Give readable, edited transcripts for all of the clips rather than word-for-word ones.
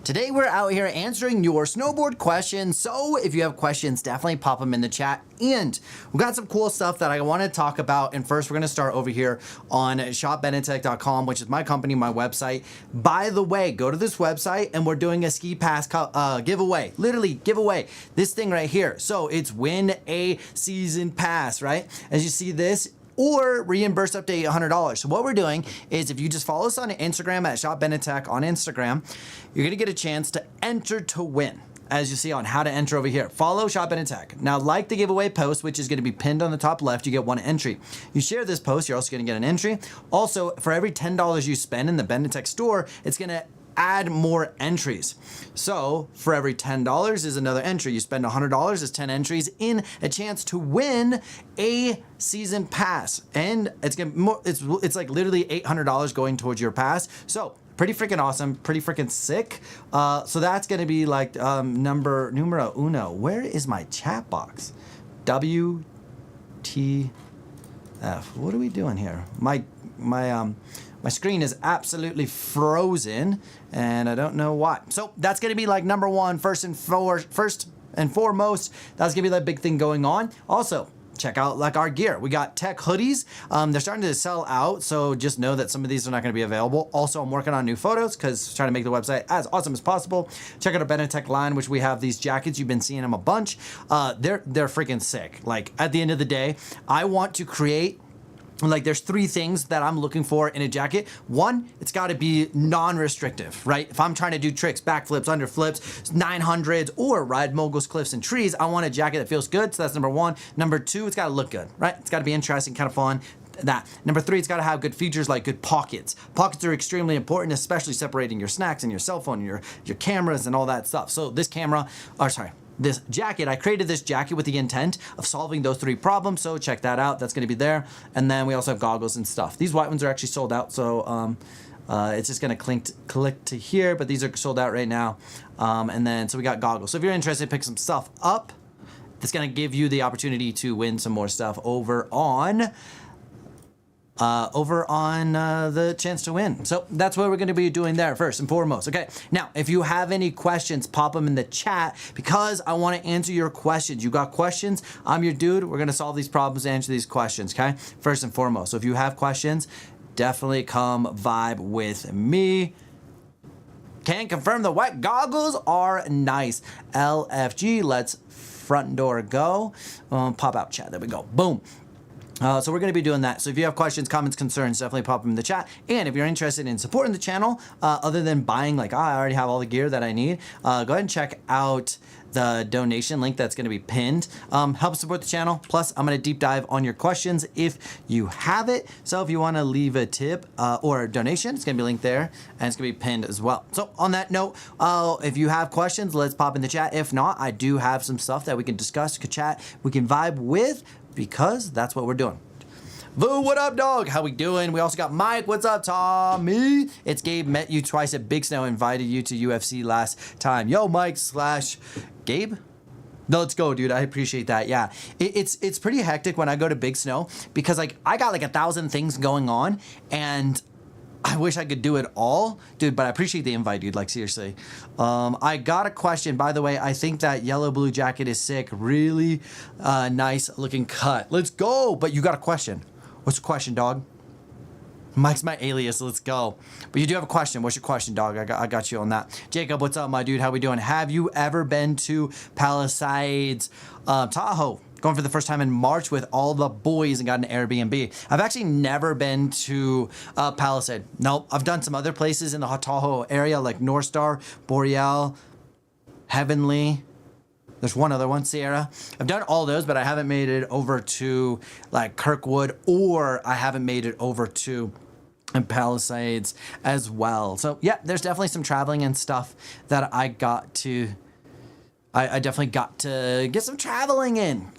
Today we're out here answering your snowboard questions, so if you have questions, definitely pop them in the chat. And we've got some cool stuff that I want to talk about. And first, we're going to start over here on shopbenetek.com, which is my company, my website. By the way, go to this website and we're doing a ski pass giveaway. Literally, giveaway. This thing right here. So it's win a season pass, right? As you see this, or reimburse up to $100. So what we're doing is if you just follow us on Instagram at shopbenetek on Instagram, you're gonna get a chance to enter to win. As you see on how to enter over here, follow Shop BENETEK. Now, like the giveaway post, which is going to be pinned on the top left, you get one entry. You share this post, you're also going to get an entry. Also, for every $10 you spend in the BENETEK store, it's going to add more entries. So for every $10 is another entry. You spend $100 is 10 entries in a chance to win a season pass. And it's gonna more, it's like literally $800 going towards your pass. So pretty freaking awesome, pretty freaking sick. So that's gonna be like numero uno. Where is my chat box? WTF. What are we doing here? My screen is absolutely frozen, and I don't know why. So that's gonna be like number one, first and foremost. That's gonna be the big thing going on. Also, check out like our gear. We got tech hoodies. They're starting to sell out, so just know that some of these are not gonna be available. Also, I'm working on new photos because trying to make the website as awesome as possible. Check out our BENETEK line, which we have these jackets. You've been seeing them a bunch. They're freaking sick. Like at the end of the day, I want to create, like there's three things that I'm looking for in a jacket. One, it's gotta be non-restrictive, right? If I'm trying to do tricks, backflips, underflips, 900s, or ride moguls, cliffs, and trees, I want a jacket that feels good, so that's number one. Number two, it's gotta look good, right? It's gotta be interesting, kind of fun. That. Number three, it's gotta have good features like good pockets. Pockets are extremely important, especially separating your snacks and your cell phone, your cameras and all that stuff. So this this jacket, I created this jacket with the intent of solving those three problems, so check that out. That's going to be there. And then we also have goggles and stuff. These white ones are actually sold out, so it's just going to click to here, but these are sold out right now. And then, so we got goggles. So if you're interested, pick some stuff up. That's going to give you the opportunity to win some more stuff over on the chance to win. So that's what we're going to be doing there first and foremost. Okay, now if you have any questions, pop them in the chat because I want to answer your questions. You got questions? I'm your dude. We're going to solve these problems, answer these questions, okay? First and foremost. So if you have questions, definitely come vibe with me. Can confirm the white goggles are nice. LFG, let's front door go. Pop out chat. There we go. Boom. So we're going to be doing that. So if you have questions, comments, concerns, definitely pop them in the chat. And if you're interested in supporting the channel, other than buying like, I already have all the gear that I need, go ahead and check out the donation link that's going to be pinned. Help support the channel. Plus, I'm going to deep dive on your questions if you have it. So if you want to leave a tip or a donation, it's going to be linked there and it's going to be pinned as well. So on that note, if you have questions, let's pop in the chat. If not, I do have some stuff that we can discuss, could chat, we can vibe with, because that's what we're doing. Vu, what up, dog? How we doing? We also got Mike. What's up, Tommy? It's Gabe. Met you twice at Big Snow. Invited you to UFC last time. Yo, Mike / Gabe. No, let's go, dude. I appreciate that. Yeah, it's pretty hectic when I go to Big Snow because like I got like 1,000 things going on and I wish I could do it all, dude, but I appreciate the invite, dude, like seriously. I got a question, by the way. I think that yellow blue jacket is sick. Really nice looking cut. Let's go. But you got a question. What's the question, dog? Mike's my alias. Let's go. But you do have a question. What's your question, dog? I got you on that. Jacob, what's up, my dude? How we doing? Have you ever been to Palisades, Tahoe? Going for the first time in March with all the boys and got an Airbnb. I've actually never been to Palisade. Nope. I've done some other places in the Tahoe area like North Star, Boreal, Heavenly. There's one other one, Sierra. I've done all those, but I haven't made it over to like Kirkwood, or I haven't made it over to Palisades as well. So yeah, there's definitely some traveling and stuff that I got to. I definitely got to get some traveling in.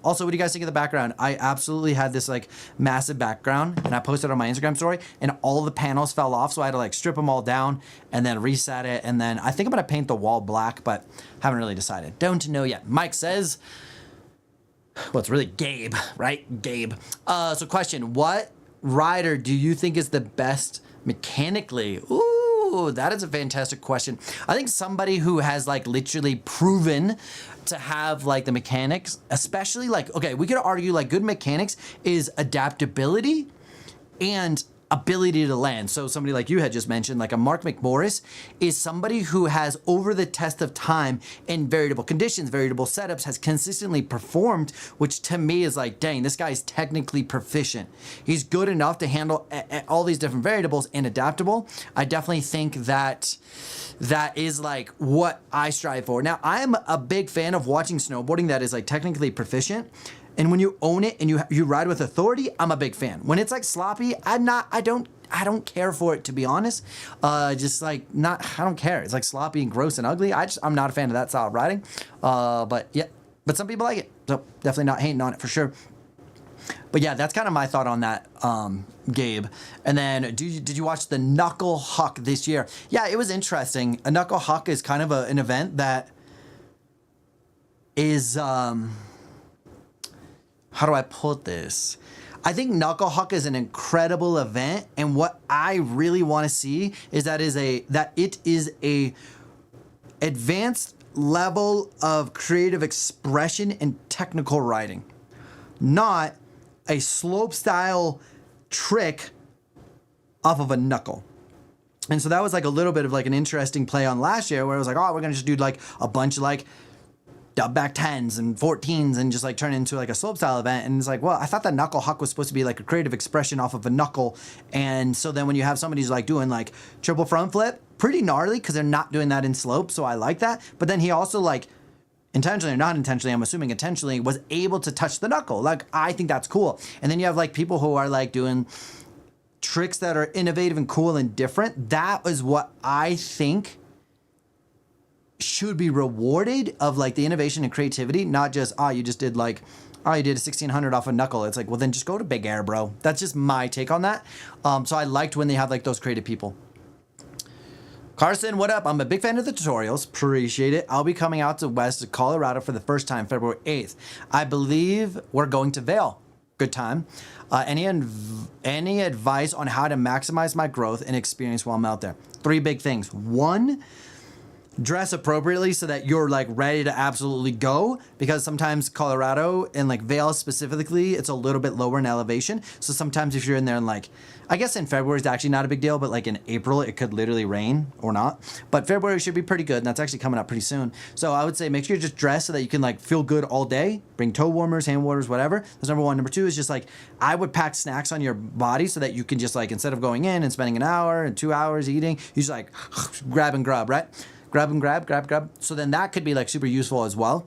Also, what do you guys think of the background? I absolutely had this like massive background and I posted on my Instagram story and all the panels fell off. So I had to like strip them all down and then reset it. And then I think I'm going to paint the wall black, but haven't really decided. Don't know yet. Mike says, well, it's really Gabe, right? Gabe. So question, what rider do you think is the best mechanically? Ooh. Ooh, that is a fantastic question. I think somebody who has like literally proven to have like the mechanics, especially like, okay, we could argue like good mechanics is adaptability and ability to land. So somebody like you had just mentioned, like a Mark McMorris, is somebody who has over the test of time in variable conditions, variable setups, has consistently performed, which to me is like, dang, this guy's technically proficient. He's good enough to handle all these different variables and adaptable. I definitely think that that is like what I strive for. Now, I'm a big fan of watching snowboarding that is like technically proficient. And when you own it and you ride with authority, I'm a big fan. When it's like sloppy, I don't care for it, to be honest. Just like I don't care. It's like sloppy and gross and ugly. I'm not a fan of that style of riding. But yeah, but some people like it. So definitely not hating on it for sure. But yeah, that's kind of my thought on that, Gabe. And then did you watch the Knuckle Huck this year? Yeah, it was interesting. A Knuckle Huck is kind of an event that is, how do I put this? I think Knuckle Huck is an incredible event, and what I really want to see is that it is a advanced level of creative expression and technical riding, not a slope style trick off of a knuckle. And so that was like a little bit of like an interesting play on last year, where it was like, oh, we're gonna just do like a bunch of like dub back 10s and 14s and just like turn it into like a slope style event. And it's like, well, I thought that Knuckle Huck was supposed to be like a creative expression off of a knuckle. And so then when you have somebody who's like doing like triple front flip, pretty gnarly because they're not doing that in slope. So I like that. But then he also like intentionally or not intentionally, I'm assuming intentionally, was able to touch the knuckle. Like, I think that's cool. And then you have like people who are like doing tricks that are innovative and cool and different. That is what I think should be rewarded, of like the innovation and creativity, not just, you just did like, you did a 1600 off a knuckle. It's like, well, then just go to big air, bro. That's just my take on that. So I liked when they have like those creative people. Carson, what up? I'm a big fan of the tutorials. Appreciate it. I'll be coming out to West Colorado for the first time, February 8th. I believe we're going to Vail. Good time. Any advice on how to maximize my growth and experience while I'm out there? 3 big things. 1, dress appropriately so that you're like ready to absolutely go, because sometimes Colorado and like Vail specifically, it's a little bit lower in elevation. So sometimes if you're in there and like, I guess in February is actually not a big deal, but like in April it could literally rain or not. But February should be pretty good, and that's actually coming up pretty soon. So I would say make sure you just dress so that you can like feel good all day. Bring toe warmers, hand warmers, whatever. That's number 1. Number 2 is just like, I would pack snacks on your body so that you can just like, instead of going in and spending an hour and 2 hours eating, you just like grab and grub, right? Grab and grab. So then that could be like super useful as well.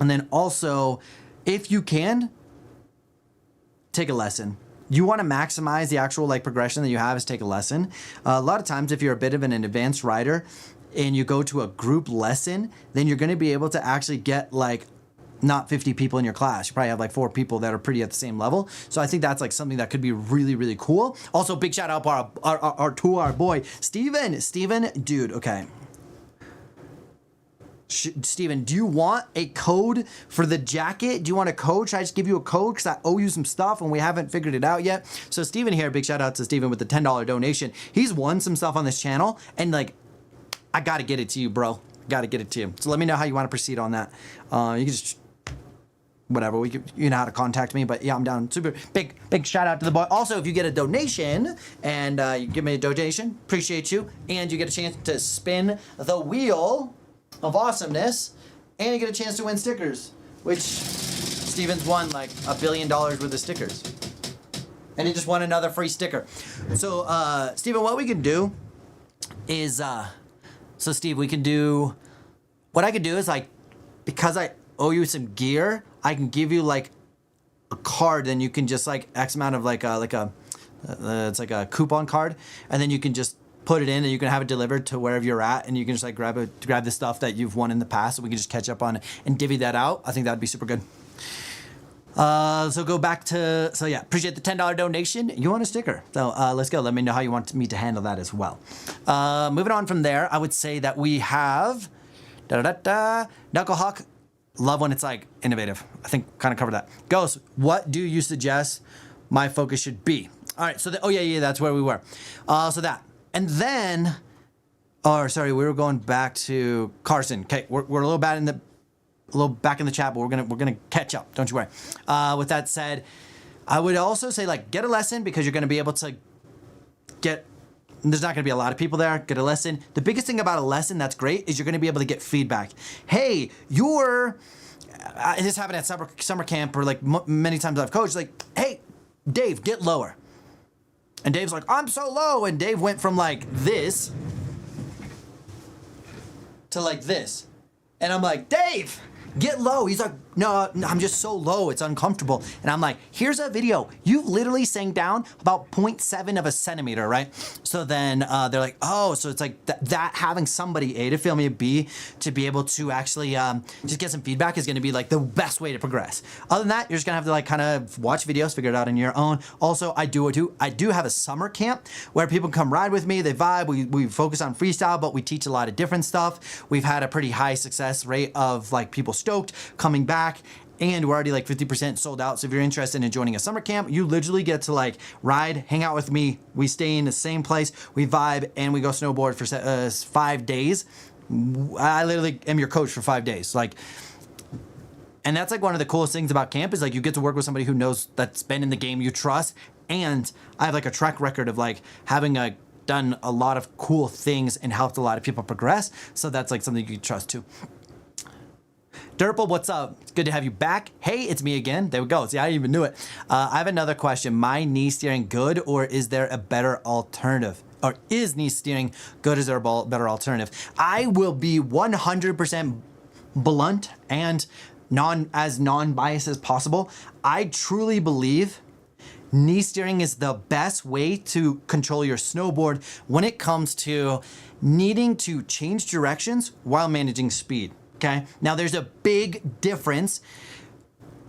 And then also, if you can, take a lesson. You want to maximize the actual like progression that you have, is take a lesson. A lot of times if you're a bit of an advanced rider and you go to a group lesson, then you're going to be able to actually get like not 50 people in your class. You probably have like 4 people that are pretty at the same level. So I think that's like something that could be really, really cool. Also, big shout out to our boy, Steven. Steven, dude, okay. Steven, do you want a code for the jacket? Do you want a code? Should I just give you a code? Because I owe you some stuff and we haven't figured it out yet. So Steven here, big shout out to Steven with the $10 donation. He's won some stuff on this channel, and like, I got to get it to you, bro. Got to get it to you. So let me know how you want to proceed on that. You can just, whatever, you know how to contact me, but yeah, I'm down. Super big shout out to the boy. Also, if you get a donation and you give me a donation, appreciate you. And you get a chance to spin the wheel of awesomeness, and you get a chance to win stickers, which Steven's won like $1 billion worth of stickers, and he just won another free sticker. So Steven, what we can do is so Steve, what I could do is like, because I owe you some gear, I can give you like a card, and you can just like X amount of it's like a coupon card, and then you can just put it in and you can have it delivered to wherever you're at, and you can just like grab the stuff that you've won in the past, so we can just catch up on it and divvy that out. I think that'd be super good. So go back to, so yeah, appreciate the $10 donation. You want a sticker. So let's go. Let me know how you want me to handle that as well. Moving on from there, I would say that we have Knuckle Huck. Love when it's like innovative. I think kind of covered that. Ghost, what do you suggest my focus should be? All right, so oh yeah, that's where we were. So that. And then or sorry, we were going back to Carson. Okay, we're a little bad in the, a little back in the chat, but we're gonna catch up. Don't you worry. With that said, I would also say like get a lesson because you're gonna be able to get. There's not going to be a lot of people there. Get a lesson. The biggest thing about a lesson that's great is you're going to be able to get feedback. Hey, you're. This happened at summer camp or like many times I've coached. Like, hey, Dave, get lower. And Dave's like, I'm so low. And Dave went from like this to like this. And I'm like, Dave, get low. He's like, no, I'm just so low. It's uncomfortable. And I'm like, here's a video. You literally sank down about 0.7 of a centimeter, right? So then they're like, oh, so it's like that having somebody, A, to feel me, B, to be able to actually just get some feedback is going to be like the best way to progress. Other than that, you're just going to have to like kind of watch videos, figure it out on your own. Also, I do have a summer camp where people come ride with me. They vibe. We focus on freestyle, but we teach a lot of different stuff. We've had a pretty high success rate of like people stoked coming back. And we're already like 50% sold out. So if you're interested in joining a summer camp, you literally get to like ride, hang out with me. We stay in the same place, we vibe, and we go snowboard for 5 days. I literally am your coach for 5 days. Like, and that's like one of the coolest things about camp is like you get to work with somebody who knows, that's been in the game, you trust. And I have like a track record of like having done a lot of cool things and helped a lot of people progress. So that's like something you can trust too. Durple, what's up? It's good to have you back. Hey, it's me again. There we go. See, I even knew it. I have another question. My knee steering good, or is there a better alternative? Or is knee steering good? Is there a better alternative? I will be 100% blunt and as non-biased as possible. I truly believe knee steering is the best way to control your snowboard when it comes to needing to change directions while managing speed. Okay, now there's a big difference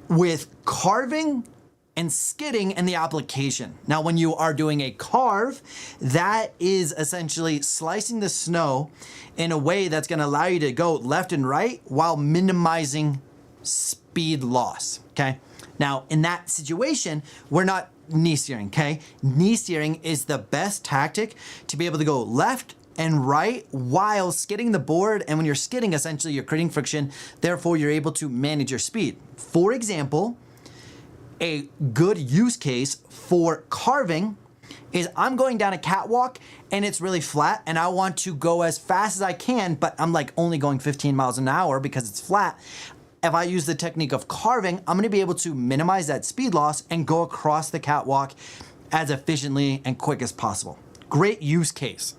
with carving and skidding and the application. Now, when you are doing a carve, that is essentially slicing the snow in a way that's gonna allow you to go left and right while minimizing speed loss, okay? Now, in that situation, we're not knee steering, okay? Knee steering is the best tactic to be able to go left and right while skidding the board. And when you're skidding, essentially you're creating friction, therefore you're able to manage your speed. For example, a good use case for carving is I'm going down a catwalk and it's really flat and I want to go as fast as I can, but I'm like only going 15 miles an hour because it's flat. If I use the technique of carving, I'm gonna be able to minimize that speed loss and go across the catwalk as efficiently and quick as possible. Great use case.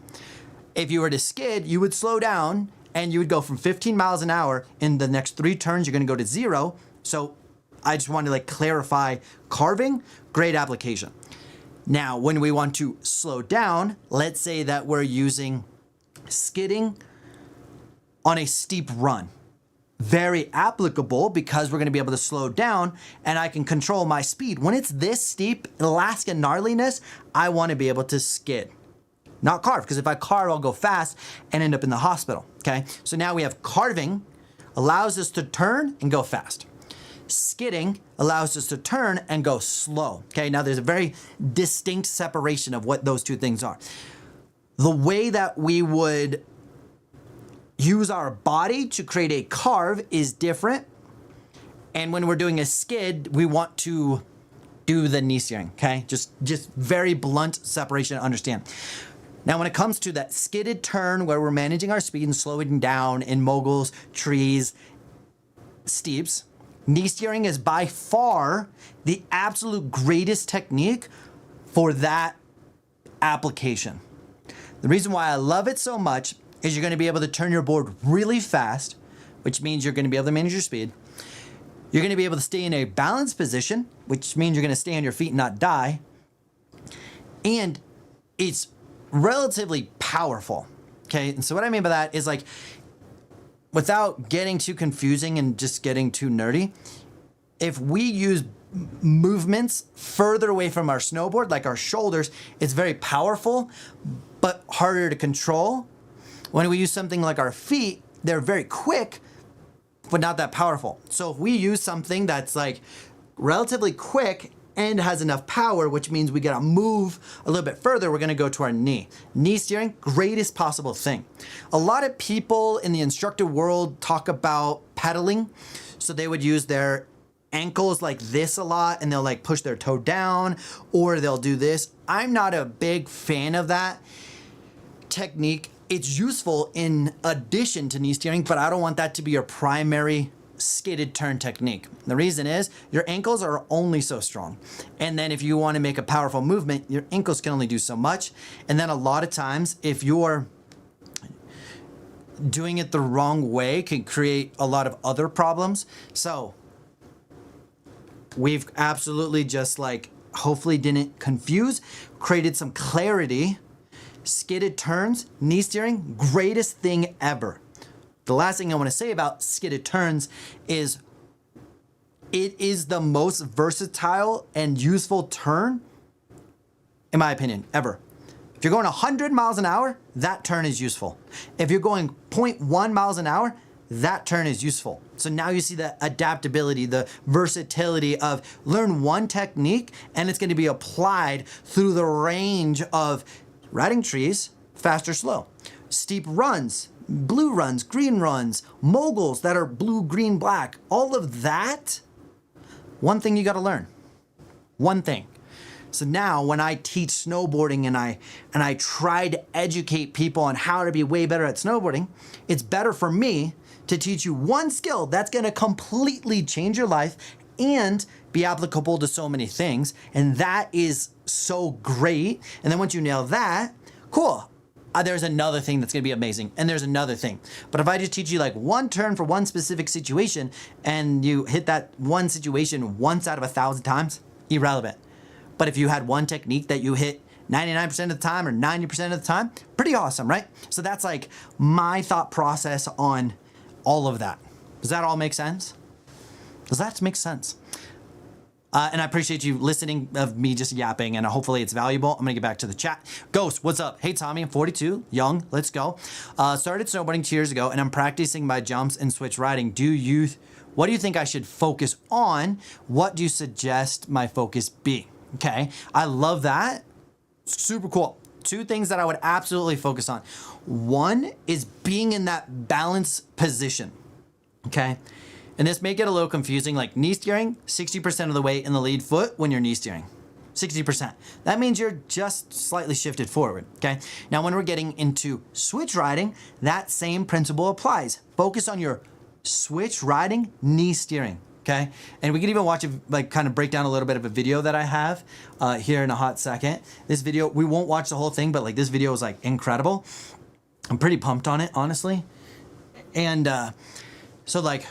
If you were to skid, you would slow down and you would go from 15 miles an hour. In the next 3 turns, you're gonna go to 0. So I just wanted to like clarify carving, great application. Now, when we want to slow down, let's say that we're using skidding on a steep run. Very applicable because we're gonna be able to slow down and I can control my speed. When it's this steep, Alaska gnarliness, I wanna be able to skid. Not carve, because if I carve, I'll go fast and end up in the hospital, okay? So now we have carving, allows us to turn and go fast. Skidding allows us to turn and go slow, okay? Now there's a very distinct separation of what those two things are. The way that we would use our body to create a carve is different. And when we're doing a skid, we want to do the knee steering, okay? Just very blunt separation to understand. Now, when it comes to that skidded turn where we're managing our speed and slowing down in moguls, trees, steeps, knee steering is by far the absolute greatest technique for that application. The reason why I love it so much is you're gonna be able to turn your board really fast, which means you're gonna be able to manage your speed. You're gonna be able to stay in a balanced position, which means you're gonna stay on your feet and not die. And it's relatively powerful, okay? And so what I mean by that is like, without getting too confusing and just getting too nerdy, if we use movements further away from our snowboard, like our shoulders, it's very powerful, but harder to control. When we use something like our feet, they're very quick, but not that powerful. So if we use something that's like relatively quick end has enough power, which means we gotta move a little bit further. We're gonna go to our knee. Knee steering, greatest possible thing. A lot of people in the instructor world talk about pedaling. So they would use their ankles like this a lot, and they'll like push their toe down, or they'll do this. I'm not a big fan of that technique. It's useful in addition to knee steering, but I don't want that to be your primary skidded turn technique. The reason is your ankles are only so strong. And then if you want to make a powerful movement, your ankles can only do so much. And then a lot of times, if you're doing it the wrong way, can create a lot of other problems. So we've absolutely just like, hopefully didn't confuse, created some clarity. Skidded turns, knee steering, greatest thing ever. The last thing I want to say about skidded turns is it is the most versatile and useful turn, in my opinion, ever. If you're going 100 miles an hour, that turn is useful. If you're going 0.1 miles an hour, that turn is useful. So now you see the adaptability, the versatility of learn one technique and it's going to be applied through the range of riding trees, fast or slow, steep runs, blue runs, green runs, moguls that are blue, green, black, all of that. One thing you got to learn. One thing. So now when I teach snowboarding and I try to educate people on how to be way better at snowboarding, it's better for me to teach you one skill that's going to completely change your life and be applicable to so many things. And that is so great. And then once you nail that, cool. There's another thing that's going to be amazing. And there's another thing. But if I just teach you like one turn for one specific situation and you hit that one situation once out of 1,000 times, irrelevant. But if you had one technique that you hit 99% of the time or 90% of the time, pretty awesome, right? So that's like my thought process on all of that. Does that all make sense? Does that make sense? And I appreciate you listening of me just yapping, and hopefully it's valuable. I'm gonna get back to the chat. Ghost, what's up? Hey Tommy, I'm 42, young, let's go. Started snowboarding 2 years ago, and I'm practicing my jumps and switch riding. What do you think I should focus on? What do you suggest my focus be? Okay, I love that. Super cool. 2 things that I would absolutely focus on. One is being in that balance position, okay? And this may get a little confusing, like knee steering, 60% of the weight in the lead foot when you're knee steering. 60%. That means you're just slightly shifted forward, okay? Now when we're getting into switch riding, that same principle applies. Focus on your switch riding, knee steering, okay? And we can even watch, like kind of break down a little bit of a video that I have here in a hot second. This video, we won't watch the whole thing, but like this video is like incredible. I'm pretty pumped on it, honestly. And so like,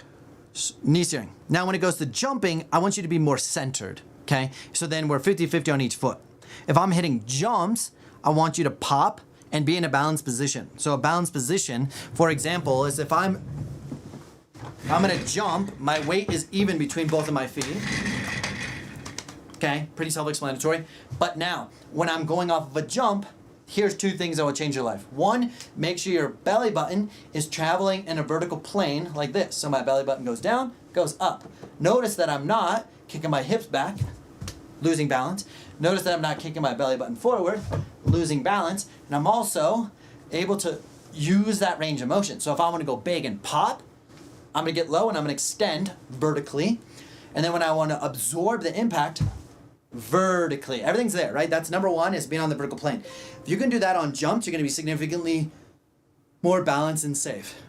knee steering. Now when it goes to jumping, I want you to be more centered, okay? So then we're 50-50 on each foot. If I'm hitting jumps, I want you to pop and be in a balanced position. So a balanced position, for example, is if I'm gonna jump, my weight is even between both of my feet. Okay, pretty self-explanatory. But now, when I'm going off of a jump, here's 2 things that will change your life. 1, make sure your belly button is traveling in a vertical plane like this. So my belly button goes down, goes up. Notice that I'm not kicking my hips back, losing balance. Notice that I'm not kicking my belly button forward, losing balance. And I'm also able to use that range of motion. So if I want to go big and pop, I'm going to get low and I'm going to extend vertically. And then when I want to absorb the impact, vertically. Everything's there, right? That's number 1, is being on the vertical plane. If you can do that on jumps, you're going to be significantly more balanced and safe.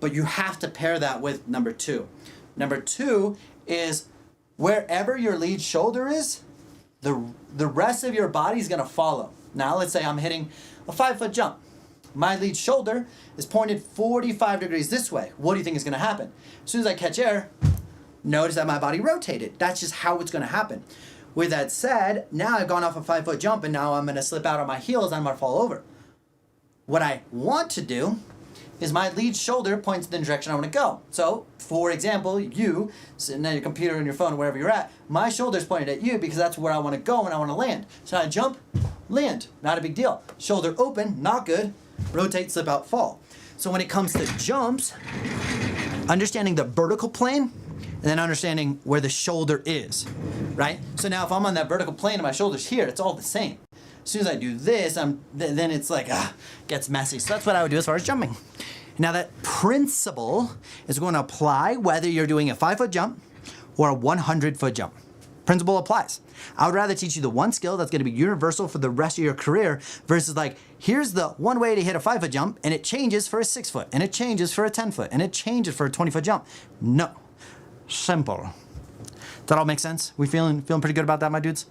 But you have to pair that with number 2. Number 2 is wherever your lead shoulder is, the rest of your body is going to follow. Now, let's say I'm hitting a 5-foot jump. My lead shoulder is pointed 45 degrees this way. What do you think is going to happen? As soon as I catch air, notice that my body rotated. That's just how it's going to happen. With that said, now I've gone off a 5-foot jump and now I'm going to slip out on my heels and I'm going to fall over. What I want to do is my lead shoulder points in the direction I want to go. So, for example, you sitting at your computer and your phone, wherever you're at, my shoulder's pointed at you because that's where I want to go and I want to land. So I jump, land, not a big deal. Shoulder open, not good. Rotate, slip out, fall. So when it comes to jumps, understanding the vertical plane and then understanding where the shoulder is. right? So now if I'm on that vertical plane and my shoulder's here, it's all the same. As soon as I do this, then it's like, gets messy. So that's what I would do as far as jumping. Now that principle is going to apply whether you're doing a 5-foot jump or a 100-foot jump. Principle applies. I would rather teach you the one skill that's going to be universal for the rest of your career versus like, here's the one way to hit a 5-foot jump and it changes for a 6-foot and it changes for a 10-foot and it changes for a 20-foot jump. No. Simple. Does that all make sense? We feeling pretty good about that, my dudes?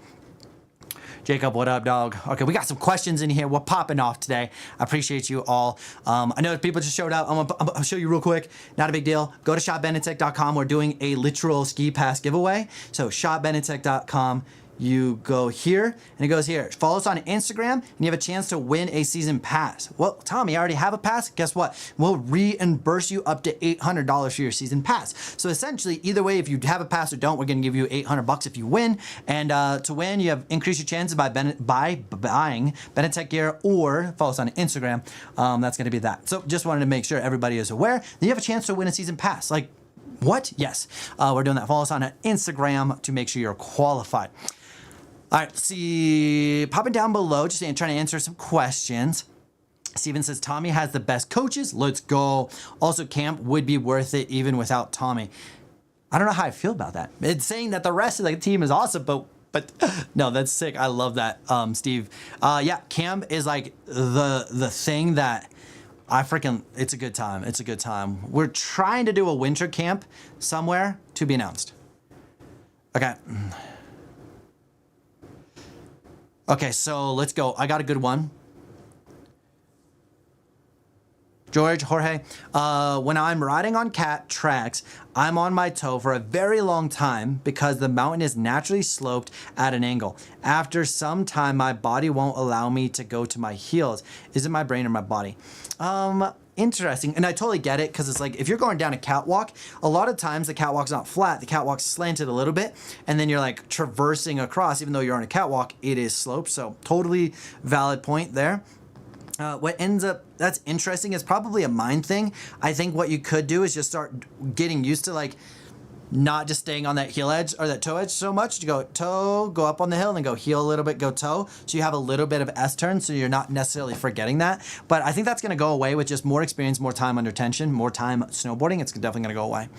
Jacob, what up, dog? Okay, we got some questions in here. We're popping off today. I appreciate you all. I know people just showed up. I'm gonna show you real quick. Not a big deal. Go to shopbenetek.com. We're doing a literal ski pass giveaway. So shopbenetek.com. You go here, and it goes here. Follow us on Instagram, and you have a chance to win a season pass. Well, Tommy, I already have a pass. Guess what? We'll reimburse you up to $800 for your season pass. So essentially, either way, if you have a pass or don't, we're gonna give you $800 if you win. And to win, you have increased your chances by buying BENETEK gear or follow us on Instagram. That's gonna be that. So just wanted to make sure everybody is aware that you have a chance to win a season pass. Like, what? Yes, we're doing that. Follow us on Instagram to make sure you're qualified. All right, let's see, popping down below, just trying to answer some questions. Steven says, Tommy has the best coaches. Let's go. Also, camp would be worth it even without Tommy. I don't know how I feel about that. It's saying that the rest of the team is awesome, but no, that's sick. I love that, Steve. Yeah, camp is like the thing that it's a good time. It's a good time. We're trying to do a winter camp somewhere to be announced. Okay. Okay, so let's go. I got a good one. Jorge, when I'm riding on cat tracks, I'm on my toe for a very long time because the mountain is naturally sloped at an angle. After some time, my body won't allow me to go to my heels. Is it my brain or my body? Interesting, and I totally get it because it's like if you're going down a catwalk, a lot of times the catwalk's not flat, the catwalk's slanted a little bit, and then you're like traversing across, even though you're on a catwalk, it is sloped, so totally valid point there. What ends up, that's interesting, is probably a mind thing. I think what you could do is just start getting used to like not just staying on that heel edge or that toe edge so much. To go toe, go up on the hill, and then go heel a little bit, go toe. So you have a little bit of S-turn, so you're not necessarily forgetting that. But I think that's going to go away with just more experience, more time under tension, more time snowboarding. It's definitely going to go away.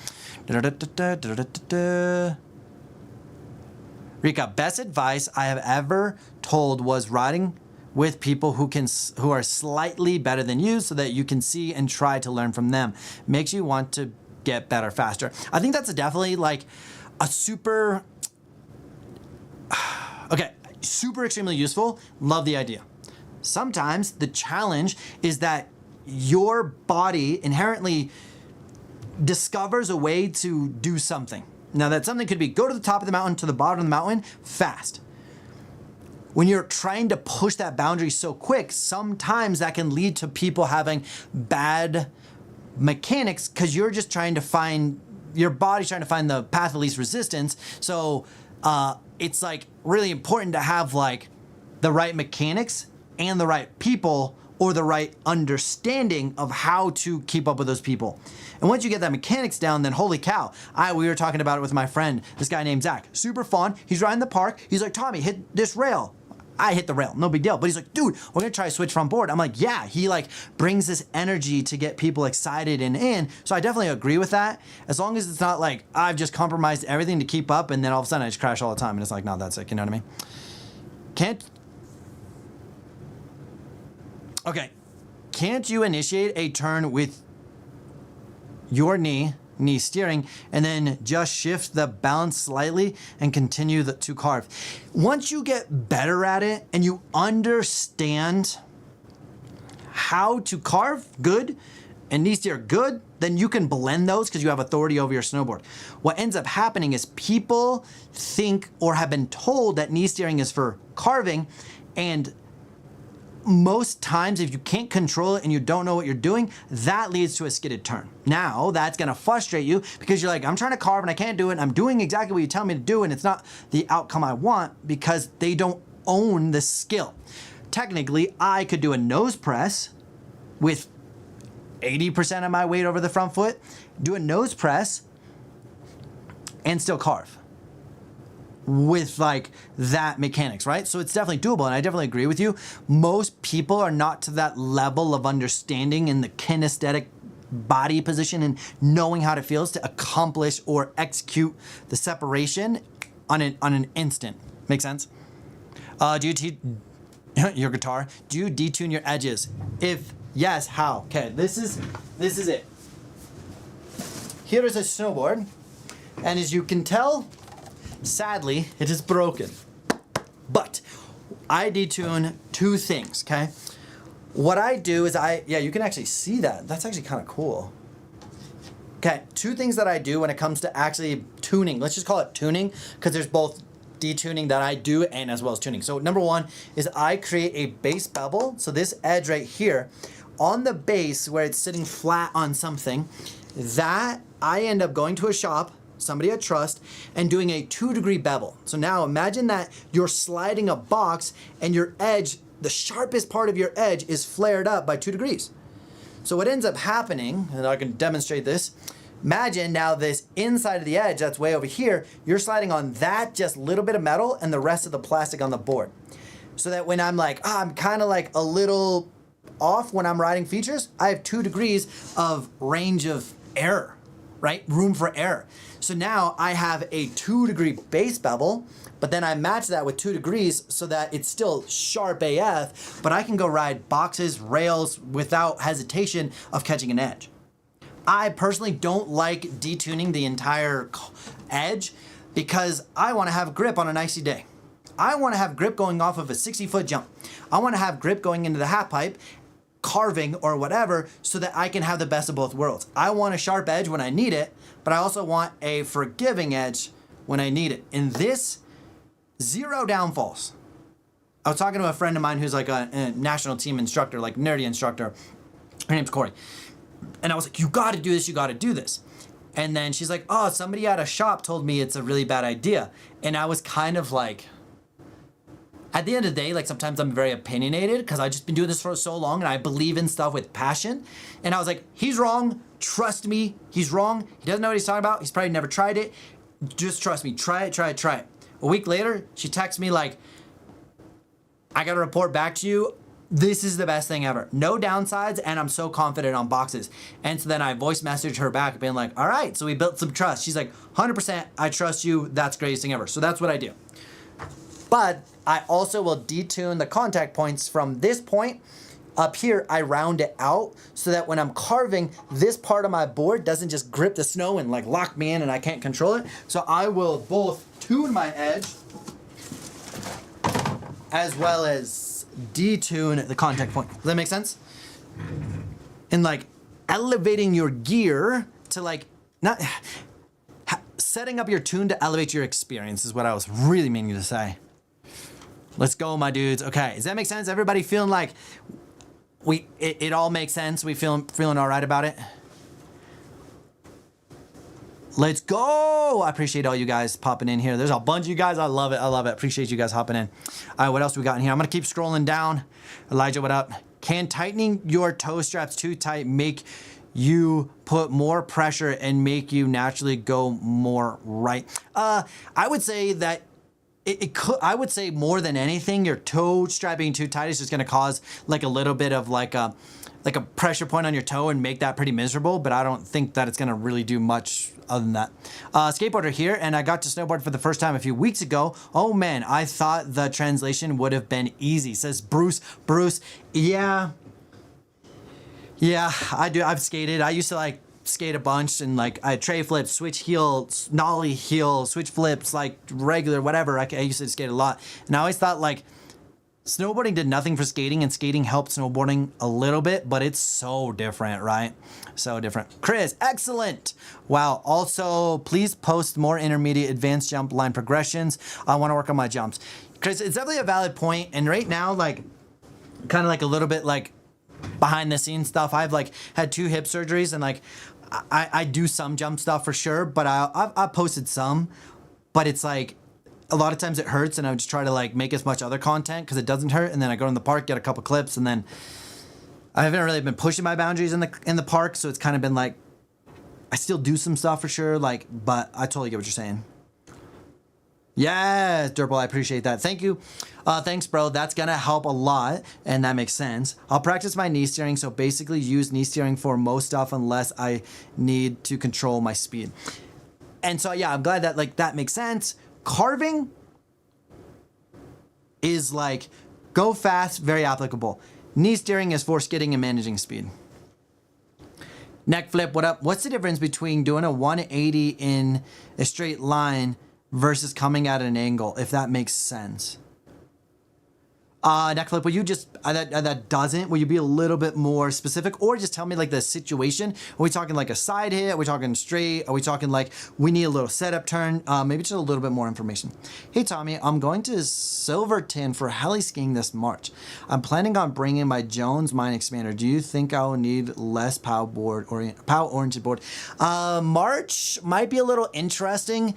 Rika, best advice I have ever told was riding with people who are slightly better than you so that you can see and try to learn from them. Makes you want to get better faster. I think that's definitely like a super extremely useful. Love the idea. Sometimes the challenge is that your body inherently discovers a way to do something. Now that something could be go to the top of the mountain, to the bottom of the mountain fast. When you're trying to push that boundary so quick, sometimes that can lead to people having bad mechanics because you're just trying to find, your body's trying to find the path of least resistance. So it's like really important to have like the right mechanics and the right people or the right understanding of how to keep up with those people. And once you get that mechanics down, then holy cow, we were talking about it with my friend, this guy named Zach, super fun. He's riding the park. He's like, Tommy, hit this rail. I hit the rail, no big deal. But he's like, dude, we're gonna try to switch front board. I'm like, yeah, he like brings this energy to get people excited and in. So I definitely agree with that. As long as it's not like, I've just compromised everything to keep up and then all of a sudden I just crash all the time and it's like, not that sick, you know what I mean? Can't you initiate a turn with your knee steering, and then just shift the balance slightly and continue to carve? Once you get better at it and you understand how to carve good and knee steer good, then you can blend those because you have authority over your snowboard. What ends up happening is people think or have been told that knee steering is for carving, and most times if you can't control it and you don't know what you're doing, that leads to a skidded turn. Now that's gonna frustrate you because you're like, I'm trying to carve and I can't do it and I'm doing exactly what you tell me to do and it's not the outcome I want because they don't own the skill. Technically, I could do a nose press with 80% of my weight over the front foot, do a nose press and still carve. with like that mechanics, right? So it's definitely doable, and I definitely agree with you. Most people are not to that level of understanding in the kinesthetic body position and knowing how it feels to accomplish or execute the separation on an instant. Make sense? Do you your guitar? Do you detune your edges? If yes, how? Okay, this is it. Here is a snowboard, and as you can tell, sadly, it is broken. But I detune two things, okay? What I do is yeah, you can actually see that. That's actually kind of cool. Okay, two things that I do when it comes to actually tuning. Let's just call it tuning, because there's both detuning that I do and as well as tuning. So number one is I create a base bevel. So this edge right here on the base where it's sitting flat on something, that I end up going to a shop, somebody I trust, and doing a 2-degree bevel. So now imagine that you're sliding a box and your edge, the sharpest part of your edge is flared up by 2 degrees. So what ends up happening, and I can demonstrate this, imagine now this inside of the edge that's way over here, you're sliding on that just little bit of metal and the rest of the plastic on the board. So that when I'm like, I'm kind of like a little off when I'm riding features, I have 2 degrees of range of error, right? Room for error. So now I have a 2-degree base bevel, but then I match that with 2 degrees so that it's still sharp AF, but I can go ride boxes, rails without hesitation of catching an edge. I personally don't like detuning the entire edge because I want to have grip on an icy day. I want to have grip going off of a 60-foot jump. I want to have grip going into the half pipe, carving or whatever, so that I can have the best of both worlds. I want a sharp edge when I need it, but I also want a forgiving edge when I need it. In this, 0 downfalls. I was talking to a friend of mine who's like a national team instructor, like nerdy instructor. Her name's Corey. And I was like, you gotta do this, you gotta do this. And then she's like, oh, somebody at a shop told me it's a really bad idea. And I was kind of like, at the end of the day, like sometimes I'm very opinionated because I've just been doing this for so long and I believe in stuff with passion. And I was like, he's wrong. Trust me, he's wrong. He doesn't know what he's talking about. He's probably never tried it. Just trust me. Try it, try it, try it. A week later, she texts me like, I got to report back to you. This is the best thing ever. No downsides, and I'm so confident on boxes. And so then I voice messaged her back being like, all right, so we built some trust. She's like, 100%, I trust you. That's the greatest thing ever. So that's what I do. But I also will detune the contact points from this point up here. I round it out so that when I'm carving, this part of my board doesn't just grip the snow and like lock me in and I can't control it. So I will both tune my edge as well as detune the contact point. Does that make sense? And like elevating your gear to like not setting up your tune to elevate your experience is what I was really meaning to say. Let's go, my dudes. Okay, does that make sense? Everybody feeling like it all makes sense? We feeling all right about it? Let's go. I appreciate all you guys popping in here. There's a bunch of you guys. I love it. I love it. Appreciate you guys hopping in. All right, what else we got in here? I'm going to keep scrolling down. Elijah, what up? Can tightening your toe straps too tight make you put more pressure and make you naturally go more right? I would say that it could. I would say more than anything, your toe strap being too tight is just going to cause like a little bit of like a pressure point on your toe and make that pretty miserable. But I don't think that it's going to really do much other than that. Skateboarder here, and I got to snowboard for the first time a few weeks ago. Oh man, I thought the translation would have been easy. Says Bruce. Yeah, I do. I've skated. I used to like skate a bunch and like I had tray flips, switch heel, nollie heel, switch flips, like regular, whatever. I used to skate a lot. And I always thought like snowboarding did nothing for skating and skating helped snowboarding a little bit, but it's so different, right? So different. Chris, excellent. Wow. Also, please post more intermediate advanced jump line progressions. I want to work on my jumps. Chris, it's definitely a valid point. And right now, like kind of like a little bit like behind the scenes stuff. I've like had 2 hip surgeries and like I do some jump stuff for sure, but I posted some, but it's like a lot of times it hurts and I would just try to like make as much other content because it doesn't hurt. And then I go in the park, get a couple clips, and then I haven't really been pushing my boundaries in the park. So it's kind of been like, I still do some stuff for sure. Like, but I totally get what you're saying. Yes, Durple, I appreciate that. Thank you. Thanks, bro. That's gonna help a lot, and that makes sense. I'll practice my knee steering, so basically use knee steering for most stuff unless I need to control my speed. And so, yeah, I'm glad that, like, that makes sense. Carving is like, go fast, very applicable. Knee steering is for skidding and managing speed. Neck flip, what up? What's the difference between doing a 180 in a straight line versus coming at an angle, if that makes sense? Neck flip, will you just, that doesn't, will you be a little bit more specific, or just tell me like the situation? Are we talking like a side hit? Are we talking straight? Are we talking like we need a little setup turn? Maybe just a little bit more information. Hey Tommy, I'm going to Silverton for heli skiing this March. I'm planning on bringing my Jones mine expander. Do you think I will need less pow oriented board? March might be a little interesting.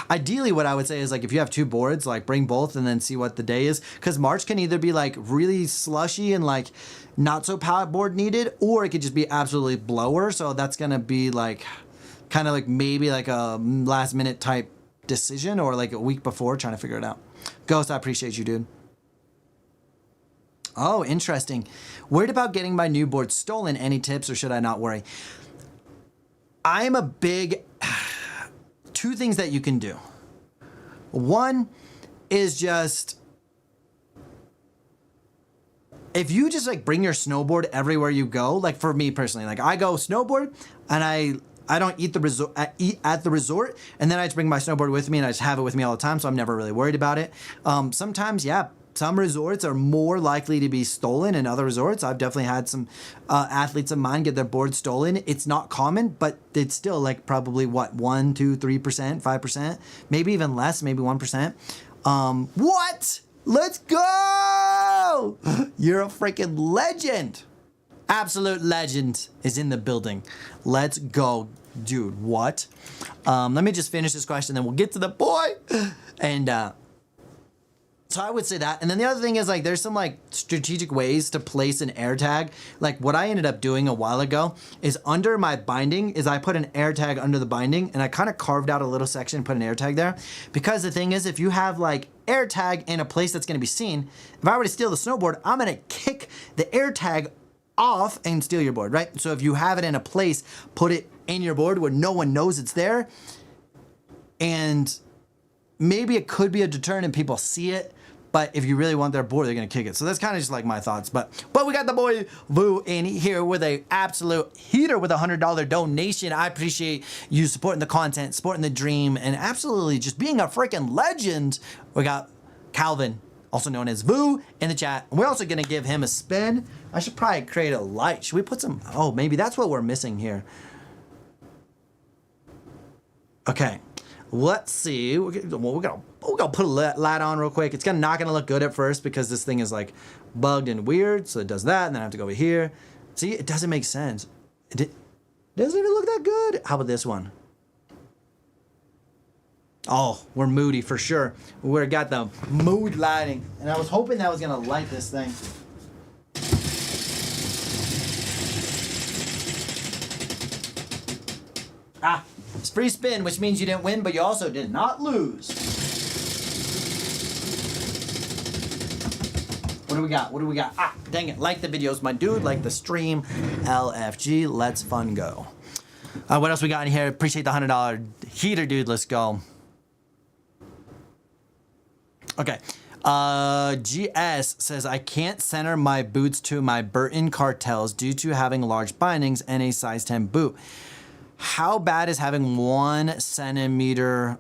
Ideally, what I would say is like if you have two boards, like bring both and then see what the day is, because March can either be like really slushy and like not so power board needed, or it could just be absolutely blower. So that's gonna be like kind of like maybe like a last minute type decision, or like a week before trying to figure it out. Ghost, I appreciate you, dude. Oh, interesting. Worried about getting my new board stolen. Any tips, or should I not worry? I'm a big two things that you can do. One is just, if you just like bring your snowboard everywhere you go, like for me personally, like I go snowboard and I don't eat at the resort, and then I just bring my snowboard with me and I just have it with me all the time, so I'm never really worried about it. Sometimes, yeah, some resorts are more likely to be stolen than other resorts. I've definitely had some athletes of mine get their board stolen. It's not common, but it's still like probably what, 1%, 2%, 3%, 5%, maybe even less, maybe 1%. What? Let's go! You're a freaking legend. Absolute legend is in the building. Let's go, dude. What? Let me just finish this question, then we'll get to the boy. And so I would say that. And then the other thing is like there's some like strategic ways to place an air tag. Like what I ended up doing a while ago is under my binding is I put an air tag under the binding, and I kind of carved out a little section and put an air tag there. Because the thing is, if you have like air tag in a place that's gonna be seen, if I were to steal the snowboard, I'm gonna kick the air tag off and steal your board, right? So if you have it in a place, put it in your board where no one knows it's there. And maybe it could be a deterrent and people see it, but if you really want their board, they're gonna kick it. So that's kind of just like my thoughts. But we got the boy Vu in here with a absolute heater with a $100 donation. I appreciate you supporting the content, supporting the dream, and absolutely just being a freaking legend. We got Calvin, also known as Vu, in the chat. And we're also gonna give him a spin. I should probably create a light. Should we put some? Oh, maybe that's what we're missing here. Okay. Let's see. We're gonna put a light on real quick. It's not gonna look good at first because this thing is like bugged and weird. So it does that, and then I have to go over here. See, it doesn't make sense. It doesn't even look that good. How about this one? Oh, we're moody for sure. We got the mood lighting, and I was hoping that was gonna light this thing. Ah. It's free spin, which means you didn't win, but you also did not lose. What do we got? What do we got? Ah, dang it. Like the videos, my dude. Like the stream. LFG. Let's fun go. What else we got in here? Appreciate the $100 heater, dude. Let's go. Okay. GS says, I can't center my boots to my Burton cartels due to having large bindings and a size 10 boot. How bad is having 1 centimeter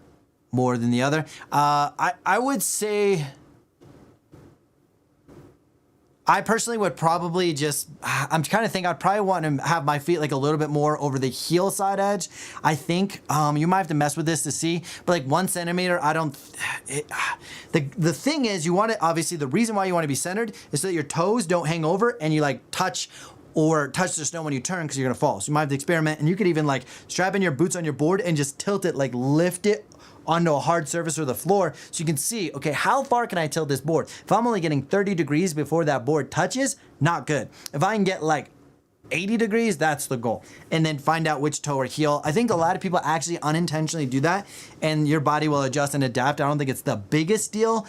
more than the other? I would say, I personally would probably just, I'm kind of thinking I'd probably want to have my feet like a little bit more over the heel side edge. I think you might have to mess with this to see, but like 1 centimeter, I don't, the thing is you want to, obviously the reason why you want to be centered is so that your toes don't hang over and you like touch the snow when you turn, because you're gonna fall. So you might have to experiment, and you could even like strap in your boots on your board and just tilt it, like lift it onto a hard surface or the floor, so you can see, okay, how far can I tilt this board? If I'm only getting 30 degrees before that board touches, not good. If I can get like 80 degrees, that's the goal. And then find out which toe or heel. I think a lot of people actually unintentionally do that, and your body will adjust and adapt. I don't think it's the biggest deal,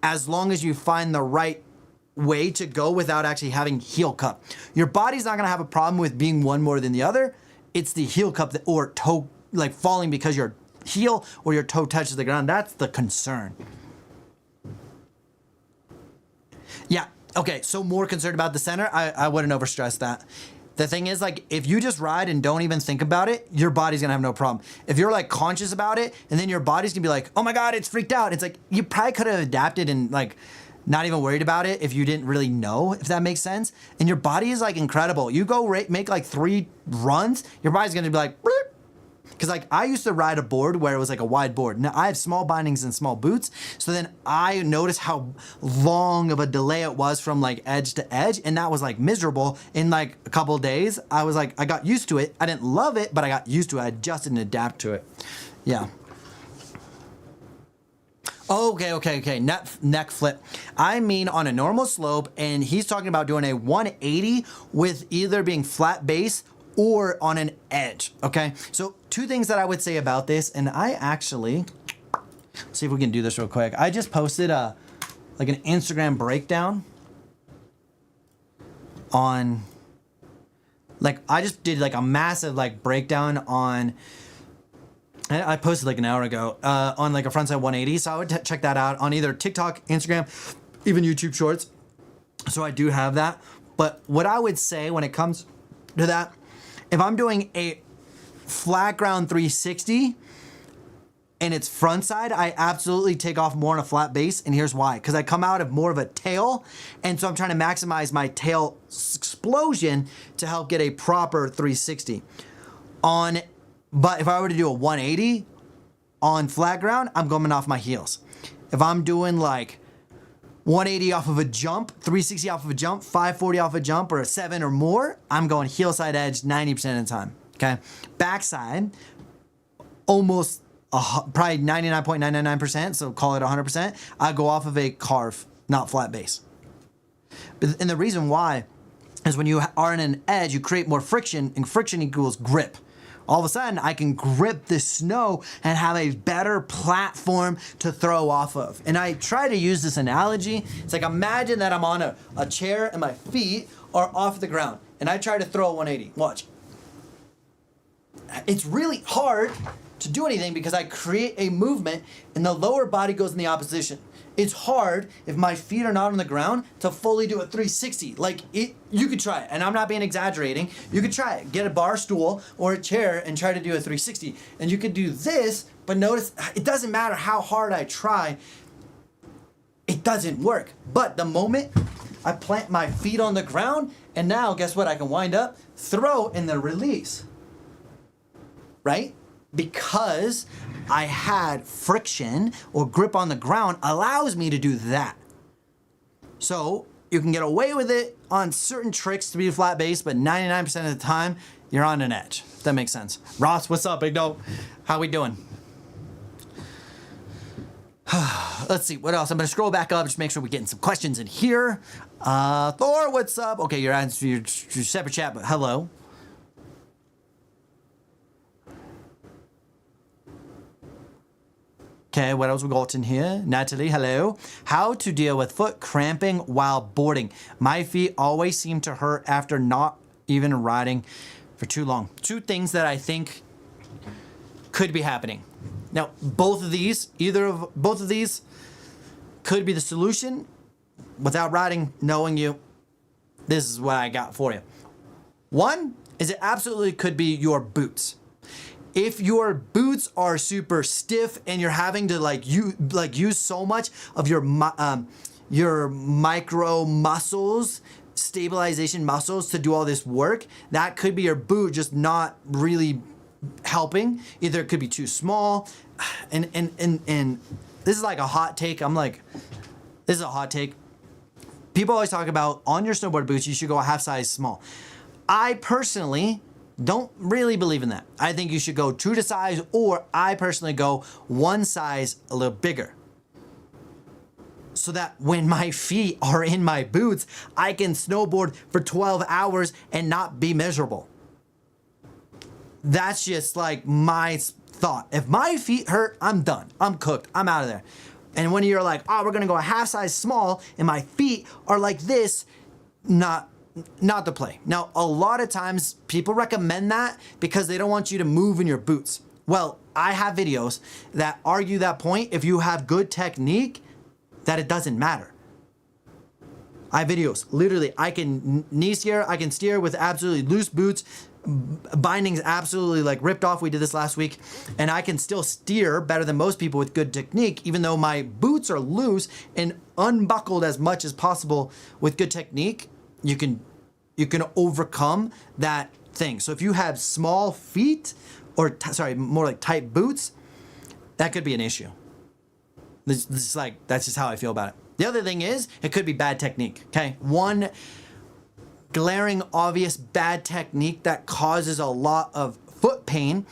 as long as you find the right way to go without actually having heel cup. Your body's not gonna have a problem with being one more than the other. It's the heel cup that, or toe, like falling because your heel or your toe touches the ground. That's the concern. Yeah, okay, so more concerned about the center. I wouldn't overstress that. The thing is, like, if you just ride and don't even think about it, your body's gonna have no problem. If you're like conscious about it, and then your body's gonna be like, oh my God, it's freaked out. It's like, you probably could have adapted and like, not even worried about it if you didn't really know, if that makes sense. And your body is like incredible. You go make like 3 runs, your body's gonna be like, because like I used to ride a board where it was like a wide board. Now I have small bindings and small boots. So then I noticed how long of a delay it was from like edge to edge. And that was like miserable. In like a couple of days, I was like, I got used to it. I didn't love it, but I got used to it. I adjusted and adapted to it. Yeah. Okay. Neck flip. I mean on a normal slope, and he's talking about doing a 180 with either being flat base or on an edge, okay? So 2 things that I would say about this, and I actually, let's see if we can do this real quick. I just posted like an Instagram breakdown on, like, I just did like a massive like breakdown on, I posted like an hour ago on like a frontside 180. So I would check that out on either TikTok, Instagram, even YouTube Shorts. So I do have that. But what I would say when it comes to that, if I'm doing a flat ground 360 and it's front side, I absolutely take off more on a flat base. And here's why. Because I come out of more of a tail. And so I'm trying to maximize my tail explosion to help get a proper 360. But if I were to do a 180 on flat ground, I'm going off my heels. If I'm doing like 180 off of a jump, 360 off of a jump, 540 off a jump, or a 7 or more, I'm going heel side edge 90% of the time, okay? Backside, almost probably 99.999%, so call it 100%, I go off of a carve, not flat base. And the reason why is when you are in an edge, you create more friction, and friction equals grip. All of a sudden, I can grip the snow and have a better platform to throw off of. And I try to use this analogy. It's like, imagine that I'm on a chair and my feet are off the ground. And I try to throw a 180. Watch. It's really hard to do anything because I create a movement and the lower body goes in the opposition. It's hard if my feet are not on the ground to fully do a 360. Like, you could try it, and I'm not being exaggerating. You could try it. Get a bar stool or a chair and try to do a 360. And you could do this, but notice it doesn't matter how hard I try, it doesn't work. But the moment I plant my feet on the ground, and now guess what? I can wind up, throw, and then release. Right? Because I had friction or grip on the ground allows me to do that. So you can get away with it on certain tricks to be flat base, but 99% of the time you're on an edge. If that makes sense. Ross, what's up, big dog? How we doing? Let's see, what else? I'm gonna scroll back up, just make sure we're getting some questions in here. Thor, what's up? Okay, you're answering your separate chat, but hello. Okay, what else we got in here? Natalie, hello. How to deal with foot cramping while boarding. My feet always seem to hurt after not even riding for too long. 2 things that I think could be happening. Now, both of these could be the solution. Without riding, knowing you, this is what I got for you. 1 is it absolutely could be your boots. If your boots are super stiff and you're having to use so much of your micro muscles, stabilization muscles to do all this work, that could be your boot just not really helping. Either it could be too small, and this is like a hot take. This is a hot take. People always talk about on your snowboard boots, you should go a half size small. I personally don't really believe in that. I think you should go true to size, or I personally go 1 size a little bigger. so that when my feet are in my boots, I can snowboard for 12 hours and not be miserable. That's just like my thought. If my feet hurt, I'm done. I'm cooked. I'm out of there. And when you're like, oh, we're gonna go a half size small and my feet are like this, not the play. Now, a lot of times people recommend that because they don't want you to move in your boots. Well, I have videos that argue that point. If you have good technique, that it doesn't matter. I have videos, literally, I can knee steer, I can steer with absolutely loose boots, bindings absolutely like ripped off. We did this last week, and I can still steer better than most people with good technique, even though my boots are loose and unbuckled as much as possible. With good technique, you can overcome that thing. So if you have small feet, or more like tight boots, that could be an issue. This is like, that's just how I feel about it. The other thing is, it could be bad technique, okay? One glaring, obvious bad technique that causes a lot of foot pain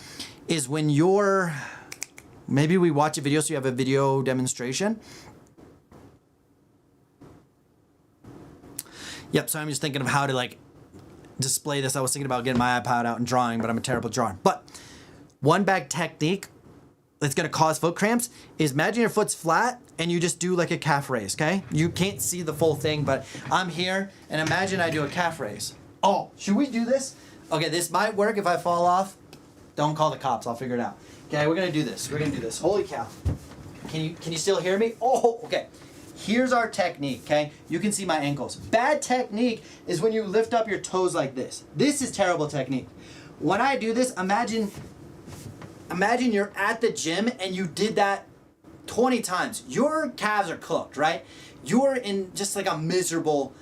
is when you're, maybe we watch a video so you have a video demonstration. Yep, so I'm just thinking of how to like display this. I was thinking about getting my iPad out and drawing, but I'm a terrible drawer. But one bad technique that's gonna cause foot cramps is, imagine your foot's flat and you just do like a calf raise, okay? You can't see the full thing, but I'm here and imagine I do a calf raise. Oh, should we do this? Okay, this might work if I fall off. Don't call the cops, I'll figure it out. Okay, we're gonna do this. We're gonna do this. Holy cow. Can you still hear me? Oh, okay. Here's our technique, okay? You can see my ankles. Bad technique is when you lift up your toes like this. This is terrible technique. When I do this, imagine you're at the gym and you did that 20 times. Your calves are cooked, right? You're in just like a miserable,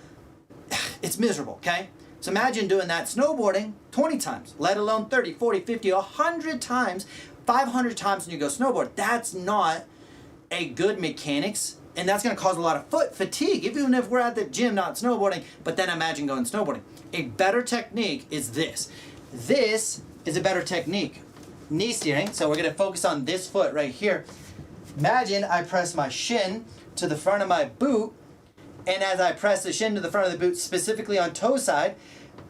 it's miserable, okay? So imagine doing that snowboarding 20 times, let alone 30, 40, 50, 100 times, 500 times when you go snowboard. That's not a good mechanics, and that's gonna cause a lot of foot fatigue, even if we're at the gym not snowboarding, but then imagine going snowboarding. A better technique is this. This is a better technique. Knee steering, so we're gonna focus on this foot right here. Imagine I press my shin to the front of my boot, and as I press the shin to the front of the boot, specifically on toe side,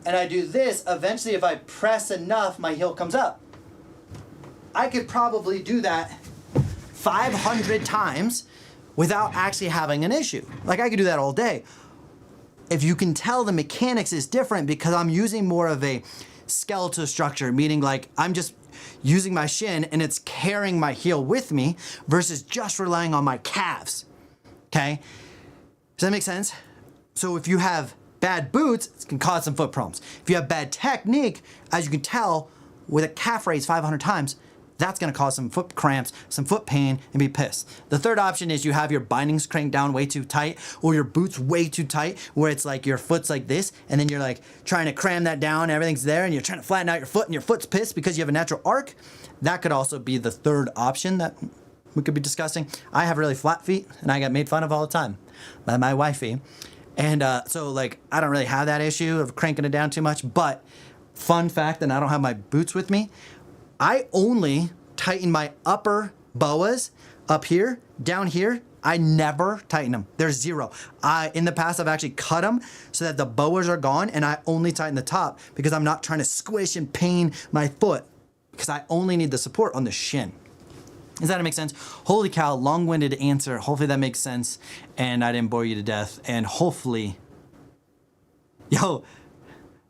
and I do this, eventually if I press enough, my heel comes up. I could probably do that 500 times without actually having an issue. Like, I could do that all day. If you can tell, the mechanics is different because I'm using more of a skeletal structure, meaning like I'm just using my shin and it's carrying my heel with me versus just relying on my calves, okay? Does that make sense? So if you have bad boots, it can cause some foot problems. If you have bad technique, as you can tell, with a calf raise 500 times, that's gonna cause some foot cramps, some foot pain, and be pissed. The third option is you have your bindings cranked down way too tight, or your boots way too tight, where it's like your foot's like this, and then you're like trying to cram that down, everything's there, and you're trying to flatten out your foot, and your foot's pissed because you have a natural arc. That could also be the third option that we could be discussing. I have really flat feet, and I get made fun of all the time by my wifey. And so like, I don't really have that issue of cranking it down too much, but fun fact, and I don't have my boots with me, I only tighten my upper boas up here, down here. I never tighten them. There's zero. In the past, I've actually cut them so that the boas are gone, and I only tighten the top because I'm not trying to squish and pain my foot, because I only need the support on the shin. Does that make sense? Holy cow, long-winded answer. Hopefully that makes sense, and I didn't bore you to death, and hopefully, yo,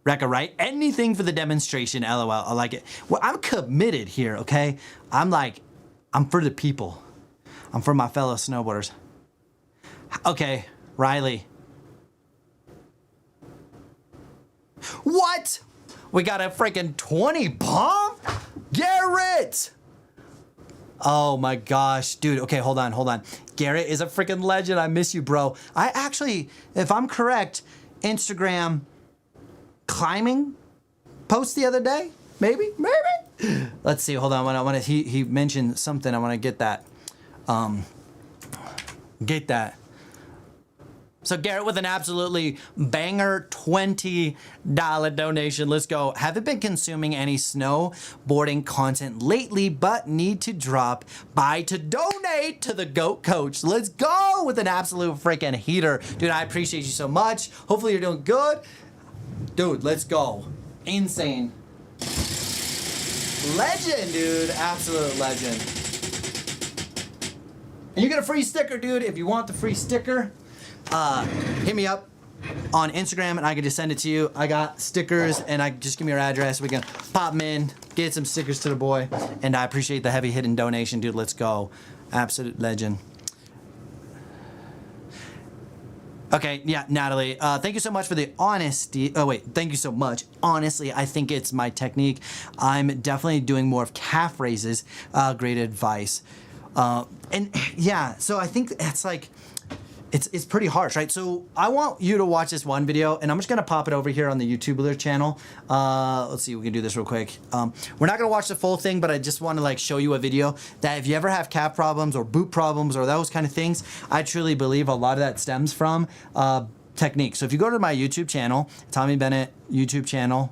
Rekka, right? Anything for the demonstration, LOL, I like it. Well, I'm committed here, okay? I'm for the people. I'm for my fellow snowboarders. Okay, Riley. What? We got a freaking 20 bomb? Garrett! Oh my gosh, dude, okay, hold on. Garrett is a freaking legend, I miss you, bro. I actually, if I'm correct, Instagram climbing post the other day, maybe. Let's see. Hold on. He mentioned something. I want to get that. So Garrett with an absolutely banger $20 donation. Let's go. Haven't been consuming any snowboarding content lately, but need to drop by to donate to the GOAT coach. Let's go with an absolute freaking heater. Dude, I appreciate you so much. Hopefully you're doing good. Dude, let's go. Insane. Legend, dude. Absolute legend. And you get a free sticker, dude. If you want the free sticker, hit me up on Instagram and I can just send it to you. I got stickers and I just give me your address. We can pop them in, get some stickers to the boy. And I appreciate the heavy hitting donation, dude. Let's go. Absolute legend. Okay, yeah, Natalie, thank you so much for the honesty. Oh wait, thank you so much. Honestly, I think it's my technique. I'm definitely doing more of calf raises. Great advice. And yeah, so I think it's like, it's pretty harsh, right? So I want you to watch this one video, and I'm just gonna pop it over here on the YouTuber channel. Let's see, we can do this real quick. We're not gonna watch the full thing, but I just want to like show you a video that if you ever have calf problems or boot problems or those kind of things, I truly believe a lot of that stems from technique. So if you go to my YouTube channel, Tommy Bennett YouTube channel,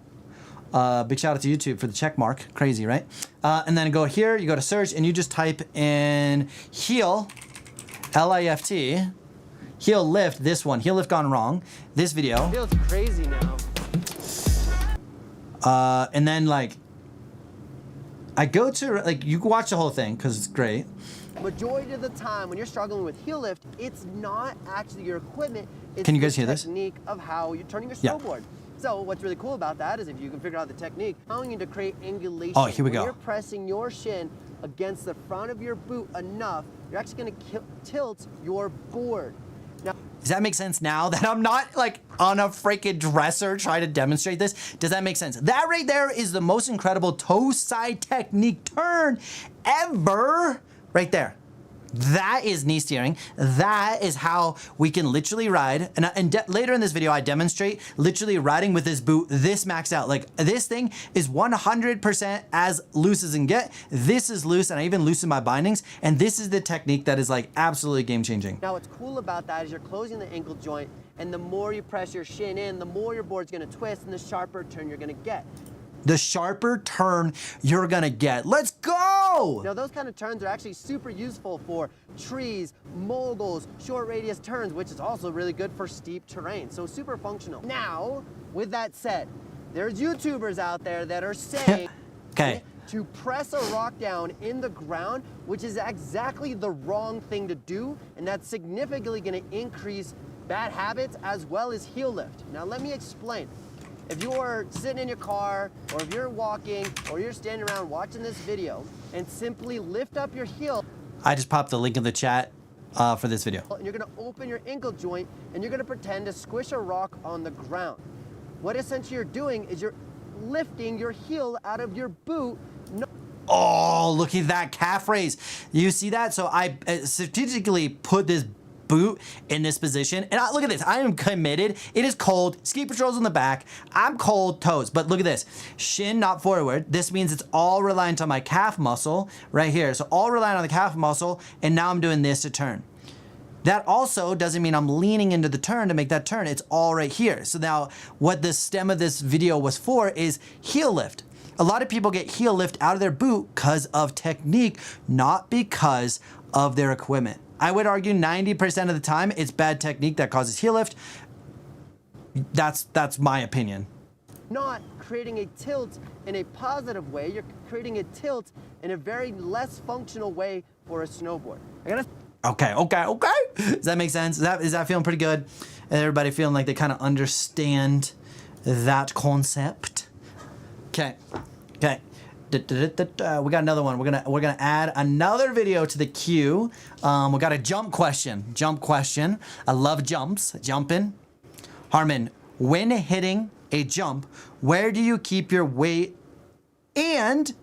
big shout out to YouTube for the check mark. Crazy, right? And then go here, you go to search, and you just type in heel, L-I-F-T, heel lift, this one, heel lift gone wrong, this video. It feels crazy now. And then like, I go to, like, you can watch the whole thing because it's great. Majority of the time when you're struggling with heel lift, it's not actually your equipment, it's Can you guys hear this? the technique of how you're turning your snowboard. So what's really cool about that is if you can figure out the technique, allowing you to create angulation. Oh, here we go. When you're pressing your shin against the front of your boot enough, you're actually gonna tilt your board. Now, Does that make sense now that I'm not like on a freaking dresser trying to demonstrate this? Does that make sense? That right there is the most incredible toe side technique turn ever. Right there. That is knee steering. That is how we can literally ride. And later in this video, I demonstrate literally riding with this boot this maxed out. Like this thing is 100% as loose as it can get. This is loose, and I even loosen my bindings. And this is the technique that is like absolutely game changing. Now what's cool about that is you're closing the ankle joint, and the more you press your shin in, the more your board's gonna twist and the sharper turn you're gonna get. The sharper turn you're gonna get. Let's go! Now those kind of turns are actually super useful for trees, moguls, short radius turns, which is also really good for steep terrain. So super functional. Now, with that said, there's YouTubers out there that are saying okay, to press a rock down in the ground, which is exactly the wrong thing to do, and that's significantly gonna increase bad habits as well as heel lift. Now let me explain. If you're sitting in your car, or if you're walking, or you're standing around watching this video, and simply lift up your heel. I just popped the link in the chat for this video. And you're gonna open your ankle joint, and you're gonna pretend to squish a rock on the ground. What essentially you're doing is you're lifting your heel out of your boot. Oh, look at that calf raise. You see that? So I strategically put this boot in this position, and look at this. I am committed. It is cold. Ski patrol's on the back. I'm cold toes, but look at this. Shin not forward. This means it's all reliant on my calf muscle right here. So all reliant on the calf muscle, and now I'm doing this to turn. That also doesn't mean I'm leaning into the turn to make that turn. It's all right here. So now what the stem of this video was for is heel lift. A lot of people get heel lift out of their boot because of technique, not because of their equipment. I would argue 90% of the time it's bad technique that causes heel lift. That's my opinion. Not creating a tilt in a positive way, you're creating a tilt in a very less functional way for a snowboard. Okay. Does that make sense? Is that feeling pretty good? Everybody feeling like they kind of understand that concept? Okay. We got another one. We're gonna add another video to the queue. We got a jump question. I love jumps. Jumping. Harmon, when hitting a jump, where do you keep your weight? And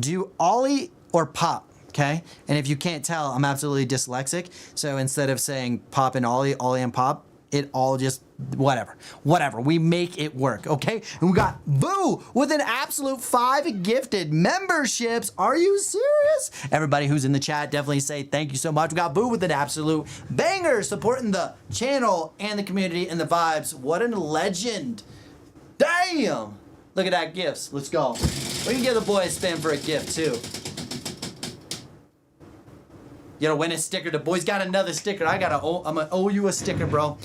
do you ollie or pop? Okay. And if you can't tell, I'm absolutely dyslexic. So instead of saying pop and ollie and pop, it all just whatever. We make it work, okay? And we got Boo with an absolute 5 gifted memberships. Are you serious? Everybody who's in the chat, definitely say thank you so much. We got Boo with an absolute banger, supporting the channel and the community and the vibes. What a legend. Damn. Look at that gifts. Let's go. We can give the boy a spin for a gift too. You gotta win a sticker. The boy's got another sticker. I'm gonna owe you a sticker, bro.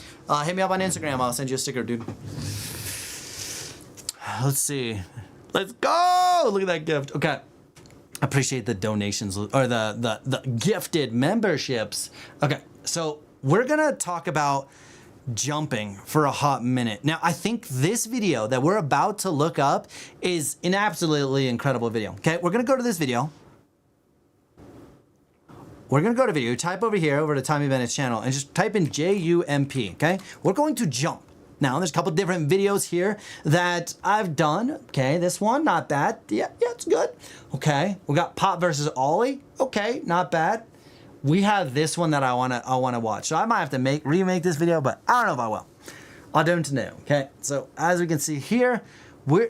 Hit me up on Instagram. I'll send you a sticker, dude. Let's see. Let's go. Look at that gift. Okay. I appreciate the donations or the gifted memberships. Okay. So we're gonna talk about jumping for a hot minute. Now, I think this video that we're about to look up is an absolutely incredible video. Okay. We're gonna go to this video. We're gonna go to video, type over here, over to Tommy Bennett's channel, and just type in JUMP, okay? We're going to jump. Now, there's a couple different videos here that I've done. Okay, this one, not bad. Yeah, it's good. Okay, we got pop versus ollie. Okay, not bad. We have this one that I wanna watch. So I might have to remake this video, but I don't know if I will. I don't know, okay? So as we can see here,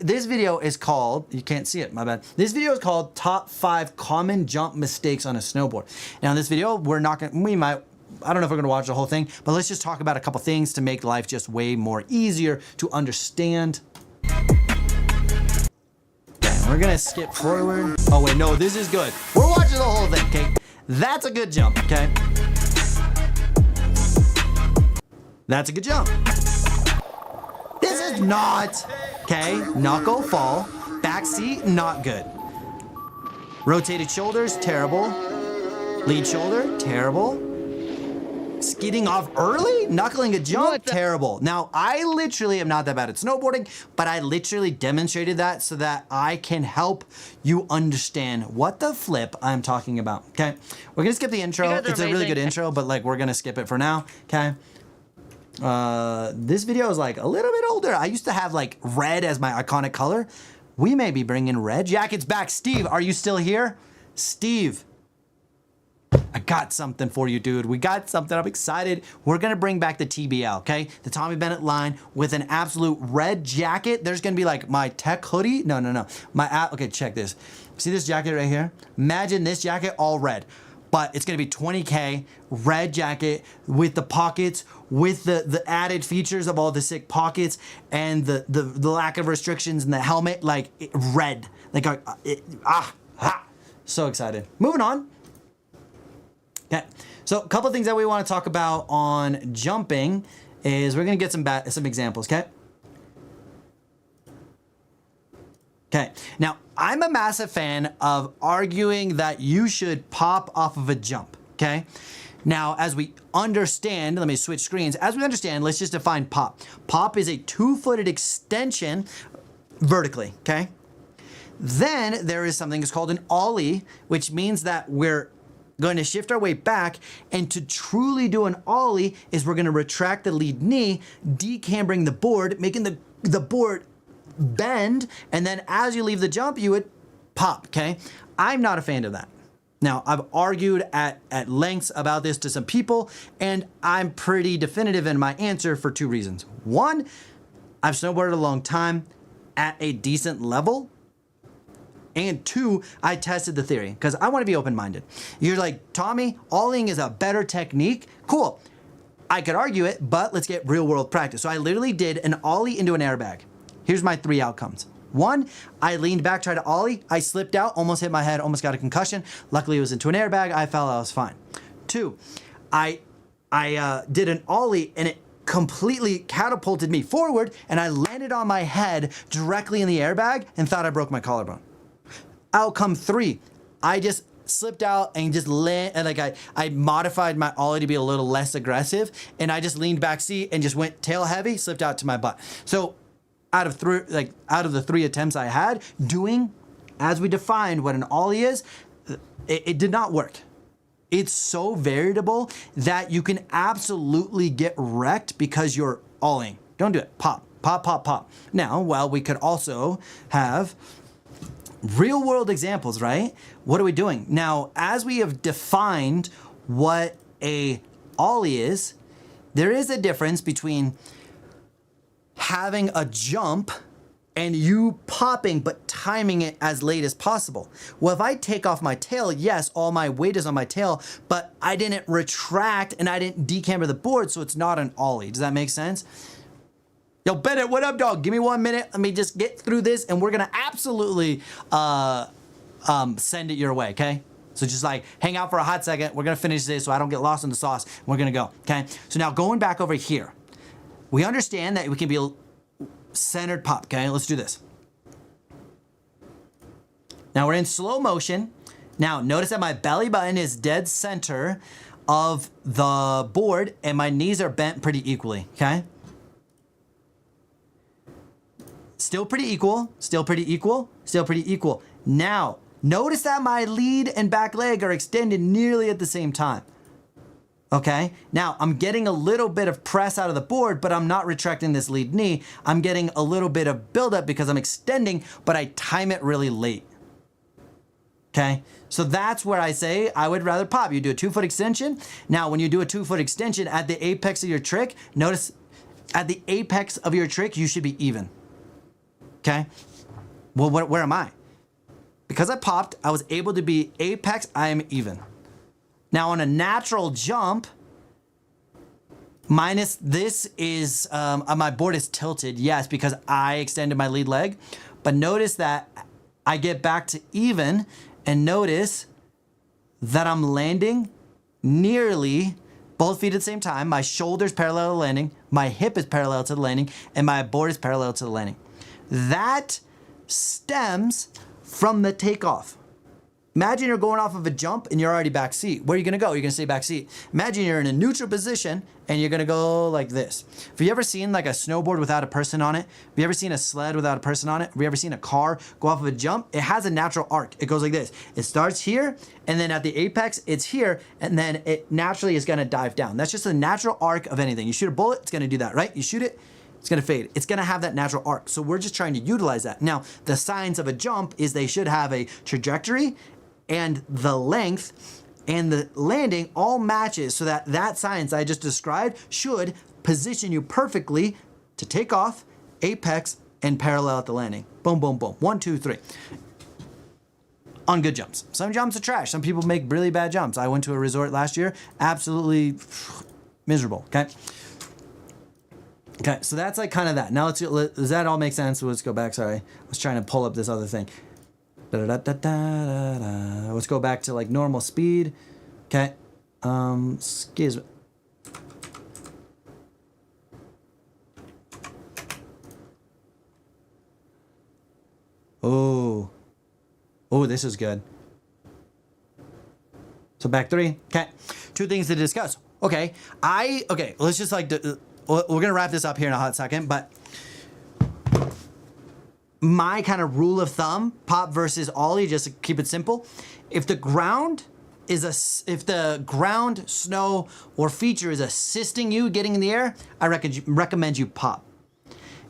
this video is called, you can't see it, my bad. This video is called Top 5 Common Jump Mistakes on a Snowboard. Now in this video, I don't know if we're gonna watch the whole thing, but let's just talk about a couple things to make life just way more easier to understand. Okay, we're gonna skip forward. Oh wait, no, this is good. We're watching the whole thing, okay? That's a good jump, okay? That's a good jump. This is not. Okay, knuckle, fall, back seat, not good. Rotated shoulders, terrible. Lead shoulder, terrible. Skidding off early, knuckling a jump, terrible. Now, I literally am not that bad at snowboarding, but I literally demonstrated that so that I can help you understand what the flip I'm talking about, okay? We're gonna skip the intro. It's a really good intro, but like we're gonna skip it for now, okay? This video is like a little bit older. I used to have like red as my iconic color. We may be bringing red jackets back. Steve, are you still here? Steve, I got something for you, dude. We got something. I'm excited. We're going to bring back the TBL, okay? The Tommy Bennett line with an absolute red jacket. There's going to be like my tech hoodie. No. Okay, check this. See this jacket right here? Imagine this jacket all red. But it's gonna be 20K, red jacket with the pockets, with the added features of all the sick pockets and the lack of restrictions and the helmet, like red. Like, so excited. Moving on. Okay, so a couple things that we wanna talk about on jumping is we're gonna get some examples, okay? Okay, now I'm a massive fan of arguing that you should pop off of a jump, okay? Now, as we understand, let me switch screens. As we understand, let's just define pop. Pop is a 2-footed extension vertically, okay? Then there is something that's called an ollie, which means that we're going to shift our weight back, and to truly do an ollie is we're gonna retract the lead knee, decambering the board, making the board bend, and then as you leave the jump, you would pop, okay? I'm not a fan of that. Now, I've argued at lengths about this to some people, and I'm pretty definitive in my answer for 2 reasons. 1, I've snowboarded a long time at a decent level, and 2, I tested the theory, because I want to be open-minded. You're like, Tommy, ollieing is a better technique. Cool. I could argue it, but let's get real-world practice. So I literally did an ollie into an airbag. Here's my 3 outcomes. 1, I leaned back, tried to ollie. I slipped out, almost hit my head, almost got a concussion. Luckily, it was into an airbag. I fell, I was fine. 2, I did an ollie and it completely catapulted me forward and I landed on my head directly in the airbag and thought I broke my collarbone. Outcome 3, I just slipped out and just I modified my ollie to be a little less aggressive and I just leaned back seat and just went tail heavy, slipped out to my butt. So out of the 3 attempts I had, doing as we defined what an ollie is, it did not work. It's so variable that you can absolutely get wrecked because you're ollieing. Don't do it. Pop, pop, pop, pop. Now, well, we could also have real world examples, right? What are we doing? Now, as we have defined what a ollie is, there is a difference between having a jump and you popping but timing it as late as possible. Well, if I take off my tail, yes, all my weight is on my tail, but I didn't retract and I didn't decamber the board, so it's not an ollie. Does that make sense? Yo, Bennett, what up, dog? Give me 1 minute. Let me just get through this, and we're gonna absolutely send it your way, okay? So just like hang out for a hot second. We're gonna finish this so I don't get lost in the sauce. We're gonna go, okay? So now going back over here, we understand that we can be a centered pop, okay? Let's do this. Now we're in slow motion. Now notice that my belly button is dead center of the board and my knees are bent pretty equally, okay? Still pretty equal, still pretty equal, still pretty equal. Now, notice that my lead and back leg are extended nearly at the same time. Okay, now I'm getting a little bit of press out of the board, but I'm not retracting this lead knee. I'm getting a little bit of buildup because I'm extending, but I time it really late. Okay, so that's where I say I would rather pop. You do a 2-foot extension. Now, when you do a 2-foot extension at the apex of your trick, notice at the apex of your trick, you should be even. Okay, well, where am I? Because I popped, I was able to be apex, I am even. Now on a natural jump, minus this is, my board is tilted, yes, because I extended my lead leg. But notice that I get back to even, and notice that I'm landing nearly both feet at the same time. My shoulder's parallel to the landing, my hip is parallel to the landing, and my board is parallel to the landing. That stems from the takeoff. Imagine you're going off of a jump and you're already back seat. Where are you gonna go? You're gonna stay back seat. Imagine you're in a neutral position and you're gonna go like this. Have you ever seen like a snowboard without a person on it? Have you ever seen a sled without a person on it? Have you ever seen a car go off of a jump? It has a natural arc. It goes like this. It starts here and then at the apex, it's here and then it naturally is gonna dive down. That's just a natural arc of anything. You shoot a bullet, it's gonna do that, right? You shoot it, it's gonna fade. It's gonna have that natural arc. So we're just trying to utilize that. Now, the science of a jump is they should have a trajectory and the length and the landing all matches so that that science I just described should position you perfectly to take off, apex, and parallel at the landing. Boom, boom, boom. 1, 2, 3. On good jumps. Some jumps are trash. Some people make really bad jumps. I went to a resort last year, absolutely miserable, okay? Okay, so that's like kind of that. Now does that all make sense? Let's go back, sorry. I was trying to pull up this other thing. Let's go back to like normal speed. Okay. Excuse me. Oh, this is good. So back 3. Okay. 2 things to discuss. Okay. Let's just like, we're going to wrap this up here in a hot second, but my kind of rule of thumb, pop versus ollie, just to keep it simple. If the ground snow or feature is assisting you getting in the air, I recommend you pop.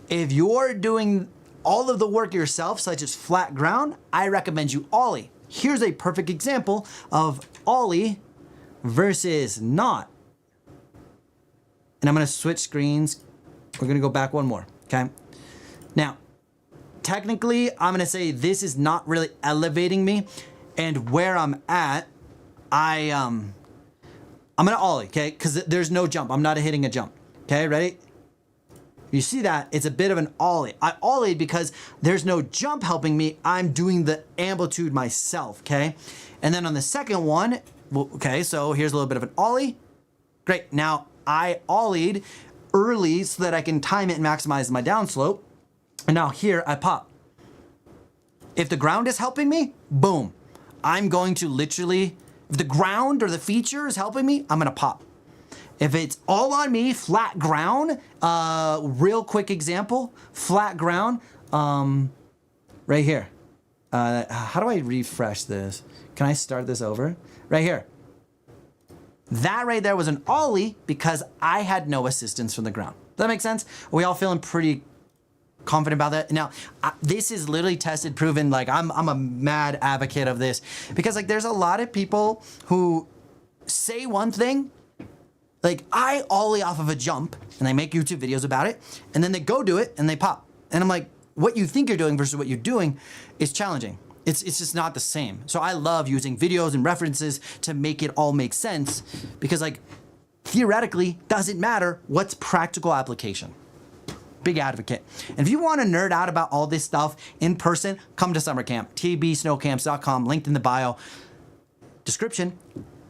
If you're doing all of the work yourself, such as flat ground, I recommend you ollie. Here's a perfect example of ollie versus not. And I'm gonna switch screens. We're gonna go back one more, okay? Now, technically, I'm gonna say this is not really elevating me, and where I'm at, I'm gonna ollie, okay? Because there's no jump. I'm not hitting a jump. Okay, ready? You see that? It's a bit of an ollie. I ollied because there's no jump helping me. I'm doing the amplitude myself, okay? And then on the second one, okay, so here's a little bit of an ollie. Great. Now I ollied early so that I can time it and maximize my downslope. And now here I pop. If the ground is helping me, boom. I'm going to literally, if the ground or the feature is helping me, I'm gonna pop. If it's all on me, flat ground, real quick example, flat ground, right here. How do I refresh this? Can I start this over? Right here. That right there was an ollie because I had no assistance from the ground. Does that make sense? Are we all feeling pretty confident about that? Now, this is literally tested, proven. Like I'm a mad advocate of this because like there's a lot of people who say one thing Like I ollie off of a jump and I make YouTube videos about it, and then they go do it and they pop. And I'm like, what you think you're doing versus what you're doing is challenging. It's just not the same. So I love using videos and references to make it all make sense, because like theoretically doesn't matter what's practical application. Big advocate. And if you want to nerd out about all this stuff in person, come to summer camp, tbsnowcamps.com, linked in the bio description.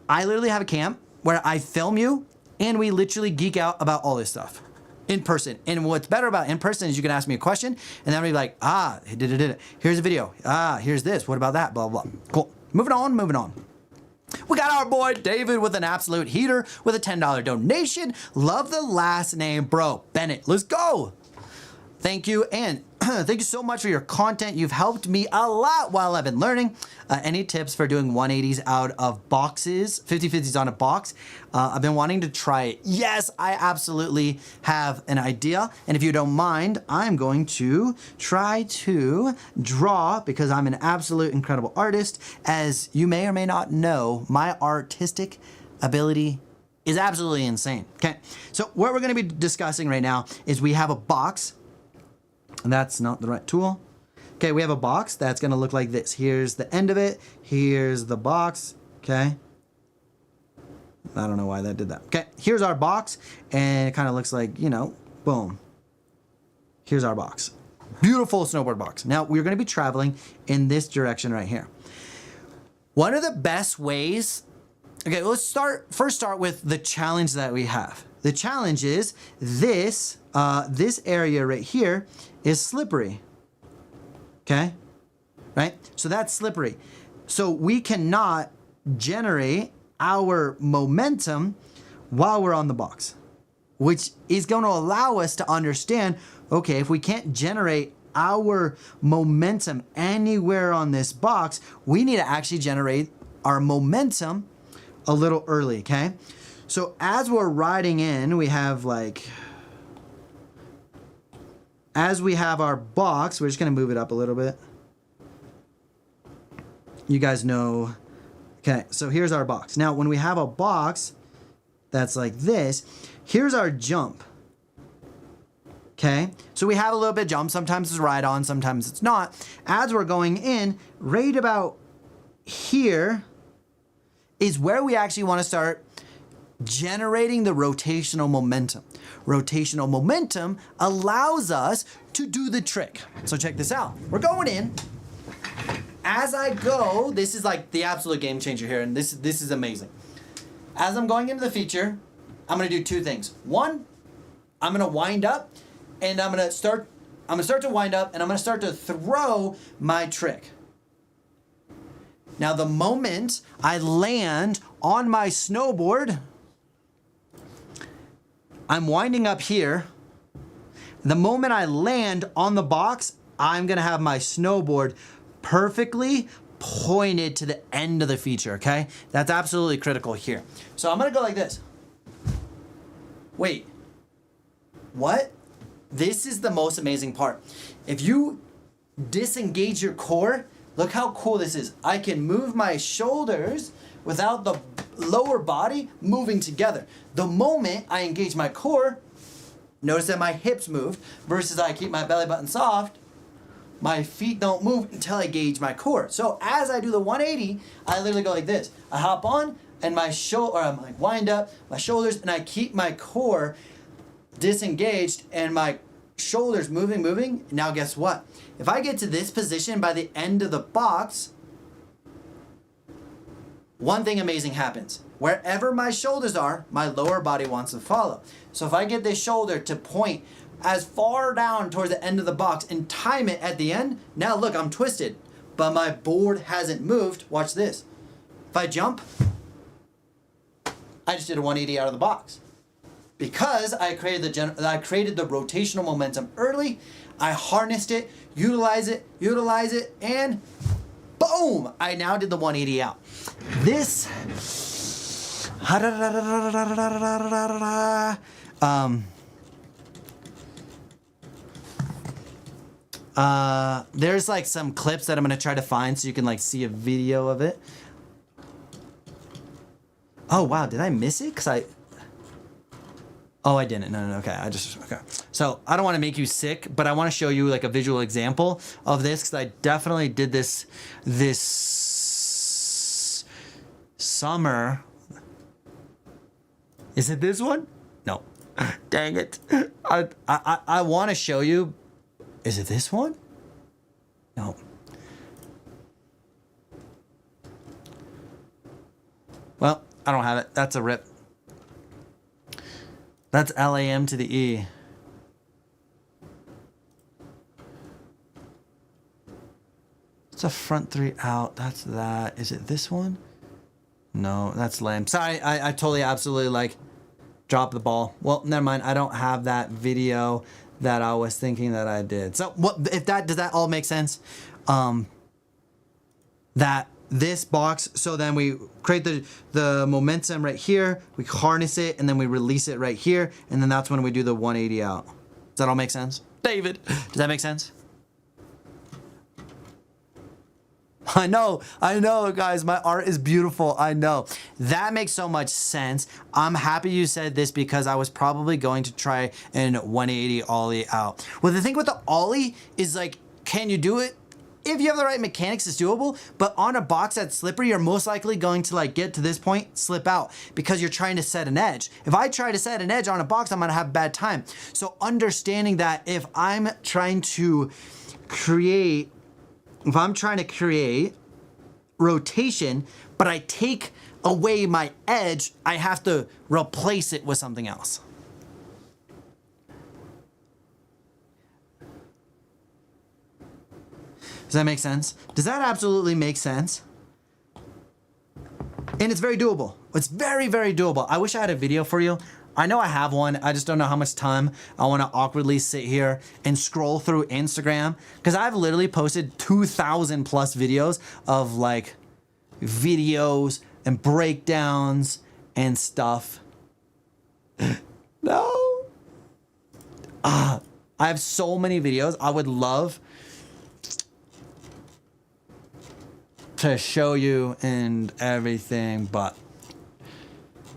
I literally have a camp where I film you and we literally geek out about all this stuff in person. And what's better about in person is you can ask me a question and then I'll be like, here's a video. Here's this. What about that? Blah, blah, blah. Cool. Moving on. We got our boy David with an absolute heater with a $10 donation. Love the last name, bro. Bennett. Let's go. Thank you. And thank you so much for your content. You've helped me a lot while I've been learning. Any tips for doing 180s out of boxes, 50-50s on a box? I've been wanting to try it. Yes, I absolutely have an idea. And if you don't mind, I'm going to try to draw, because I'm an absolute incredible artist. As you may or may not know, my artistic ability is absolutely insane. Okay, so what we're going to be discussing right now is we have a box. That's not the right tool. Okay, we have a box that's gonna look like this. Here's the end of it. Here's the box, okay? I don't know why that did that. Okay, here's our box, and it kind of looks like, you know, boom. Here's our box. Beautiful snowboard box. Now, we're gonna be traveling in this direction right here. One of the best ways, okay, let's first start with the challenge that we have. The challenge is this area right here is slippery, okay? Right? So that's slippery. So we cannot generate our momentum while we're on the box, which is going to allow us to understand, okay, if we can't generate our momentum anywhere on this box, we need to actually generate our momentum a little early, okay? So as we're riding in, we have like, as we have our box, we're just gonna move it up a little bit. You guys know, okay, so here's our box. Now, when we have a box that's like this, here's our jump, okay? So we have a little bit of jump, sometimes it's ride on, sometimes it's not. As we're going in, right about here is where we actually wanna start generating the rotational momentum. Rotational momentum allows us to do the trick. So check this out. We're going in. As I go, this is like the absolute game changer here, and this is amazing. As I'm going into the feature, I'm gonna do two things. One, I'm gonna wind up, and I'm gonna start to wind up, and I'm gonna start to throw my trick. Now, the moment I land on my snowboard, I'm winding up here. The moment I land on the box, I'm gonna have my snowboard perfectly pointed to the end of the feature, okay? That's absolutely critical here. So I'm gonna go like this. Wait, what? This is the most amazing part. If you disengage your core, look how cool this is. I can move my shoulders without the lower body moving together. The moment I engage my core, notice that my hips moved versus I keep my belly button soft, my feet don't move until I engage my core. So as I do the 180, I literally go like this. I hop on and I'm like wind up my shoulders, and I keep my core disengaged and my shoulders moving. Now guess what? If I get to this position by the end of the box, one thing amazing happens. Wherever my shoulders are, my lower body wants to follow. So if I get this shoulder to point as far down towards the end of the box and time it at the end, now look, I'm twisted, but my board hasn't moved. Watch this. If I jump, I just did a 180 out of the box. Because I created the rotational momentum early, I harnessed it, utilize it, and boom! I now did the 180 out. This, there's like some clips that I'm gonna try to find so you can like see a video of it. Oh wow, did I miss it? Oh, I didn't. No, okay. Okay. So I don't want to make you sick, but I want to show you like a visual example of this because I definitely did this summer. Is it this one? No. Dang it. I want to show you. Is it this one? No. Well, I don't have it. That's a rip. That's LAM to the E. It's a front 3 out. That's that. Is it this one? No, that's lame. Sorry, I totally absolutely like dropped the ball. Well, never mind. I don't have that video that I was thinking that I did. So what if that does that all make sense? That this box, so then we create the momentum right here, we harness it, and then we release it right here, and then that's when we do the 180 out. Does that all make sense? David, does that make sense? I know, guys, my art is beautiful, I know. That makes so much sense. I'm happy you said this because I was probably going to try an 180 ollie out. Well, the thing with the ollie is like, can you do it? If you have the right mechanics, it's doable, but on a box that's slippery, you're most likely going to like get to this point, slip out because you're trying to set an edge. If I try to set an edge on a box, I'm gonna have a bad time. So understanding that if I'm trying to create rotation, but I take away my edge, I have to replace it with something else. Does that make sense? Does that absolutely make sense? And it's very doable. It's very, very doable. I wish I had a video for you. I know I have one. I just don't know how much time I want to awkwardly sit here and scroll through Instagram because I've literally posted 2,000 plus videos of like videos and breakdowns and stuff. No. I have so many videos. I would love to show you and everything, but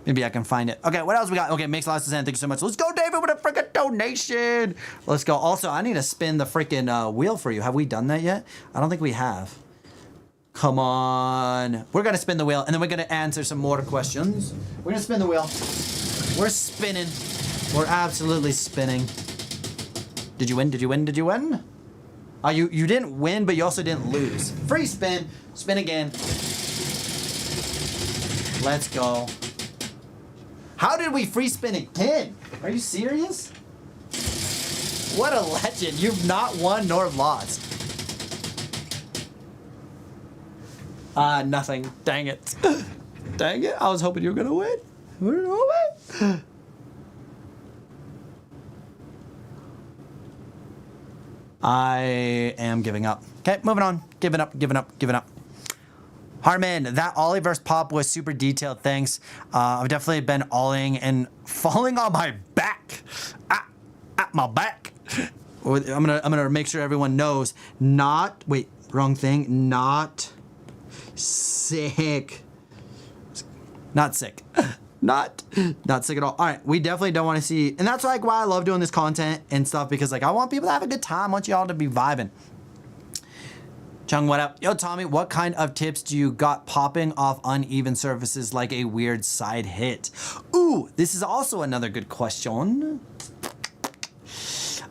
maybe I can find it. Okay, what else we got? Okay, makes lots of sense. Thank you so much. Let's go, David, with a freaking donation. Let's go. Also, I need to spin the freaking wheel for you. Have we done that yet? I don't think we have. Come on. We're going to spin the wheel, and then we're going to answer some more questions. We're going to spin the wheel. We're spinning. We're absolutely spinning. Did you win? Did you win? Did you win? You didn't win, but you also didn't lose. Free spin. Spin again. Let's go. How did we free spin again? Are you serious? What a legend. You've not won nor lost. Nothing. Dang it. Dang it. I was hoping you were going to win. We're going to win. I am giving up. Okay, moving on. Giving up. Harmon, that ollie versus pop was super detailed. Thanks. I've definitely been ollieing and falling on my back. At my back. I'm gonna make sure everyone knows. Not wait, wrong thing. Not sick. Not sick. Not sick at all. All right, we definitely don't want to see, and that's like why I love doing this content and stuff because like I want people to have a good time. I want you all to be vibing. Chung, what up? Yo, Tommy, what kind of tips do you got popping off uneven surfaces like a weird side hit? Ooh, this is also another good question.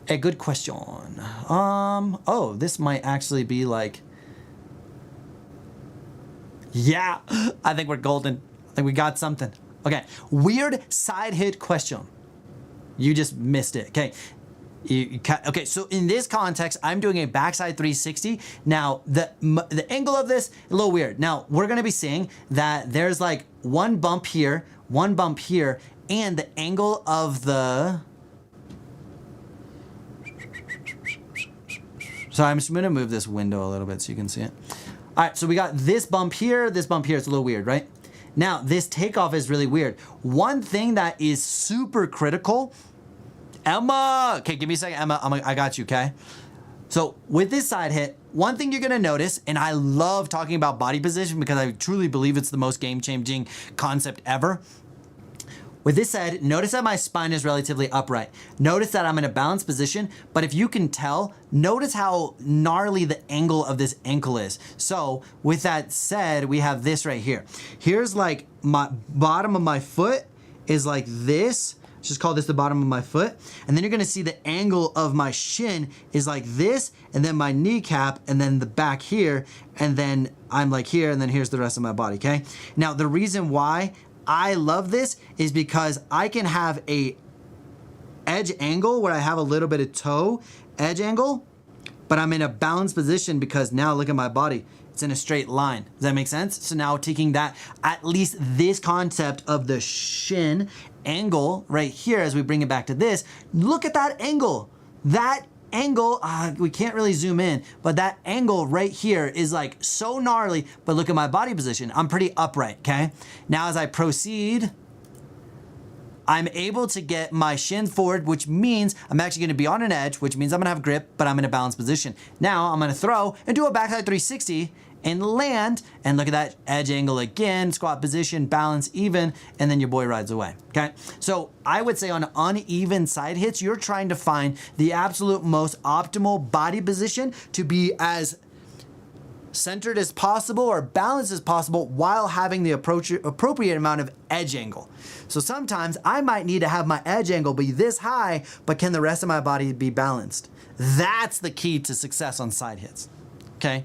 A good question. Oh, this might actually be like, yeah, I think we're golden. I think we got something. Okay, weird side hit question. You just missed it. Okay. Okay, so in this context, I'm doing a backside 360. Now, the angle of this, a little weird. Now, we're gonna be seeing that there's like one bump here, and the angle of the... So I'm just gonna move this window a little bit so you can see it. All right, so we got this bump here, it's a little weird, right? Now, this takeoff is really weird. One thing that is super critical, Emma, okay, give me a second, Emma, I got you, okay? So with this side hit, one thing you're gonna notice, and I love talking about body position because I truly believe it's the most game-changing concept ever. With this said, notice that my spine is relatively upright. Notice that I'm in a balanced position, but if you can tell, notice how gnarly the angle of this ankle is. So with that said, we have this right here. Here's like my bottom of my foot is like this. Let's just call this the bottom of my foot. And then you're gonna see the angle of my shin is like this, and then my kneecap, and then the back here, and then I'm like here, and then here's the rest of my body, okay? Now, the reason why I love this is because I can have a edge angle where I have a little bit of toe edge angle, but I'm in a balanced position because now look at my body. It's in a straight line. Does that make sense? So now taking that, at least this concept of the shin angle right here, as we bring it back to this, look at that angle. That angle, we can't really zoom in, but that angle right here is like so gnarly, but look at my body position. I'm pretty upright, okay? Now as I proceed, I'm able to get my shins forward, which means I'm actually gonna be on an edge, which means I'm gonna have grip, but I'm in a balanced position. Now I'm gonna throw and do a backside 360 and land, and look at that edge angle again, squat position, balance even, and then your boy rides away, okay? So I would say on uneven side hits, you're trying to find the absolute most optimal body position to be as centered as possible or balanced as possible while having the appropriate amount of edge angle. So sometimes I might need to have my edge angle be this high, but can the rest of my body be balanced? That's the key to success on side hits, okay?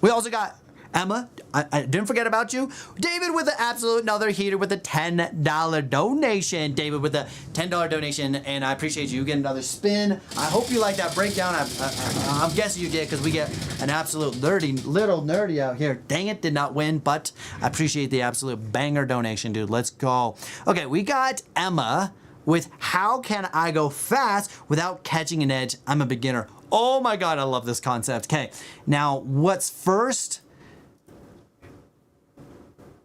We also got Emma, I didn't forget about you. David with the absolute another heater with a $10 donation. David with a $10 donation, and I appreciate you. You get another spin. I hope you like that breakdown. I'm guessing you did, because we get an absolute little nerdy out here. Dang it, did not win, but I appreciate the absolute banger donation, dude. Let's go. Okay, we got Emma with how can I go fast without catching an edge? I'm a beginner. Oh my God, I love this concept. Okay, now what's first?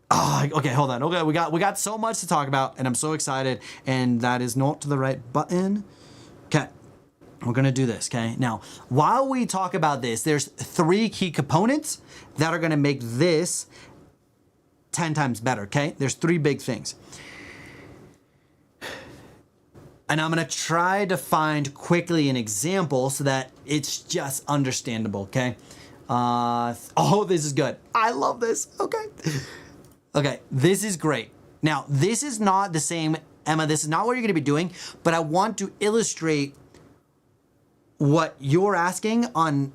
Oh, okay, hold on. Okay, we got so much to talk about, and I'm so excited, and that is not the right button. Okay, we're gonna do this, okay? Now, while we talk about this, there's 3 key components that are gonna make this 10 times better, okay? There's 3 big things. And I'm gonna try to find quickly an example so that it's just understandable, okay? Oh, this is good. I love this, okay. Okay, this is great. Now, this is not the same, Emma, this is not what you're gonna be doing, but I want to illustrate what you're asking on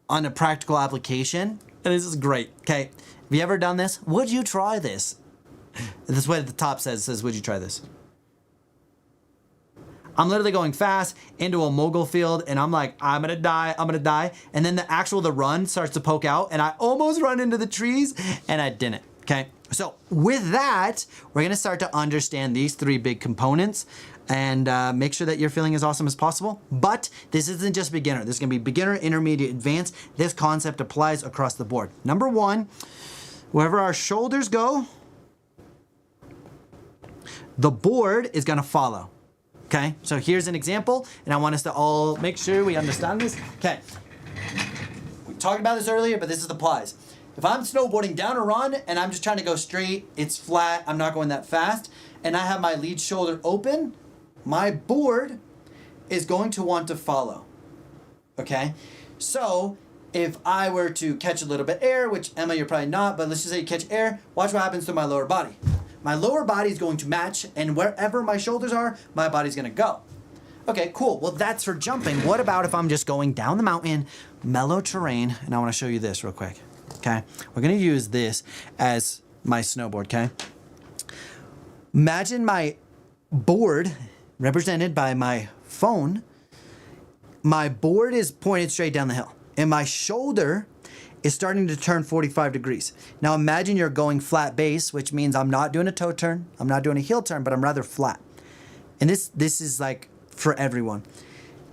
a practical application. And this is great, okay? Have you ever done this? Would you try this? This is what at the top says, would you try this? I'm literally going fast into a mogul field, and I'm like, I'm gonna die. And then the run starts to poke out, and I almost run into the trees, and I didn't, okay? So with that, we're gonna start to understand these 3 big components and make sure that you're feeling as awesome as possible. But this isn't just beginner. This is gonna be beginner, intermediate, advanced. This concept applies across the board. Number 1, wherever our shoulders go, the board is gonna follow. Okay, so here's an example, and I want us to all make sure we understand this. Okay, we talked about this earlier, but this applies. If I'm snowboarding down a run and I'm just trying to go straight, it's flat, I'm not going that fast, and I have my lead shoulder open, my board is going to want to follow. Okay, so if I were to catch a little bit air, which Emma, you're probably not, but let's just say you catch air, watch what happens to my lower body. My lower body is going to match, and wherever my shoulders are, my body's gonna go. Okay, cool. Well, that's for jumping. What about if I'm just going down the mountain, mellow terrain, and I wanna show you this real quick, okay? We're gonna use this as my snowboard, okay? Imagine my board represented by my phone. My board is pointed straight down the hill, and my shoulder is starting to turn 45 degrees. Now imagine you're going flat base, which means I'm not doing a toe turn, I'm not doing a heel turn, but I'm rather flat. And this is like for everyone.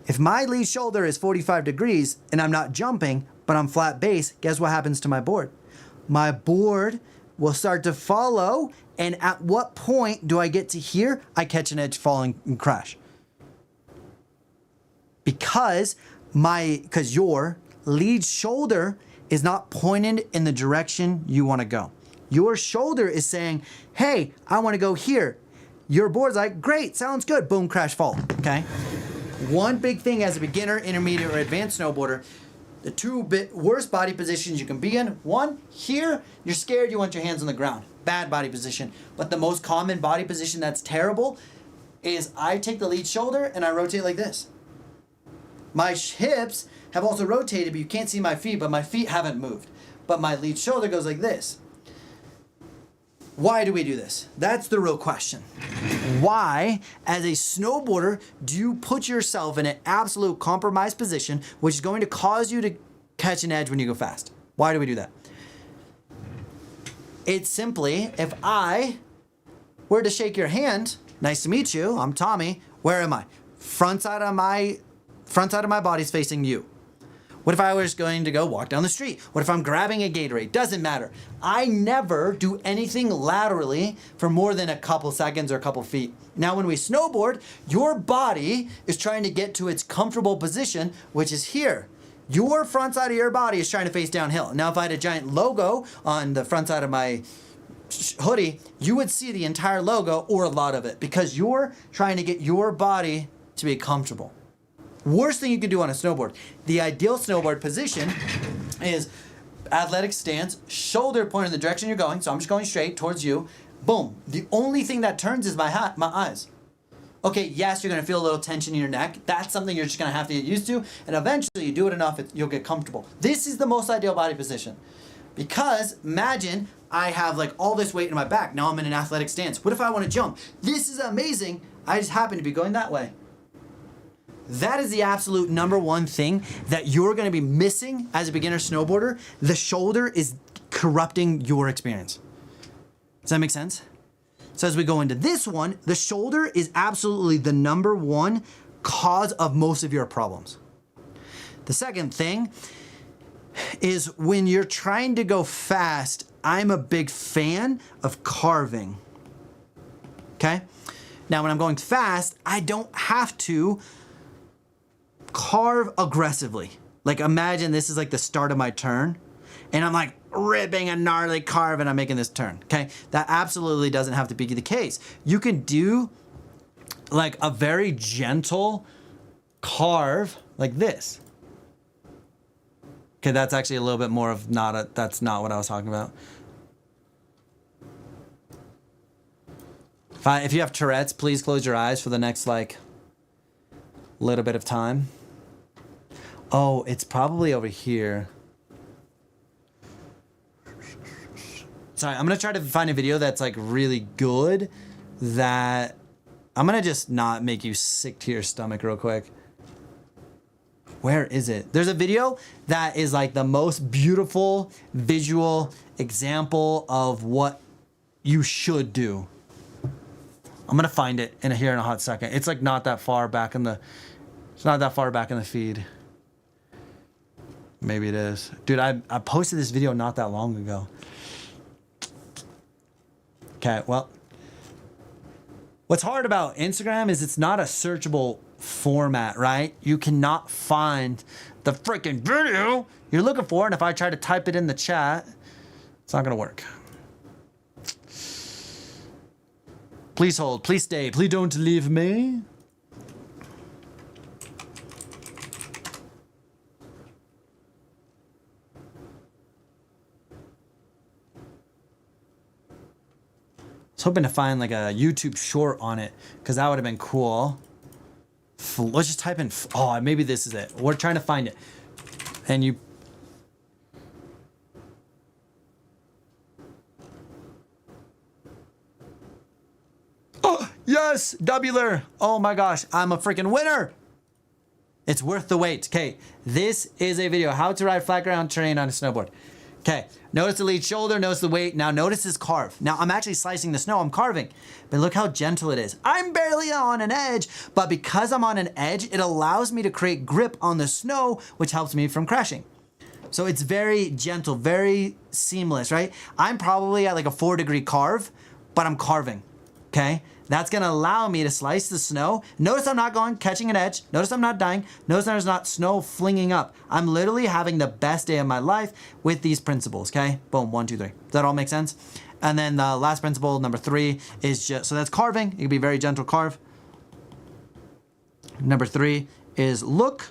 If my lead shoulder is 45 degrees and I'm not jumping, but I'm flat base, guess what happens to my board? My board will start to follow, and at what point do I get to here? I catch an edge, falling, and crash. Because your lead shoulder is not pointed in the direction you want to go. Your shoulder is saying, hey, I want to go here. Your board's like, great, sounds good. Boom, crash, fall, okay? One big thing as a beginner, intermediate, or advanced snowboarder, the two worst body positions you can be in. One, here, you're scared, you want your hands on the ground. Bad body position. But the most common body position that's terrible is I take the lead shoulder and I rotate like this. My hips have also rotated, but you can't see my feet, but my feet haven't moved. But my lead shoulder goes like this. Why do we do this? That's the real question. Why, as a snowboarder, do you put yourself in an absolute compromised position, which is going to cause you to catch an edge when you go fast? Why do we do that? It's simply, if I were to shake your hand, nice to meet you, I'm Tommy, where am I? Front side of my body's facing you. What if I was going to go walk down the street? What if I'm grabbing a Gatorade? Doesn't matter. I never do anything laterally for more than a couple seconds or a couple feet. Now, when we snowboard, your body is trying to get to its comfortable position, which is here. Your front side of your body is trying to face downhill. Now, if I had a giant logo on the front side of my hoodie, you would see the entire logo or a lot of it because you're trying to get your body to be comfortable. Worst thing you can do on a snowboard. The ideal snowboard position is athletic stance, shoulder pointed in the direction you're going. So I'm just going straight towards you. Boom. The only thing that turns is my eyes. Okay, yes, you're going to feel a little tension in your neck. That's something you're just going to have to get used to. And eventually you do it enough, you'll get comfortable. This is the most ideal body position. Because imagine I have like all this weight in my back. Now I'm in an athletic stance. What if I want to jump? This is amazing. I just happen to be going that way. That is the absolute number one thing that you're going to be missing as a beginner snowboarder. The shoulder is corrupting your experience. Does that make sense? So as we go into this one, the shoulder is absolutely the number one cause of most of your problems. The second thing is when you're trying to go fast, I'm a big fan of carving. Okay? Now when I'm going fast, I don't have to carve aggressively. Like imagine this is like the start of my turn and I'm like ripping a gnarly carve and I'm making this turn. Okay, that absolutely doesn't have to be the case. You can do like a very gentle carve like this. Okay, that's actually a little bit more of that's not what I was talking about. If you have Tourette's, please close your eyes for the next like little bit of time. Oh, it's probably over here. Sorry, I'm gonna try to find a video that's like really good that I'm gonna just not make you sick to your stomach real quick. Where is it? There's a video that is like the most beautiful visual example of what you should do. I'm gonna find it here in a hot second. It's like not that far back in the, it's not that far back in the feed. Maybe it is. Dude, I posted this video not that long ago. Okay, well, what's hard about Instagram is it's not a searchable format, right? You cannot find the freaking video you're looking for, and if I try to type it in the chat, it's not gonna work. Please hold, please stay, please don't leave me. I was hoping to find like a YouTube short on it because that would have been cool. Let's just type in, oh, maybe this is it. We're trying to find it. And you, oh, yes, Dubular. Oh my gosh, I'm a freaking winner. It's worth the wait. Okay, this is a video, how to ride flat ground terrain on a snowboard. Okay, notice the lead shoulder, notice the weight. Now notice this carve. Now I'm actually slicing the snow, I'm carving. But look how gentle it is. I'm barely on an edge, but because I'm on an edge, it allows me to create grip on the snow, which helps me from crashing. So it's very gentle, very seamless, right? I'm probably at like a 4-degree carve, but I'm carving, okay? That's gonna allow me to slice the snow. Notice I'm not catching an edge. Notice I'm not dying. Notice there's not snow flinging up. I'm literally having the best day of my life with these principles, okay? Boom, 1, 2, 3. Does that all make sense? And then the last principle, number 3, is just, so that's carving. It can be very gentle carve. Number 3 is look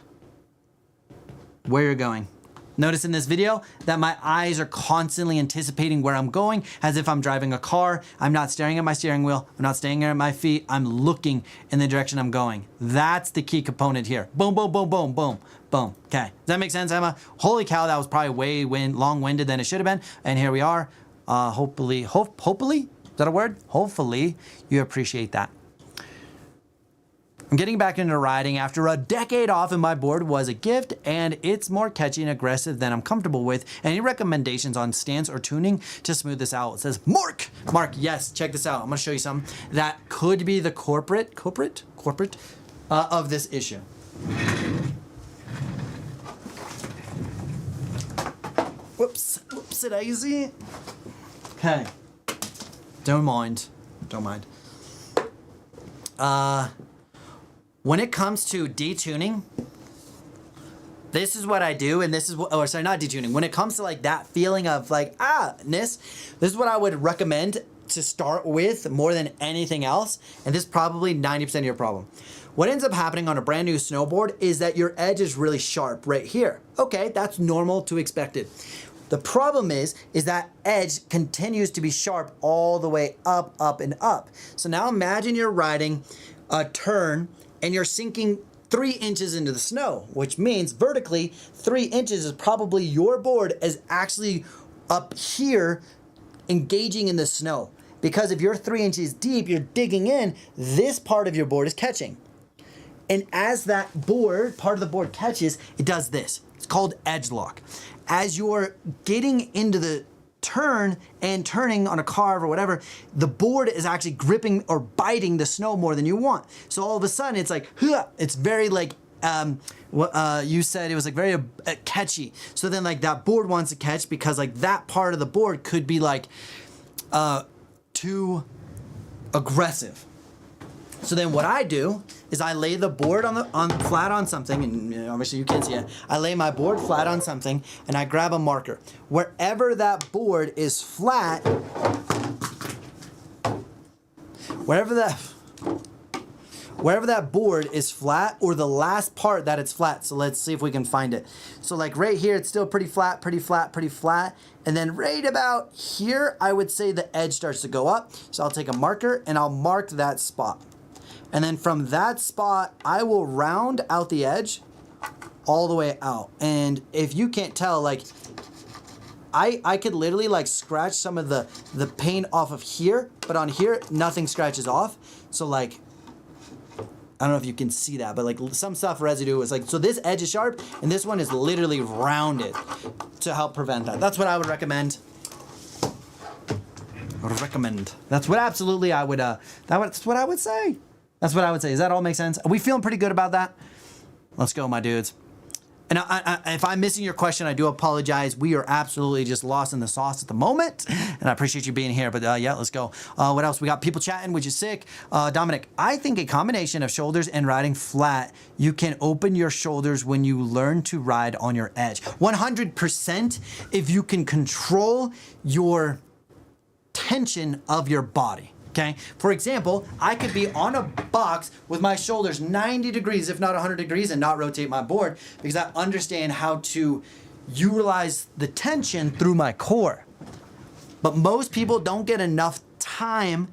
where you're going. Notice in this video that my eyes are constantly anticipating where I'm going as if I'm driving a car. I'm not staring at my steering wheel. I'm not staring at my feet. I'm looking in the direction I'm going. That's the key component here. Boom, boom, boom, boom, boom, boom. Okay, does that make sense, Emma? Holy cow, that was probably way long-winded than it should have been. And here we are. Hopefully, is that a word? Hopefully you appreciate that. I'm getting back into riding after a decade off, and my board was a gift, and it's more catchy and aggressive than I'm comfortable with. Any recommendations on stance or tuning to smooth this out? It says Mark, yes, check this out. I'm gonna show you something that could be the corporate of this issue. Whoopsie-daisy. Okay, don't mind. When it comes to detuning, this is what I do, and this is what, or sorry, not detuning. When it comes to like that feeling of like, this is what I would recommend to start with more than anything else, and this is probably 90% of your problem. What ends up happening on a brand new snowboard is that your edge is really sharp right here. Okay, that's normal to expected. The problem is that edge continues to be sharp all the way up, up, and up. So now imagine you're riding a turn and you're sinking 3 inches into the snow, which means vertically 3 inches is probably your board is actually up here engaging in the snow. Because if you're 3 inches deep, you're digging in, this part of your board is catching. And as that board, part of the board catches, it does this. It's called edge lock. As you're getting into the turn and turning on a carve or whatever, the board is actually gripping or biting the snow more than you want. So all of a sudden it's like, it's very like, you said it was like very catchy. So then like that board wants to catch because like that part of the board could be like too aggressive. So then what I do is I lay the board flat on something, and obviously you can't see it. I lay my board flat on something, and I grab a marker. Wherever that board is flat, wherever that board is flat, or the last part that it's flat. So let's see if we can find it. So like right here, it's still pretty flat. And then right about here, I would say the edge starts to go up. So I'll take a marker and I'll mark that spot. And then from that spot, I will round out the edge all the way out. And if you can't tell, like, I could literally like scratch some of the paint off of here, but on here, nothing scratches off. So like, I don't know if you can see that, but like some stuff residue is like, so this edge is sharp and this one is literally rounded to help prevent that. That's what I would recommend. That's what absolutely I would, that's what I would say. That's what I would say. Does that all make sense? Are we feeling pretty good about that? Let's go, my dudes. And if I'm missing your question, I do apologize. We are absolutely just lost in the sauce at the moment. And I appreciate you being here. But yeah, let's go. What else? We got people chatting, which is sick. Dominic, I think a combination of shoulders and riding flat, you can open your shoulders when you learn to ride on your edge. 100% if you can control your tension of your body. Okay. For example, I could be on a box with my shoulders 90 degrees, if not 100 degrees, and not rotate my board because I understand how to utilize the tension through my core. But most people don't get enough time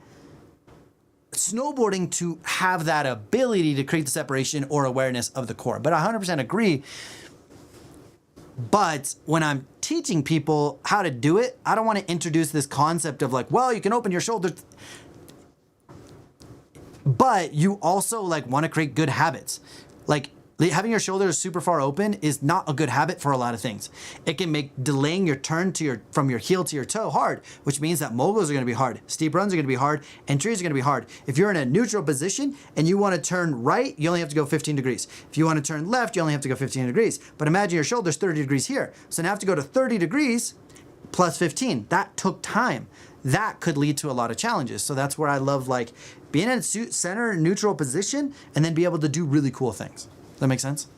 snowboarding to have that ability to create the separation or awareness of the core. But I 100% agree. But when I'm teaching people how to do it, I don't want to introduce this concept of like, well, you can open your shoulders. But you also like want to create good habits. Like having your shoulders super far open is not a good habit for a lot of things. It can make delaying your turn from your heel to your toe hard, which means that moguls are going to be hard, steep runs are going to be hard, and trees are going to be hard. If you're in a neutral position and you want to turn right, you only have to go 15 degrees. If you want to turn left, you only have to go 15 degrees. But imagine your shoulder's 30 degrees here. So now I have to go to 30 degrees plus 15. That took time. That could lead to a lot of challenges. So that's where I love like being in a center neutral position and then be able to do really cool things. Does that make sense?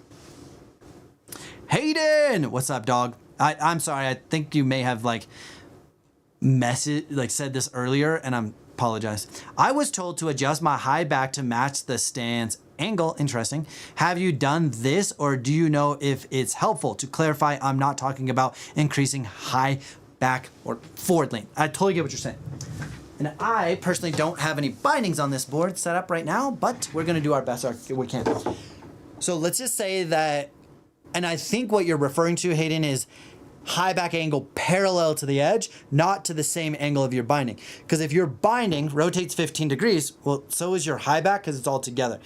Hayden, what's up, dog? I'm sorry. I think you may have like said this earlier, and I apologize. I was told to adjust my high back to match the stance angle. Interesting. Have you done this, or do you know if it's helpful? To clarify, I'm not talking about increasing high back or forward lean. I totally get what you're saying. And I personally don't have any bindings on this board set up right now, but we're going to do our best we can. So let's just say that, and I think what you're referring to, Hayden, is high back angle parallel to the edge, not to the same angle of your binding. Because if your binding rotates 15 degrees, well, so is your high back because it's all together.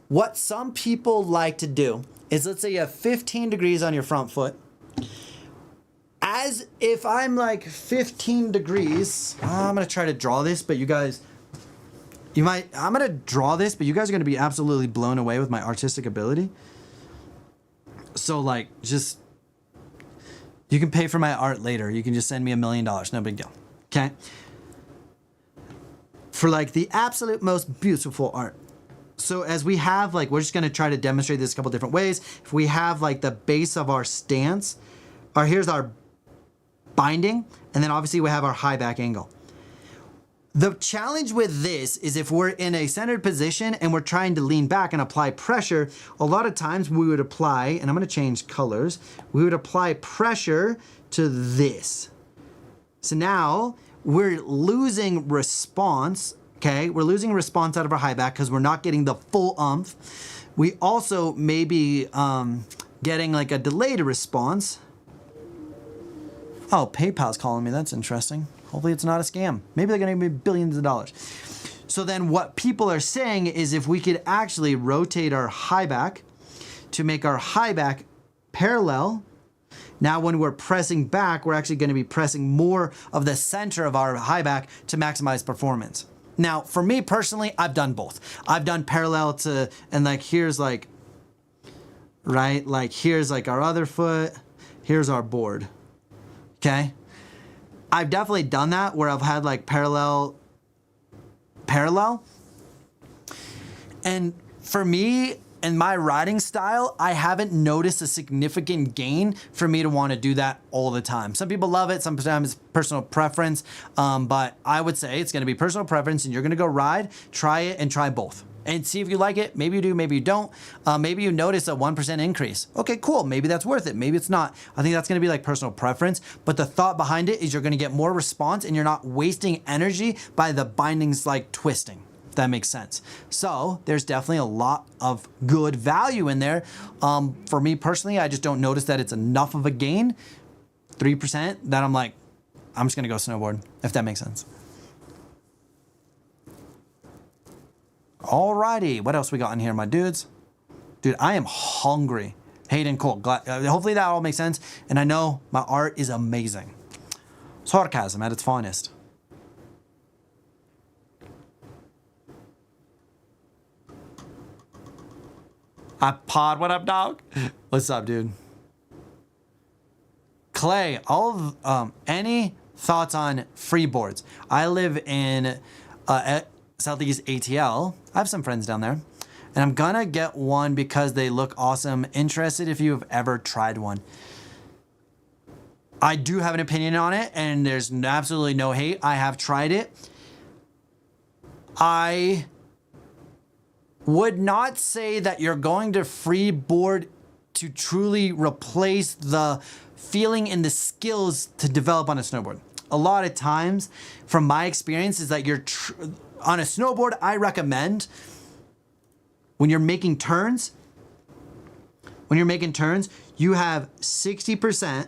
What some people like to do is, let's say you have 15 degrees on your front foot. As if I'm like 15 degrees, I'm going to try to draw this, but you guys, I'm going to draw this, but you guys are going to be absolutely blown away with my artistic ability. So like, just, you can pay for my art later. You can just send me $1 million. No big deal. Okay. For like the absolute most beautiful art. So as we have like, we're just going to try to demonstrate this a couple different ways. If we have like the base of our stance, or here's our binding, and then obviously we have our high back angle. The challenge with this is if we're in a centered position and we're trying to lean back and apply pressure, a lot of times we would apply, and I'm going to change colors, we would apply pressure to this. So now we're losing response, okay? We're losing response out of our high back because we're not getting the full oomph. We also may be getting like a delayed response. Oh, PayPal's calling me. That's interesting. Hopefully it's not a scam. Maybe they're going to give me billions of dollars. So then what people are saying is if we could actually rotate our high back to make our high back parallel, now when we're pressing back, we're actually going to be pressing more of the center of our high back to maximize performance. Now, for me personally, I've done both. I've done parallel to, and like here's like, right? Like here's like our other foot. Here's our board. Okay. I've definitely done that where I've had like parallel. And for me and my riding style, I haven't noticed a significant gain for me to want to do that all the time. Some people love it. Sometimes it's personal preference. But I would say it's going to be personal preference and you're going to go ride, try it and try both. And see if you like it. Maybe you do, maybe you don't. Maybe you notice a 1% increase. Okay, cool. Maybe that's worth it. Maybe it's not. I think that's going to be like personal preference. But the thought behind it is you're going to get more response and you're not wasting energy by the bindings like twisting, if that makes sense. So there's definitely a lot of good value in there. For me personally, I just don't notice that it's enough of a gain, 3%, that I'm like, I'm just going to go snowboard, if that makes sense. Alrighty, what else we got in here, my dudes? Dude, I am hungry. Hayden, cool. Hopefully that all makes sense. And I know my art is amazing. Sarcasm at its finest. Pod, what up, dog? What's up, dude? Clay, any thoughts on freeboards? I live in Southeast ATL. I have some friends down there. And I'm gonna get one because they look awesome. Interested if you have ever tried one. I do have an opinion on it, and there's absolutely no hate. I have tried it. I would not say that you're going to freeboard to truly replace the feeling and the skills to develop on a snowboard. A lot of times, from my experience, is that you're on a snowboard. I recommend when you're making turns, you have 60%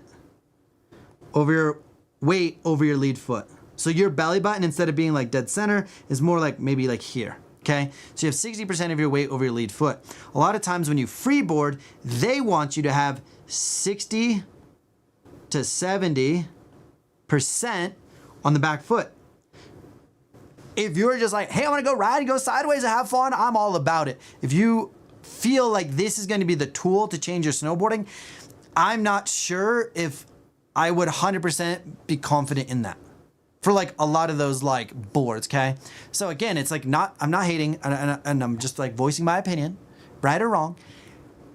over your weight over your lead foot. So your belly button, instead of being like dead center, is more like maybe like here. Okay, so you have 60% of your weight over your lead foot. A lot of times when you freeboard, they want you to have 60 to 70% on the back foot. If you're just like, hey, I want to go ride and go sideways and have fun, I'm all about it. If you feel like this is going to be the tool to change your snowboarding, I'm not sure if I would 100% be confident in that for like a lot of those like boards, okay? So again, it's like I'm not hating and I'm just like voicing my opinion, right or wrong.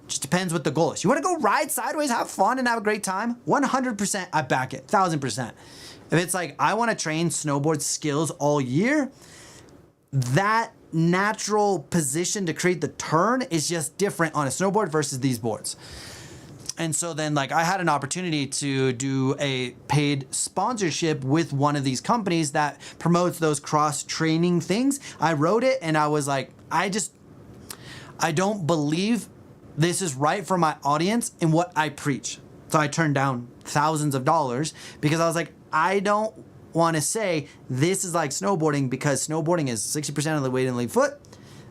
Just depends what the goal is. You want to go ride sideways, have fun, and have a great time? 100%, I back it, 1000%. If it's like, I want to train snowboard skills all year, that natural position to create the turn is just different on a snowboard versus these boards. And so then like I had an opportunity to do a paid sponsorship with one of these companies that promotes those cross training things. I wrote it and I was like, I don't believe this is right for my audience and what I preach. So I turned down thousands of dollars because I was like, I don't want to say this is like snowboarding because snowboarding is 60% of the weight in the lead foot.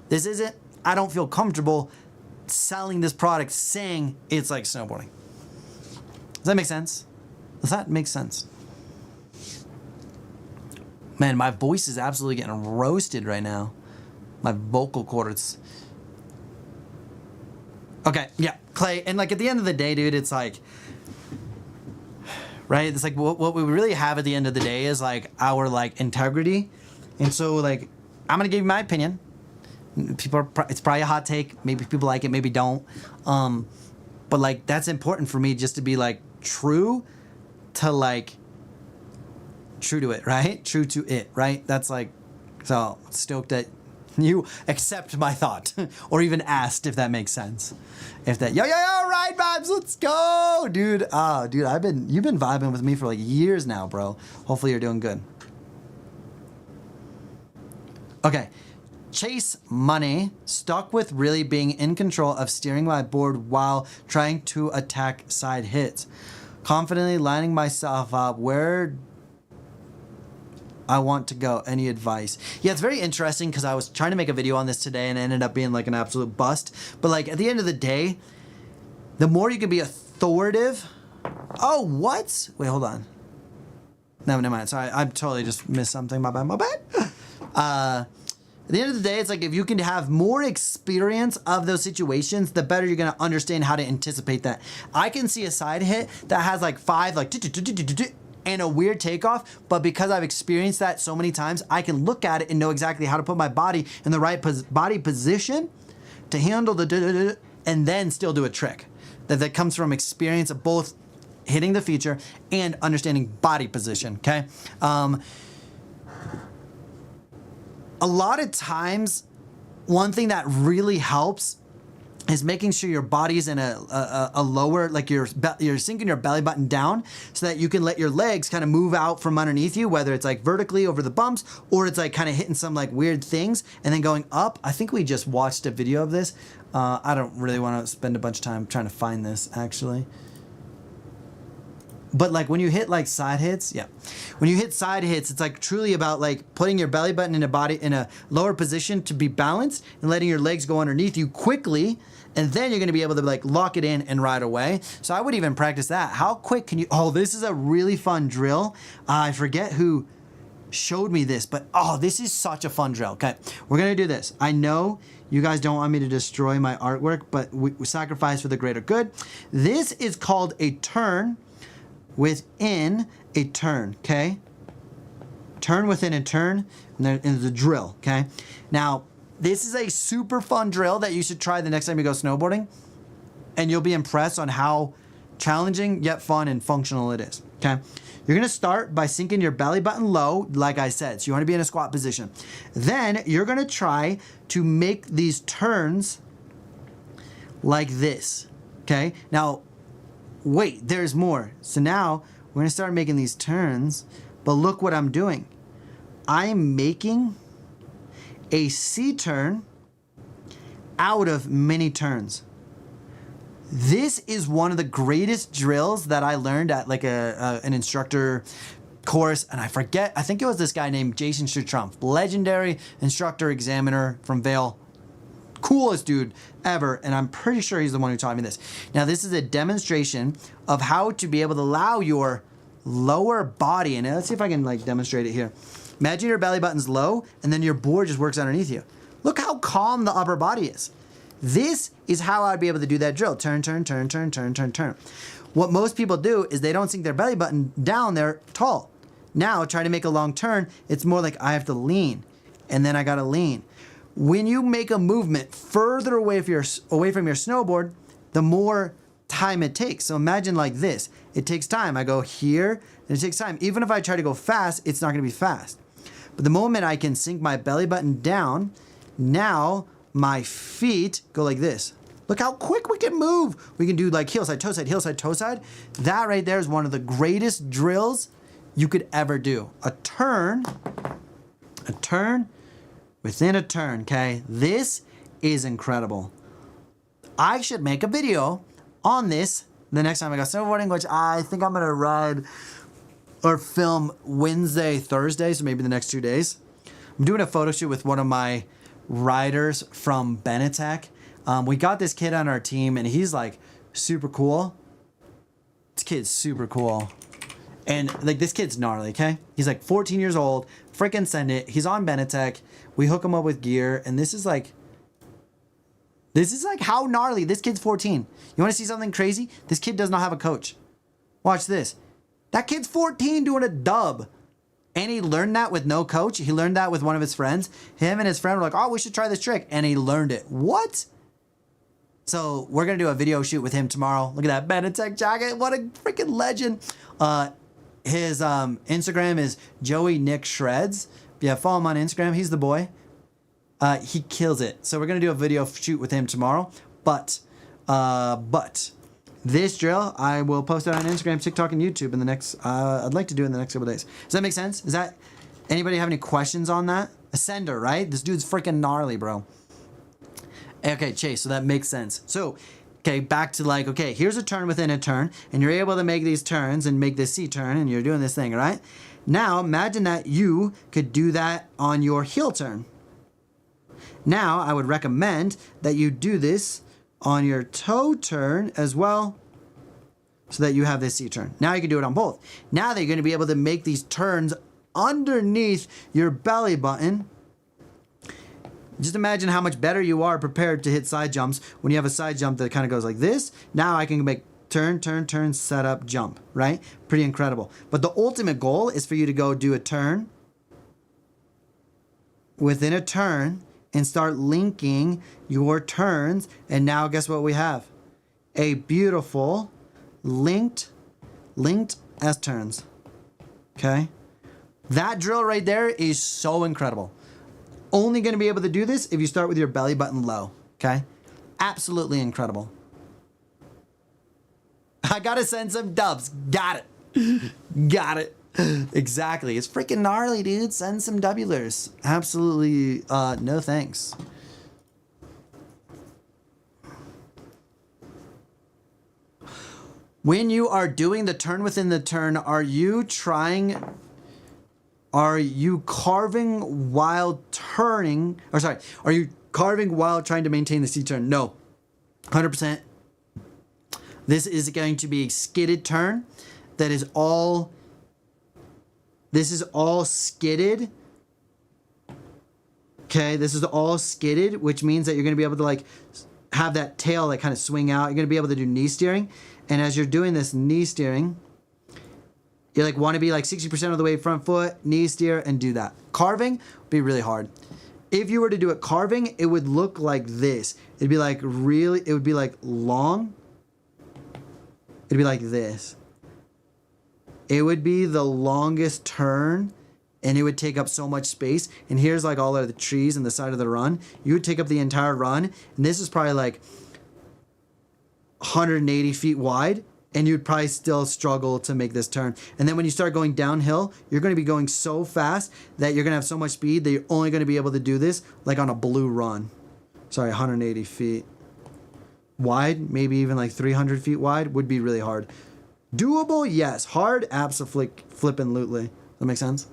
This isn't. I don't feel comfortable selling this product saying it's like snowboarding. Does that make sense? Does that make sense? Man, my voice is absolutely getting roasted right now. My vocal cords. Okay, yeah, Clay. And like at the end of the day, dude, it's like, right? It's like what we really have at the end of the day is like our like integrity. And so like, I'm going to give you my opinion. It's probably a hot take. Maybe people like it, maybe don't. But like, that's important for me just to be like true to it, right? True to it, right? That's like, so stoked that you accept my thought or even asked if that makes sense. If that, yo, ride vibes, let's go, dude. Dude, you've been vibing with me for like years now, bro. Hopefully you're doing good. Okay. Chase money, stuck with really being in control of steering my board while trying to attack side hits. Confidently lining myself up where I want to go. Any advice? Yeah, it's very interesting because I was trying to make a video on this today and it ended up being like an absolute bust. But like at the end of the day, the more you can be authoritative. Oh, what? Wait, hold on. No, never mind. Sorry, I totally just missed something. My bad. At the end of the day, it's like if you can have more experience of those situations, the better you're going to understand how to anticipate that. I can see a side hit that has like 5 like and a weird takeoff, but because I've experienced that so many times, I can look at it and know exactly how to put my body in the right body position to handle the and then still do a trick. That comes from experience of both hitting the feature and understanding body position, okay? A lot of times, one thing that really helps is making sure your body's in a lower, like you're sinking your belly button down so that you can let your legs kind of move out from underneath you, whether it's like vertically over the bumps or it's like kind of hitting some like weird things and then going up. I think we just watched a video of this. I don't really want to spend a bunch of time trying to find this actually. But like when you hit like side hits, yeah. When you hit side hits, it's like truly about like putting your belly button in a lower position to be balanced and letting your legs go underneath you quickly. And then you're gonna be able to like lock it in and ride away. So I would even practice that. How quick can you, oh, this is a really fun drill. I forget who showed me this, but oh, this is such a fun drill. Okay, we're gonna do this. I know you guys don't want me to destroy my artwork, but we sacrifice for the greater good. This is called a turn within a turn, okay? Turn within a turn, and then is a drill, okay? Now, this is a super fun drill that you should try the next time you go snowboarding, and you'll be impressed on how challenging yet fun and functional it is, okay? You're gonna start by sinking your belly button low, like I said, so you wanna be in a squat position. Then you're gonna try to make these turns like this, okay? Now, wait, there's more. So now we're gonna start making these turns, but look what I'm doing. I'm making a C-turn out of mini turns. This is one of the greatest drills that I learned at like an instructor course, and I forget, I think it was this guy named Jason Schutrump, legendary instructor examiner from Vail. Coolest dude ever, and I'm pretty sure he's the one who taught me this. Now, this is a demonstration of how to be able to allow your lower body, and let's see if I can like demonstrate it here. Imagine your belly button's low, and then your board just works underneath you. Look how calm the upper body is. This is how I'd be able to do that drill. Turn, turn, turn, turn, turn, turn, turn. What most people do is they don't sink their belly button down there tall. Now try to make a long turn. It's more like I have to lean, and then I gotta lean. When you make a movement further away from your snowboard, the more time it takes. So imagine like this. It takes time. I go here, and it takes time. Even if I try to go fast, it's not gonna be fast. But the moment I can sink my belly button down, now my feet go like this. Look how quick we can move. We can do like heel side, toe side, heel side, toe side. That right there is one of the greatest drills you could ever do. A turn within a turn, okay? This is incredible. I should make a video on this the next time I go snowboarding, which I think I'm gonna ride or film Wednesday, Thursday, so maybe the next 2 days. I'm doing a photo shoot with one of my riders from BENETEK. We got this kid on our team, and he's like super cool. This kid's super cool. And like this kid's gnarly, okay? He's like 14 years old, freaking send it. He's on BENETEK. We hook him up with gear, and this is like how gnarly. This kid's 14. You want to see something crazy? This kid does not have a coach. Watch this. That kid's 14 doing a dub. And he learned that with no coach. He learned that with one of his friends. Him and his friend were like, oh, we should try this trick. And he learned it. What? So we're going to do a video shoot with him tomorrow. Look at that BENETEK jacket. What a freaking legend. His Instagram is Joey Nick Shreds. Yeah, follow him on Instagram. He's the boy. He kills it. So we're going to do a video shoot with him tomorrow. But this drill, I will post it on Instagram, TikTok, and YouTube in the next, I'd like to do it in the next couple days. Does that make sense? Anybody have any questions on that? Ascender, right? This dude's freaking gnarly, bro. Okay, Chase, so that makes sense. So, okay, back to like, okay, here's a turn within a turn, and you're able to make these turns and make this C turn, and you're doing this thing, right? Now, imagine that you could do that on your heel turn. Now, I would recommend that you do this on your toe turn as well, so that you have this C turn. Now you can do it on both. Now that you're going to be able to make these turns underneath your belly button. Just imagine how much better you are prepared to hit side jumps when you have a side jump that kind of goes like this. Now I can make turn, turn, turn, set up, jump, right? Pretty incredible. But the ultimate goal is for you to go do a turn within a turn and start linking your turns. And now guess what we have? A beautiful linked S turns. Okay? That drill right there is so incredible. Only going to be able to do this if you start with your belly button low. Okay? Absolutely incredible. I gotta send some dubs. Got it. Got it. Exactly. It's freaking gnarly, dude. Send some dubulars. Absolutely no thanks. When you are doing the turn within the turn, are you carving while turning? Or sorry, are you carving while trying to maintain the C turn? No. 100%. This is going to be a skidded turn. That is all. This is all skidded. Okay, this is all skidded, which means that you're going to be able to like have that tail like kind of swing out. You're going to be able to do knee steering. And as you're doing this knee steering, you like want to be like 60% of the way front foot, knee steer, and do that. Carving would be really hard. If you were to do it carving, it would look like this. It'd be like really, it would be like long. It'd be like this. It would be the longest turn, and it would take up so much space. And here's like all of the trees on the side of the run. You would take up the entire run, and this is probably like 180 feet wide, and you'd probably still struggle to make this turn. And then when you start going downhill, you're going to be going so fast that you're going to have so much speed that you're only going to be able to do this like on a blue run. Sorry, 180 feet wide, maybe even like 300 feet wide would be really hard. Doable, yes. Hard, flippin' Does that make sense?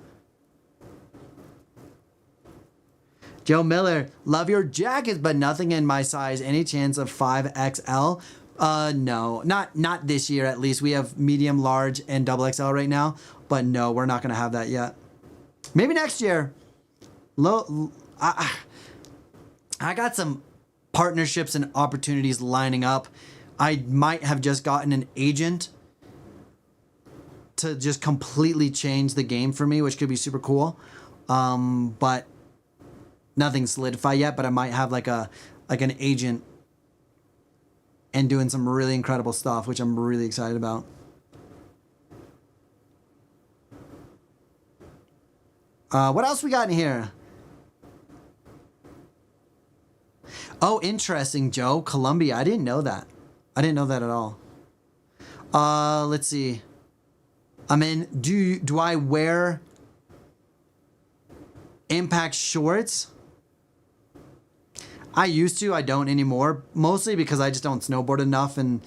Joe Miller, love your jackets, but nothing in my size. Any chance of 5XL? No, not this year at least. We have medium, large, and double XL right now, but no, we're not gonna have that yet. Maybe next year. I got some partnerships and opportunities lining up. I might have just gotten an agent to just completely change the game for me, which could be super cool. But nothing solidified yet, but I might have like an agent and doing some really incredible stuff, which I'm really excited about. What else we got in here? Oh, interesting, Joe. Colombia. I didn't know that. I didn't know that at all. Let's see. I mean, do I wear impact shorts? I used to. I don't anymore. Mostly because I just don't snowboard enough, and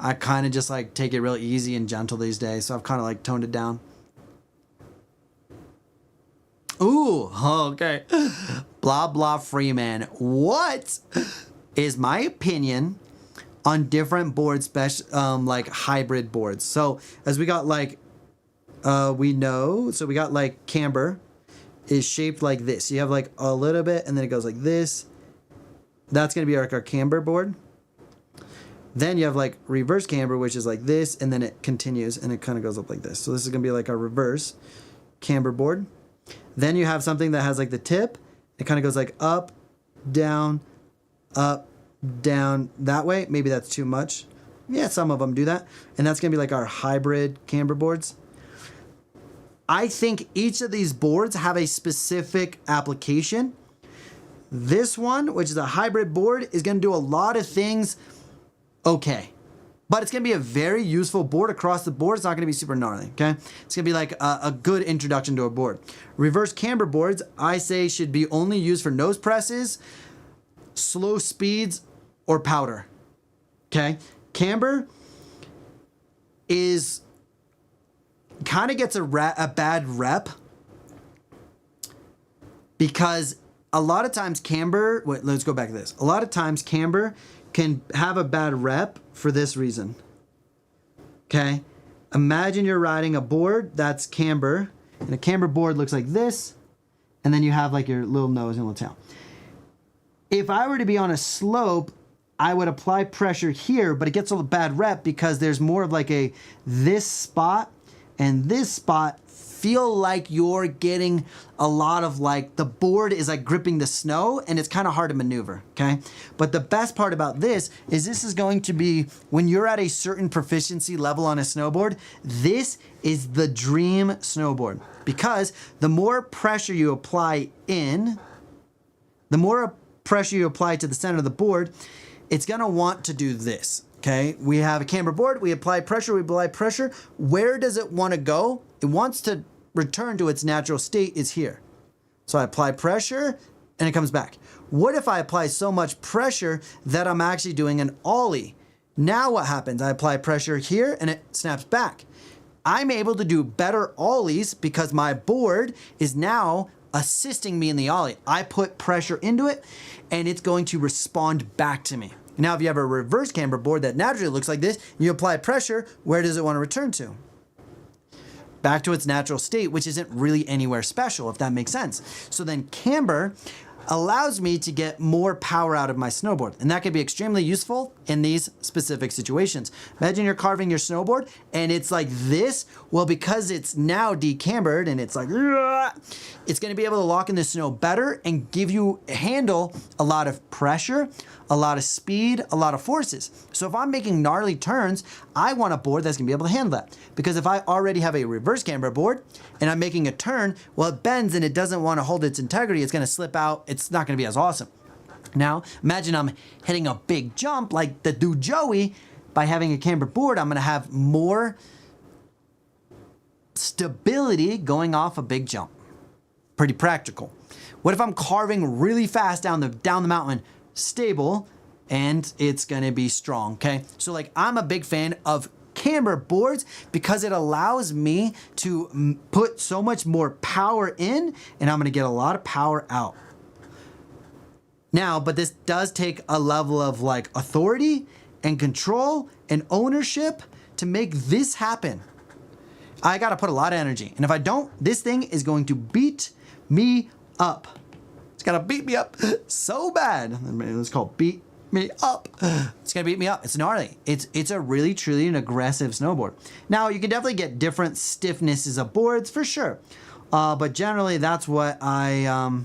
I kind of just like take it real easy and gentle these days. So I've kind of like toned it down. Ooh, okay. Blah, blah, Freeman. What is my opinion on different boards, like hybrid boards? So as we got like, we know, so we got like Camber is shaped like this. You have like a little bit and then it goes like this. That's going to be like our Camber board. Then you have like reverse Camber, which is like this, and then it continues and it kind of goes up like this. So this is going to be like our reverse Camber board. Then you have something that has like the tip. It kind of goes like up, down, that way. Maybe that's too much. Yeah, some of them do that. And that's going to be like our hybrid Camber boards. I think each of these boards have a specific application. This one, which is a hybrid board, is going to do a lot of things okay. But it's going to be a very useful board across the board. It's not going to be super gnarly, okay? It's going to be like a good introduction to a board. Reverse Camber boards, I say, should be only used for nose presses, slow speeds, or powder, okay? Camber is kind of gets a bad rep because a lot of times Camber, wait, let's go back to this. A lot of times Camber can have a bad rep for this reason. Okay? Imagine you're riding a board that's Camber, and a Camber board looks like this, and then you have like your little nose and little tail. If I were to be on a slope, I would apply pressure here, but it gets a bad rep because there's more of like this spot and this spot feel like you're getting a lot of like, the board is like gripping the snow and it's kind of hard to maneuver, okay? But the best part about this is going to be, when you're at a certain proficiency level on a snowboard, this is the dream snowboard. Because the more pressure you apply to the center of the board, it's gonna want to do this, okay? We have a Camber board, we apply pressure. Where does it wanna go? It wants to return to its natural state is here. So I apply pressure and it comes back. What if I apply so much pressure that I'm actually doing an ollie? Now what happens? I apply pressure here and it snaps back. I'm able to do better ollies because my board is now assisting me in the ollie. I put pressure into it and it's going to respond back to me. Now, if you have a reverse Camber board that naturally looks like this, you apply pressure, where does it want to return to? Back to its natural state, which isn't really anywhere special, if that makes sense. So then Camber allows me to get more power out of my snowboard. And that could be extremely useful in these specific situations. Imagine you're carving your snowboard and it's like this. Well, because it's now decambered and it's like, it's gonna be able to lock in the snow better and handle a lot of pressure, a lot of speed, a lot of forces. So if I'm making gnarly turns, I want a board that's gonna be able to handle that. Because if I already have a reverse Camber board and I'm making a turn, well, it bends and it doesn't want to hold its integrity. It's gonna slip out. It's not gonna be as awesome. Now, imagine I'm hitting a big jump like the dude Joey. By having a Camber board, I'm gonna have more stability going off a big jump. Pretty practical. What if I'm carving really fast down the mountain? Stable, and it's gonna be strong, okay? So like, I'm a big fan of Camber boards because it allows me to put so much more power in and I'm gonna get a lot of power out. Now, but this does take a level of like authority and control and ownership to make this happen. I gotta put a lot of energy. And if I don't, this thing is going to beat me up. It's gonna beat me up so bad. It's called beat me up. It's gonna beat me up. It's gnarly. It's a really, truly an aggressive snowboard. Now, you can definitely get different stiffnesses of boards for sure. But generally, that's what I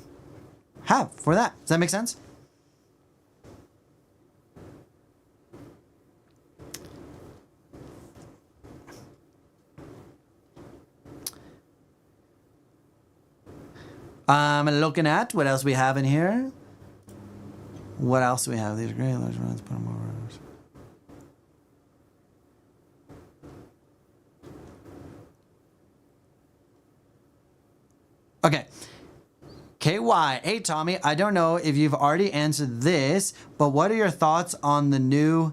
have for that. Does that make sense? I'm looking at what else we have in here. What else do we have? These are great. Let's put them over. Okay. KY. Hey, Tommy. I don't know if you've already answered this, but what are your thoughts on the new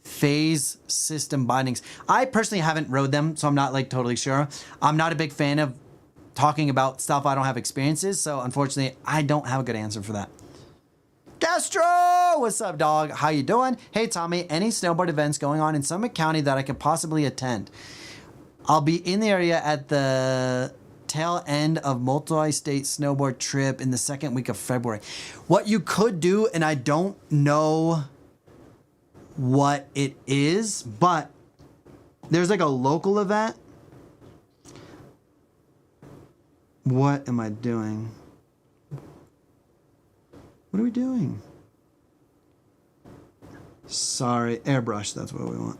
phase system bindings? I personally haven't rode them, so I'm not like totally sure. I'm not a big fan of talking about stuff I don't have experiences, so unfortunately, I don't have a good answer for that. Castro! What's up, dog? How you doing? Hey, Tommy, any snowboard events going on in Summit County that I could possibly attend? I'll be in the area at the tail end of multi-state snowboard trip in the second week of February. What you could do, and I don't know what it is, but there's like a local event. What am I doing? What are we doing? Sorry, airbrush, that's what we want.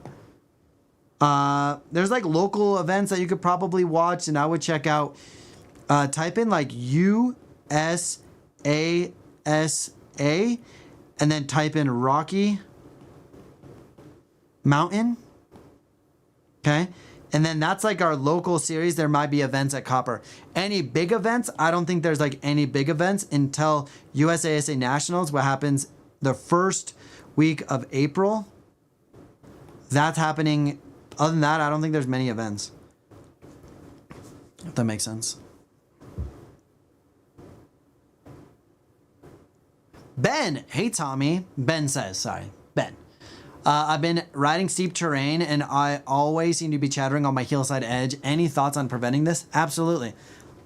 There's like local events that you could probably watch, and I would check out. Type in like USASA, and then type in Rocky Mountain. Okay. And then that's like our local series. There might be events at Copper. Any big events? I don't think there's like any big events until USASA Nationals, what happens the first week of April. That's happening. Other than that, I don't think there's many events. If that makes sense. Ben. Hey, Tommy. Ben says, sorry. Ben. I've been riding steep terrain and I always seem to be chattering on my hillside edge. Any thoughts on preventing this? Absolutely.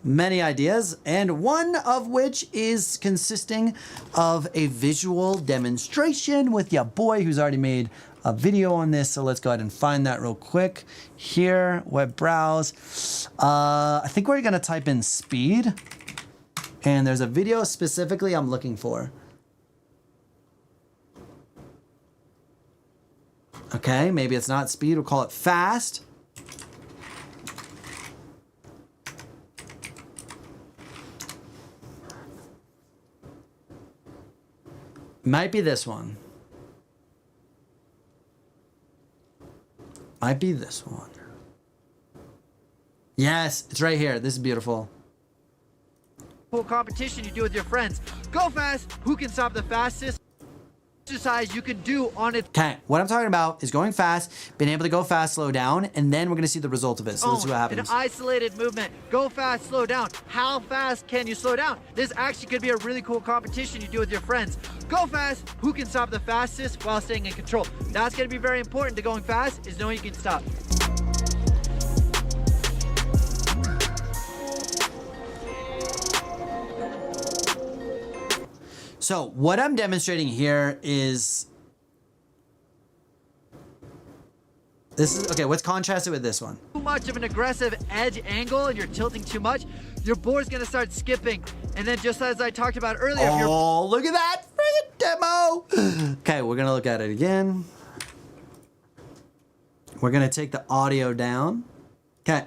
Many ideas, and one of which is consisting of a visual demonstration with your boy who's already made a video on this. So let's go ahead and find that real quick. Here, web browse. I think we're gonna type in speed, and there's a video specifically I'm looking for. Okay, maybe it's not speed, we'll call it fast. Might be this one. Might be this one. Yes, it's right here. This is beautiful. Cool competition you do with your friends. Go fast. Who can stop the fastest? Exercise you can do on it. Okay, what I'm talking about is going fast, being able to go fast, slow down, and then we're gonna see the result of it. So let's see what happens. An isolated movement. Go fast, slow down. How fast can you slow down? This actually could be a really cool competition you do with your friends. Go fast. Who can stop the fastest while staying in control? That's gonna be very important to going fast, is knowing you can stop. So what I'm demonstrating here is, this is, okay, let's contrast it with this one. Too much of an aggressive edge angle and you're tilting too much, your board's gonna start skipping. And then just as I talked about earlier, if you're... Oh, look at that freaking demo. Okay, we're gonna look at it again. We're gonna take the audio down. Okay.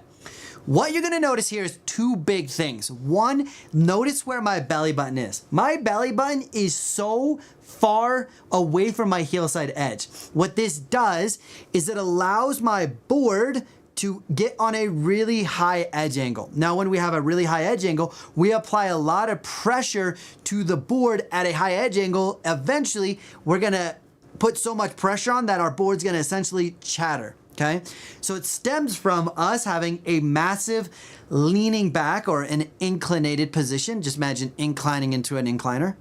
What you're gonna notice here is two big things. One, notice where my belly button is. My belly button is so far away from my hillside edge. What this does is it allows my board to get on a really high edge angle. Now, when we have a really high edge angle, we apply a lot of pressure to the board at a high edge angle. Eventually, we're gonna put so much pressure on that our board's gonna essentially chatter. Okay, so it stems from us having a massive leaning back or an inclinated position. Just imagine inclining into an incliner.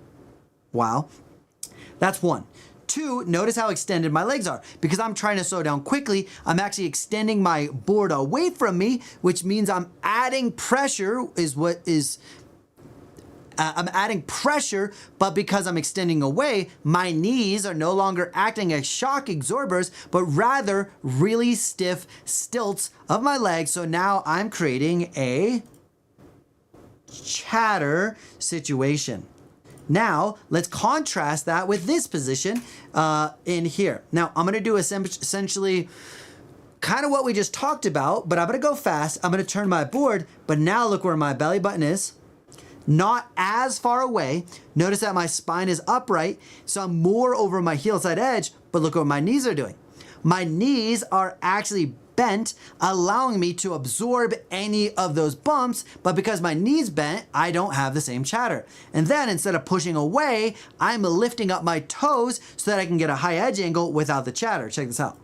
Wow. That's one. Two, notice how extended my legs are. Because I'm trying to slow down quickly, I'm actually extending my board away from me, which means I'm adding pressure is what is I'm adding pressure, but because I'm extending away, my knees are no longer acting as shock absorbers, but rather really stiff stilts of my legs. So now I'm creating a chatter situation. Now, let's contrast that with this position in here. Now, I'm gonna do essentially kind of what we just talked about, but I'm gonna go fast. I'm gonna turn my board, but now look where my belly button is. Not as far away. Notice that my spine is upright, so I'm more over my heel side edge, but look what my knees are doing. My knees are actually bent, allowing me to absorb any of those bumps, but because my knees bent, I don't have the same chatter. And then instead of pushing away, I'm lifting up my toes so that I can get a high edge angle without the chatter. Check this out.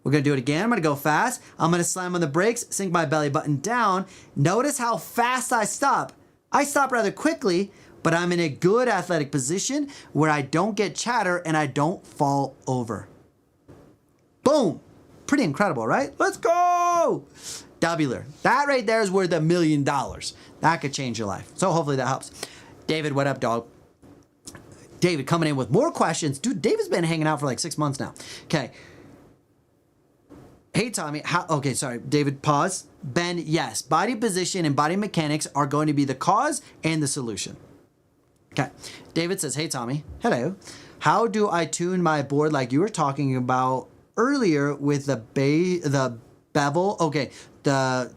We're gonna do it again. I'm gonna go fast. I'm gonna slam on the brakes, sink my belly button down. Notice how fast I stop. I stop rather quickly, but I'm in a good athletic position where I don't get chatter and I don't fall over. Boom. Pretty incredible, right? Let's go. Doubler. That right there is worth $1 million. That could change your life. So hopefully that helps. David, what up, dog? David coming in with more questions. Dude, David's been hanging out for like 6 months now. Okay. Hey, Tommy. Okay, sorry. David, pause. Ben, yes. Body position and body mechanics are going to be the cause and the solution. Okay. David says, hey, Tommy. Hello. How do I tune my board like you were talking about earlier with the bevel? Okay. The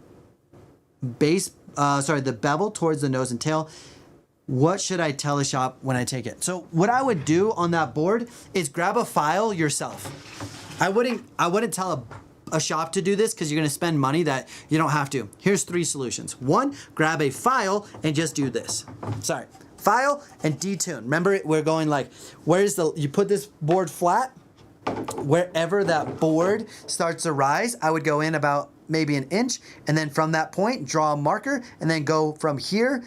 bevel towards the nose and tail. What should I tell a shop when I take it? So what I would do on that board is grab a file yourself. I wouldn't tell a shop to do this because you're going to spend money that you don't have to. Here's 3 solutions. 1, grab a file and just do this. Sorry. File and detune. Remember, we're going like, you put this board flat, wherever that board starts to rise, I would go in about maybe an inch, and then from that point, draw a marker, and then go from here,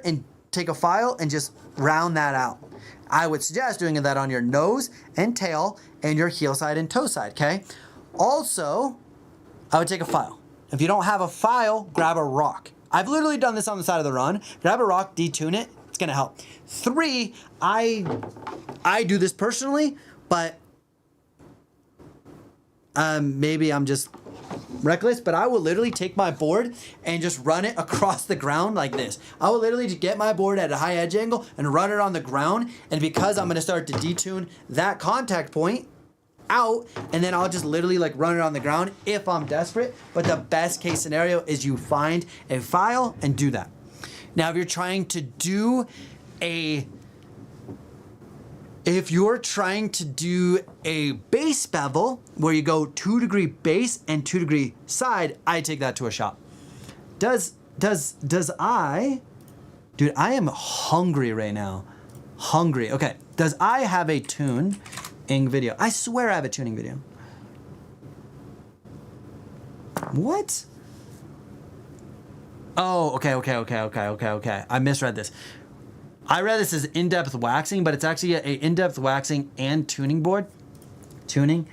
and take a file and just round that out. I would suggest doing that on your nose and tail and your heel side and toe side, okay? Also, I would take a file. If you don't have a file, grab a rock. I've literally done this on the side of the run. Grab a rock, detune it. It's gonna help. 3, I do this personally, but maybe I'm just reckless, but I will literally take my board and just run it across the ground like this. I will literally just get my board at a high edge angle and run it on the ground, and because I'm gonna start to detune that contact point out, and then I'll just literally like run it on the ground if I'm desperate. But the best case scenario is you find a file and do that. Now, if you're trying to do a base bevel where you go 2-degree base and 2-degree side, I take that to a shop. Dude, I am hungry right now. Hungry. Okay. Does I have a tuning video? I swear I have a tuning video. What? Oh, okay. I misread this. I read this as in-depth waxing, but it's actually a in-depth waxing and tuning board. Tuning.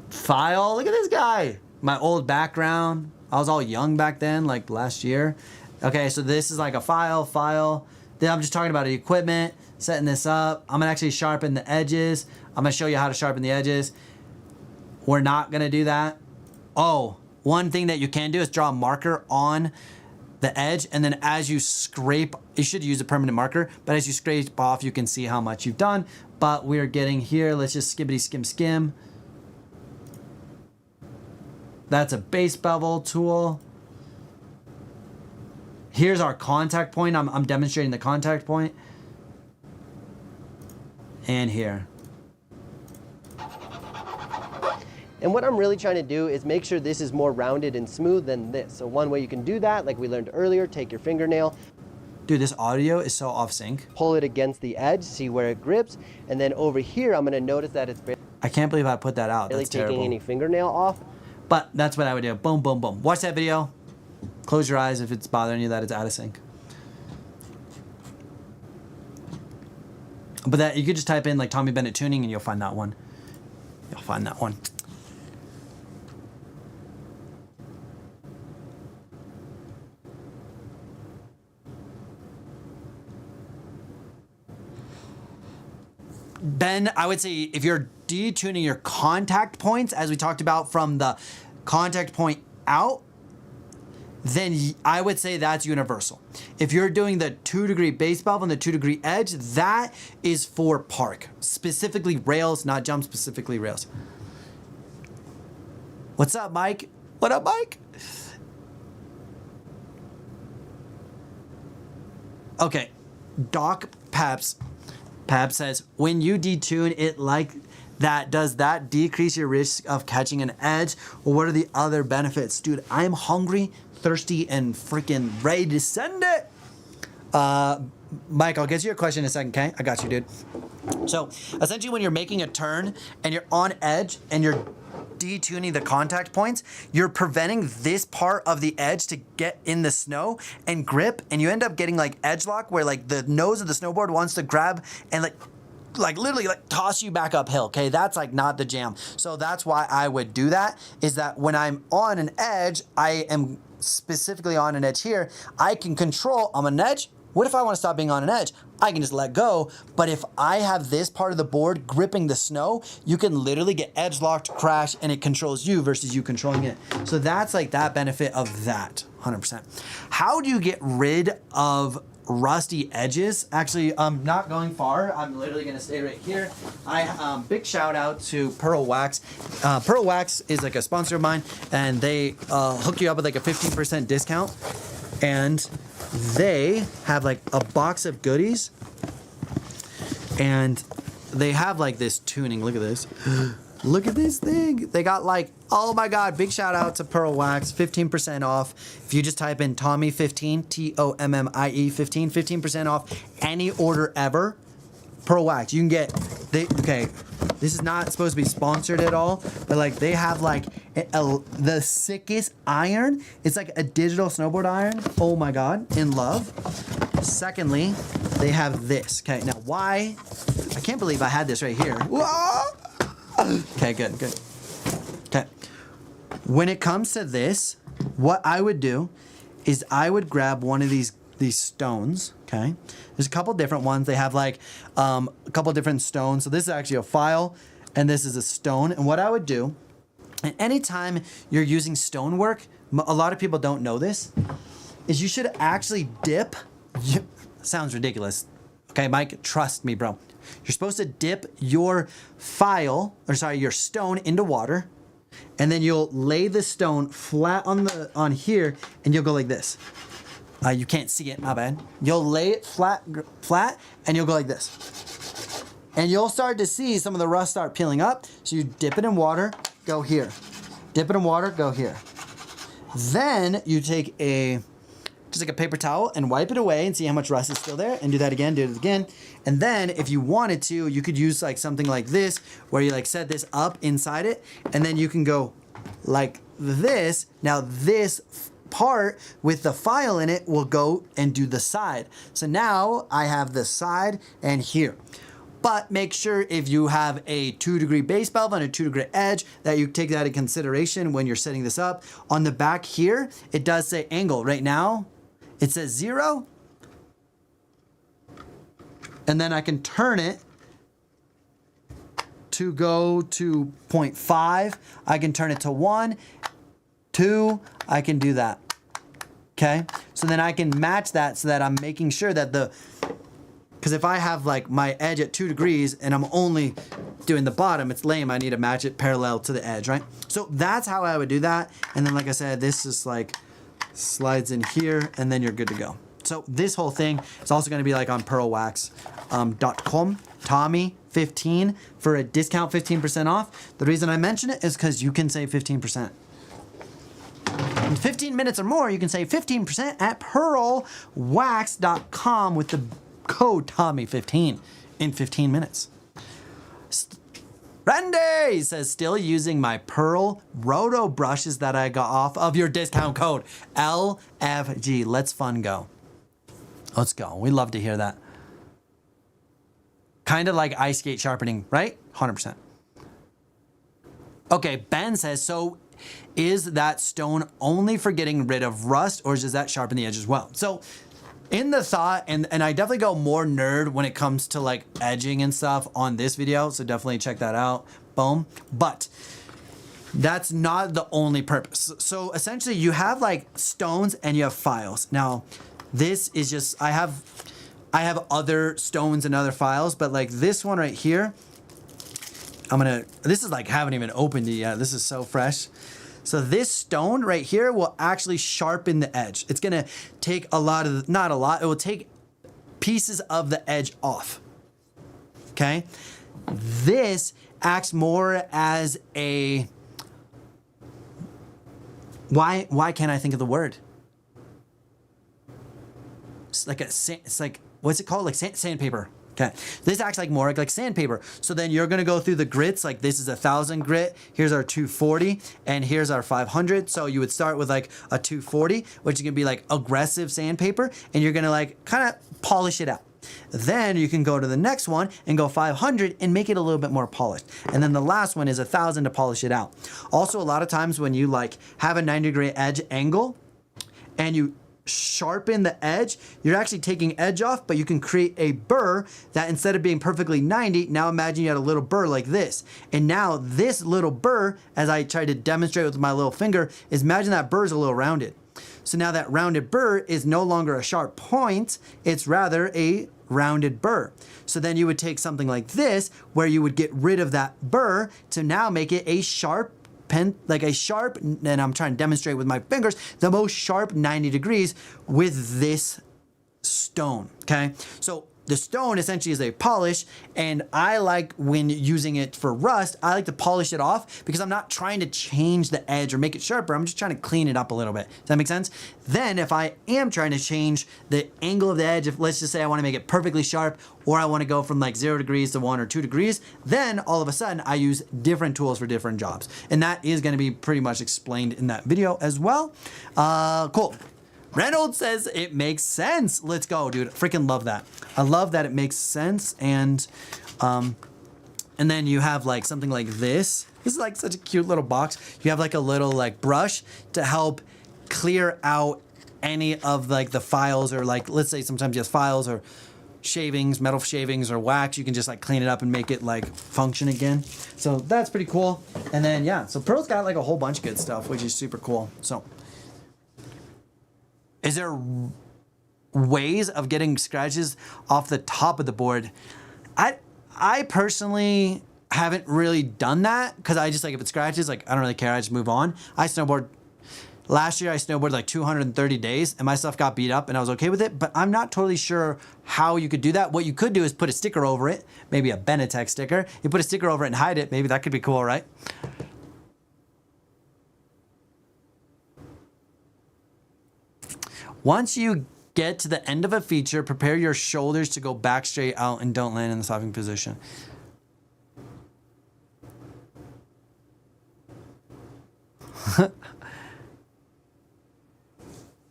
File. Look at this guy. My old background. I was all young back then, like last year. Okay, so this is like a file. Then I'm just talking about the equipment, setting this up. I'm gonna actually sharpen the edges. I'm gonna show you how to sharpen the edges. We're not gonna do that. Oh, one thing that you can do is draw a marker on the edge, and then as you scrape, you should use a permanent marker, but as you scrape off, you can see how much you've done. But we're getting here, let's just skibbity skim. That's a base bevel tool. Here's our contact point. I'm demonstrating the contact point. And here. And what I'm really trying to do is make sure this is more rounded and smooth than this. So one way you can do that, like we learned earlier, take your fingernail. Dude, this audio is so off sync. Pull it against the edge, see where it grips. And then over here, I'm gonna notice that it's barely I can't believe I put that out. That's taking terrible. any fingernail off. But that's what I would do. Boom, boom, boom. Watch that video. Close your eyes if it's bothering you that it's out of sync. But that you could just type in like Tommy Bennett tuning and you'll find that one. You'll find that one. Ben, I would say if you're detuning your contact points, as we talked about from the contact point out, then I would say that's universal. If you're doing the 2-degree base valve on the 2-degree edge, that is for park, specifically rails, not jump, specifically rails. What's up, Mike? What up, Mike? Okay, Doc Paps says, when you detune it like that, does that decrease your risk of catching an edge? Or what are the other benefits? Dude, I'm hungry, thirsty, and freaking ready to send it. Mike, I'll get to your question in a second, okay? I got you, dude. So essentially when you're making a turn and you're on edge and you're detuning the contact points, you're preventing this part of the edge to get in the snow and grip, and you end up getting like edge lock where like the nose of the snowboard wants to grab and like literally like toss you back uphill. Okay, that's like not the jam. So that's why I would do that, is that when I'm on an edge, I am specifically on an edge here, I can control, I'm on an edge. What if I want to stop being on an edge? I can just let go. But if I have this part of the board gripping the snow, you can literally get edge locked, crash, and it controls you versus you controlling it. So that's like that benefit of that, 100%. How do you get rid of rusty edges? Actually, I'm not going far. I'm literally gonna stay right here. Big shout out to Pearl Wax. Pearl Wax is like a sponsor of mine, and they hook you up with like a 15% discount. And they have like a box of goodies, and they have like this tuning. Look at this. Look at this thing. They got like, oh my God, big shout out to Pearl Wax, 15% off. If you just type in Tommy15, Tommie 15, 15% off any order ever. Pearl Wax, you can get, okay, this is not supposed to be sponsored at all, but like they have like the sickest iron. It's like a digital snowboard iron. Oh my God, in love. Secondly, they have this. Okay, now why? I can't believe I had this right here. Whoa! Okay, good. Okay, when it comes to this, what I would do is I would grab one of these stones. Okay, there's a couple different ones. They have like a couple different stones. So this is actually a file, and this is a stone. And what I would do, and anytime you're using stonework, a lot of people don't know this, is you should actually dip. Sounds ridiculous. Okay, Mike, trust me, bro. You're supposed to dip your your stone into water, and then you'll lay the stone flat on here, and you'll go like this. You can't see it, my bad. You'll lay it flat, and you'll go like this. And you'll start to see some of the rust start peeling up. So you dip it in water, go here. Dip it in water, go here. Then you take just like a paper towel and wipe it away and see how much rust is still there, and do that again, do it again. And then if you wanted to, you could use like something like this, where you like set this up inside it, and then you can go like this. Now this part with the file in it will go and do the side. So now I have the side and here. But make sure if you have a 2-degree base valve and a 2-degree edge that you take that in consideration when you're setting this up. On the back here, it does say angle. Right now, it says 0. And then I can turn it to go to 0.5. I can turn it to 1, 2, I can do that. Okay? So then I can match that so that I'm making sure that because if I have like my edge at 2 degrees and I'm only doing the bottom, it's lame. I need to match it parallel to the edge, right? So that's how I would do that. And then like I said, this is like slides in here, and then you're good to go. So this whole thing is also going to be like on pearlwax.com, Tommy15 for a discount 15% off. The reason I mention it is because you can save 15%. In 15 minutes or more, you can save 15% at pearlwax.com with the code Tommy15 in 15 minutes. Randy says, still using my Pearl Roto brushes that I got off of your discount code LFG. Let's fun go. Let's go. We love to hear that. Kind of like ice skate sharpening, right? 100%. Okay, Ben says, so is that stone only for getting rid of rust, or does that sharpen the edge as well? So in the thought, and I definitely go more nerd when it comes to like edging and stuff on this video, so definitely check that out. Boom. But that's not the only purpose. So essentially you have like stones and you have files. Now this is just, I have other stones and other files, but like this one right here, this is like, haven't even opened it yet. This is so fresh. So this stone right here will actually sharpen the edge. It's gonna take a lot of, not a lot, it will take pieces of the edge off. Okay? This acts more as a, why can't I think of the word? It's like, what's it called? Like sandpaper. Okay, this acts like more like sandpaper. So then you're gonna go through the grits, like this is 1,000 grit, here's our 240, and here's our 500. So you would start with like a 240, which is gonna be like aggressive sandpaper, and you're gonna like kind of polish it out. Then you can go to the next one and go 500 and make it a little bit more polished. And then the last one is 1,000 to polish it out. Also, a lot of times when you like have a 90-degree edge angle and you sharpen the edge, you're actually taking edge off, but you can create a burr that instead of being perfectly 90, now imagine you had a little burr like this. And now this little burr, as I tried to demonstrate with my little finger, is imagine that burr is a little rounded. So now that rounded burr is no longer a sharp point, it's rather a rounded burr. So then you would take something like this, where you would get rid of that burr to now make it a sharp pen, like a sharp, and I'm trying to demonstrate with my fingers, the most sharp 90 degrees with this stone, okay? So the stone essentially is a polish, and I like when using it for rust, I like to polish it off because I'm not trying to change the edge or make it sharper. I'm just trying to clean it up a little bit. Does that make sense? Then if I am trying to change the angle of the edge, if let's just say I want to make it perfectly sharp, or I want to go from like 0 degrees to 1 or 2 degrees, then all of a sudden I use different tools for different jobs. And that is going to be pretty much explained in that video as well. Cool. Reynolds says it makes sense. Let's go, dude. Freaking love that. I love that it makes sense. And then you have like something like this. This is like such a cute little box. You have like a little like brush to help clear out any of like the files, or like, let's say sometimes you have files or shavings, metal shavings or wax. You can just like clean it up and make it like function again. So that's pretty cool. And then, yeah, so Pearl's got like a whole bunch of good stuff, which is super cool. So is there ways of getting scratches off the top of the board? I personally haven't really done that, because I just like, if it scratches, like I don't really care, I just move on. Last year I snowboarded like 230 days and my stuff got beat up and I was okay with it, but I'm not totally sure how you could do that. What you could do is put a sticker over it, maybe a BENETEK sticker. You put a sticker over it and hide it, maybe that could be cool, right? Once you get to the end of a feature, prepare your shoulders to go back straight out and don't land in the stopping position.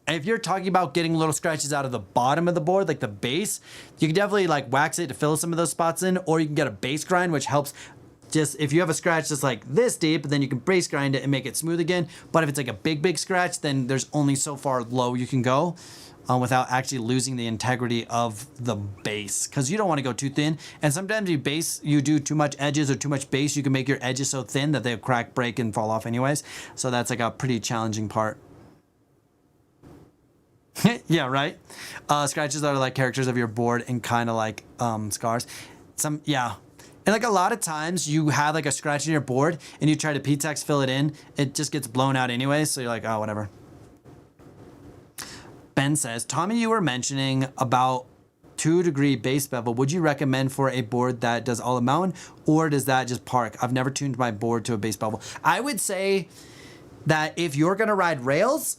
If you're talking about getting little scratches out of the bottom of the board, like the base, you can definitely like wax it to fill some of those spots in, or you can get a base grind, which helps. Just if you have a scratch that's like this deep, then you can base grind it and make it smooth again. But if it's like a big scratch, then there's only so far low you can go without actually losing the integrity of the base, because you don't want to go too thin. And sometimes you do too much edges or too much base, you can make your edges so thin that they'll crack, break, and fall off anyways. So that's like a pretty challenging part. Yeah, right? Scratches are like characters of your board and kind of like scars. Yeah. And like a lot of times you have like a scratch in your board and you try to P-Tex fill it in, it just gets blown out anyway, so you're like, oh, whatever. Ben says, Tommy, you were mentioning about 2-degree base bevel. Would you recommend for a board that does all the mountain, or does that just park? I've never tuned my board to a base bevel. I would say that if you're gonna ride rails,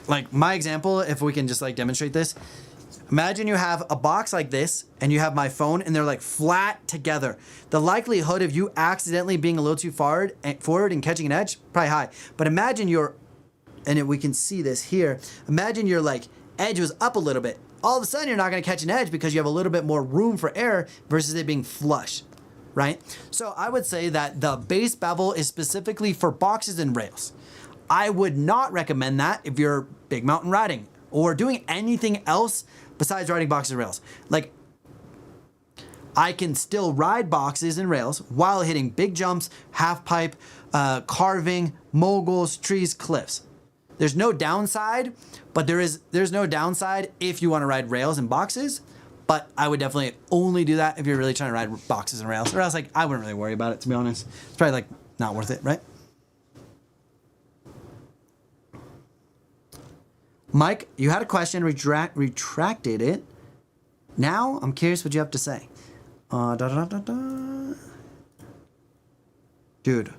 like my example, if we can just like demonstrate this, imagine you have a box like this and you have my phone and they're like flat together. The likelihood of you accidentally being a little too forward and catching an edge, probably high. But imagine we can see this here. Imagine your like edge was up a little bit. All of a sudden you're not gonna catch an edge because you have a little bit more room for error versus it being flush, right? So I would say that the base bevel is specifically for boxes and rails. I would not recommend that if you're big mountain riding. or doing anything else besides riding boxes and rails. Like, I can still ride boxes and rails while hitting big jumps, half pipe, carving, moguls, trees, cliffs. There's no downside, but there's no downside if you want to ride rails and boxes. But I would definitely only do that if you're really trying to ride boxes and rails. Or else, like, I wouldn't really worry about it, to be honest. It's probably, like, not worth it, right? Mike, you had a question, retracted it. Now, I'm curious what you have to say. Dude.